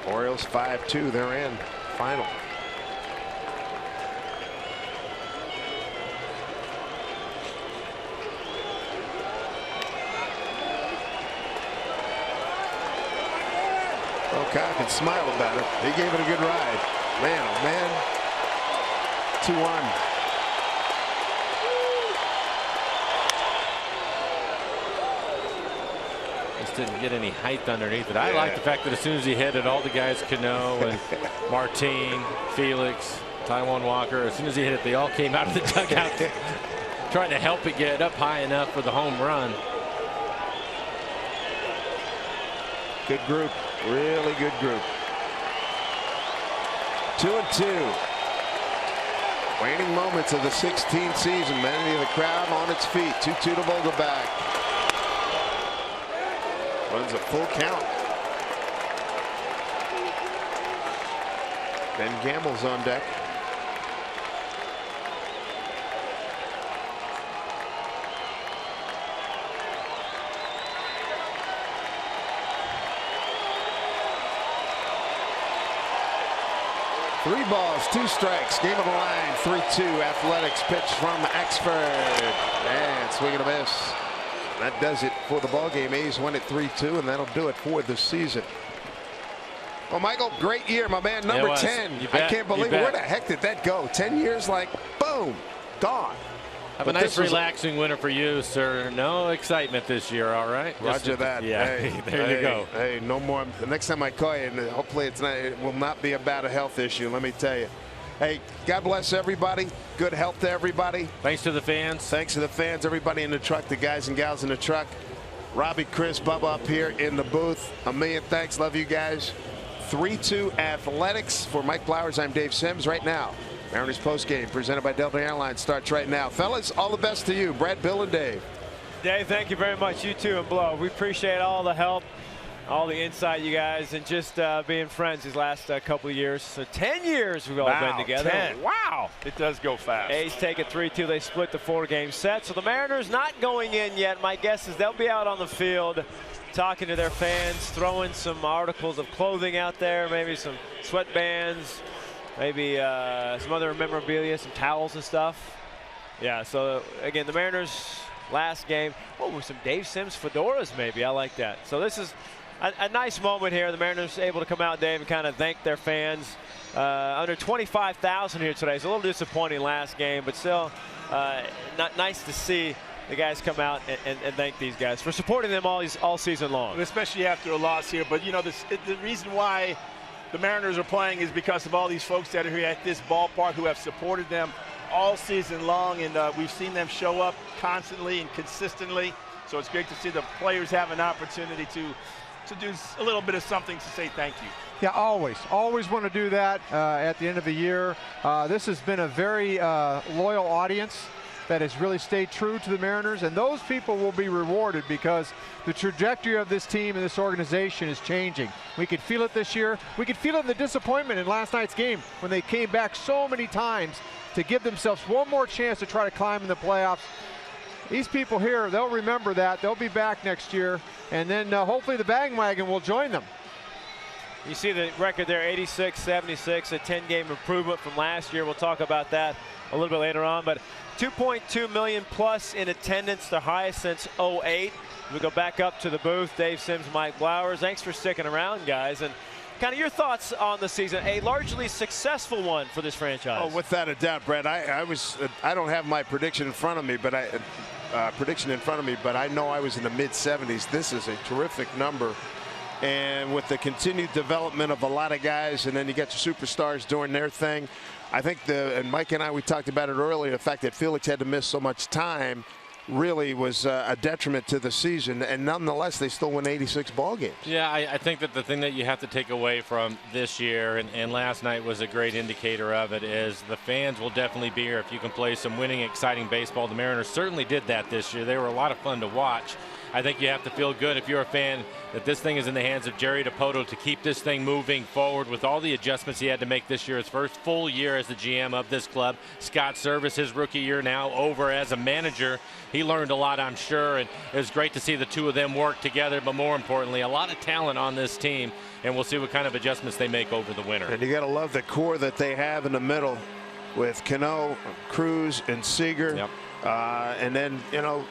Orioles 5-2, they're in. Final. Oh, Kyle can smile about it. He gave it a good ride. Man, oh man. 2-1. Didn't get any height underneath it. I like the fact that as soon as he hit it, all the guys, Cano and Martin, Felix, Taijuan Walker, as soon as he hit it, they all came out of the dugout trying to help it get up high enough for the home run. Good group. Really good group. 2-2. Waning moments of the 16th season. Many of the crowd on its feet. 2-2 to Vogelbach. Runs a full count. Ben Gamble's on deck. Three balls, 2 strikes. Game of the line. 3-2. Athletics pitch from Axford. And swing and a miss. That does it for the ball game. A's won at 3-2, and that'll do it for the season. Well, Michael, great year, my man. Number 10. I can't believe it. Where the heck did that go? 10 years, like, boom, gone. Have a nice, relaxing winter for you, sir. No excitement this year, all right? Roger that. Yeah, hey, there you go. Hey, no more. The next time I call you, and hopefully it will not be about a health issue, let me tell you. Hey, God bless everybody. Good health to everybody. Thanks to the fans. Thanks to the fans, everybody in the truck, the guys and gals in the truck. Robbie, Chris, Bubba up here in the booth. A million thanks. Love you guys. 3-2 Athletics. For Mike Flowers, I'm Dave Sims. Right now, Mariners postgame presented by Delta Airlines starts right now. Fellas, all the best to you. Brad, Bill, and Dave. Dave, thank you very much. You too, and Blow. We appreciate all the help, all the insight, you guys, and just being friends these last couple of years. So 10 years we've all been together. 10. Wow. It does go fast. A's take it 3-2. They split the 4-game set. So the Mariners not going in yet. My guess is they'll be out on the field talking to their fans, throwing some articles of clothing out there, maybe some sweatbands, maybe some other memorabilia, some towels and stuff. Yeah, so again, the Mariners last game. Oh, with some Dave Sims fedoras maybe. I like that. So this is a nice moment here. The Mariners able to come out, Dave, and kind of thank their fans. Under 25,000 here today. It's a little disappointing last game, but still nice to see the guys come out and thank these guys for supporting them all season long. Especially after a loss here. But, you know, the reason why the Mariners are playing is because of all these folks that are here at this ballpark who have supported them all season long. And we've seen them show up constantly and consistently. So it's great to see the players have an opportunity to do a little bit of something to say thank you. Yeah, always want to do that at the end of the year. This has been a very loyal audience that has really stayed true to the Mariners, and those people will be rewarded because the trajectory of this team and this organization is changing. We could feel it this year. We could feel it in the disappointment in last night's game when they came back so many times to give themselves one more chance to try to climb in the playoffs. These people here, they'll remember that. They'll be back next year, and then hopefully the bandwagon will join them. You see the record there, 86-76, a 10-game improvement from last year. We'll talk about that a little bit later on, but 2.2 million plus in attendance, the highest since 08. We go back up to the booth. Dave Sims, Mike Blowers, thanks for sticking around, guys. And kind of your thoughts on the season, a largely successful one for this franchise. Oh, without a doubt, Brett. I don't have my prediction in front of me, but I know I was in the mid-70s. This is a terrific number. And with the continued development of a lot of guys, and then you get your superstars doing their thing, I think and Mike and we talked about it earlier, the fact that Felix had to miss so much time really was a detriment to the season, and nonetheless they still won 86 ball games. Yeah, I think that the thing that you have to take away from this year, and last night was a great indicator of it, is the fans will definitely be here if you can play some winning, exciting baseball. The Mariners certainly did that this year. They were a lot of fun to watch. I think you have to feel good if you're a fan that this thing is in the hands of Jerry DiPoto to keep this thing moving forward with all the adjustments he had to make this year. His first full year as the GM of this club. Scott Service, his rookie year now over as a manager. He learned a lot, I'm sure, and it was great to see the two of them work together, but more importantly, a lot of talent on this team, and we'll see what kind of adjustments they make over the winter. And you got to love the core that they have in the middle with Cano, Cruz, and Seager. Yep. And then, you know,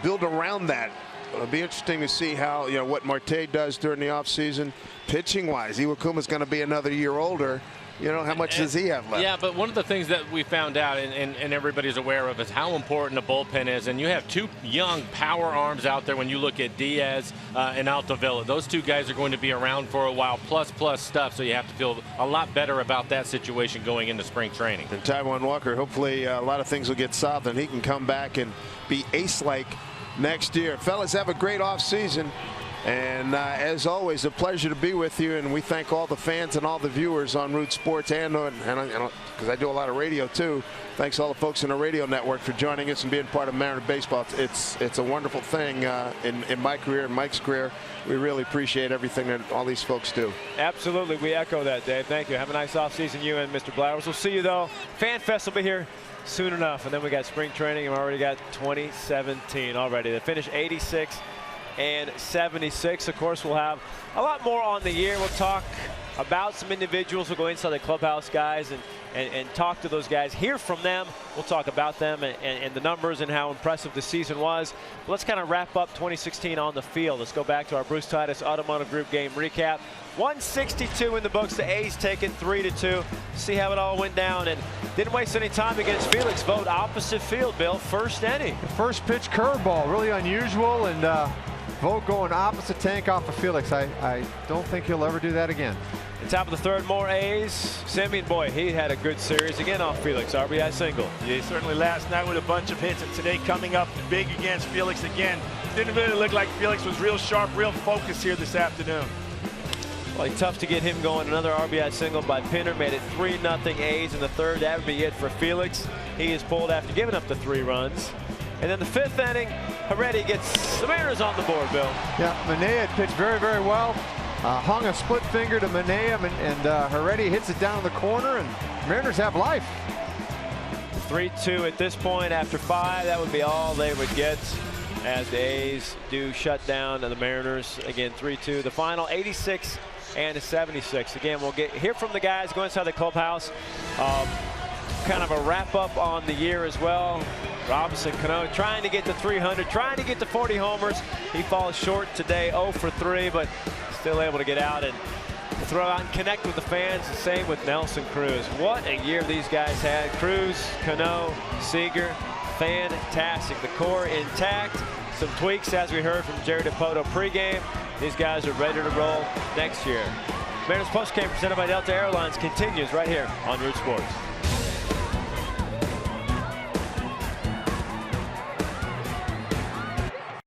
build around that. It'll be interesting to see how, you know, what Marte does during the offseason. Pitching-wise, Iwakuma's going to be another year older. You know, how much does he have left? Yeah, but one of the things that we found out, and everybody's aware of, is how important a bullpen is. And you have two young power arms out there when you look at Diaz and Altavilla. Those two guys are going to be around for a while, plus stuff, so you have to feel a lot better about that situation going into spring training. And Taijuan Walker, hopefully a lot of things will get solved and he can come back and be ace-like next year. Fellas, have a great offseason. And as always, a pleasure to be with you, and we thank all the fans and all the viewers on Root Sports, and because I do a lot of radio too. Thanks all the folks in the radio network for joining us and being part of Mariner Baseball. It's a wonderful thing in my career and Mike's career. We really appreciate everything that all these folks do. Absolutely, we echo that, Dave. Thank you. Have a nice offseason, you and Mr. Blowers. We'll see you though. Fan Fest will be here soon enough, and then we got spring training, and we already got 2017 already. They finished 86 and 76. Of course, we'll have a lot more on the year. We'll talk about some individuals. We'll go inside the clubhouse, guys, and talk to those guys, hear from them. We'll talk about them and the numbers and how impressive the season was. But let's kind of wrap up 2016 on the field. Let's go back to our Bruce Titus Automotive Group game recap. 162 in the books. The A's taking 3-2. See how it all went down, and didn't waste any time against Felix. Vote opposite field, Bill. First inning. First pitch curveball, really unusual, and Vogt going opposite tank off of Felix. I don't think he'll ever do that again. The top of the third, more A's. Simeon, boy, he had a good series again off Felix. RBI single. Yeah, certainly last night with a bunch of hits, and today coming up big against Felix again. Didn't really look like Felix was real sharp, real focused here this afternoon. Well, tough to get him going. Another RBI single by Pinner made it 3-0 A's in the third. That would be it for Felix. He is pulled after giving up the 3 runs. And then the 5th inning, Heredia gets the Mariners on the board, Bill. Yeah, Manea pitched very, very well. Hung a split finger to Manea, and Heredia hits it down in the corner, and Mariners have life. 3-2 at this point after 5. That would be all they would get as the A's do shut down the Mariners. Again, 3-2. The final, 86 and 76. Again, we'll hear from the guys, go inside the clubhouse. Kind of a wrap up on the year as well. Robinson Cano trying to get to 300, trying to get to 40 homers. He falls short today, 0 for 3, but still able to get out and throw out and connect with the fans. The same with Nelson Cruz. What a year these guys had. Cruz, Cano, Seager, fantastic. The core intact. Some tweaks, as we heard from Jerry DiPoto pregame. These guys are ready to roll next year. Mariners postgame presented by Delta Airlines continues right here on Root Sports.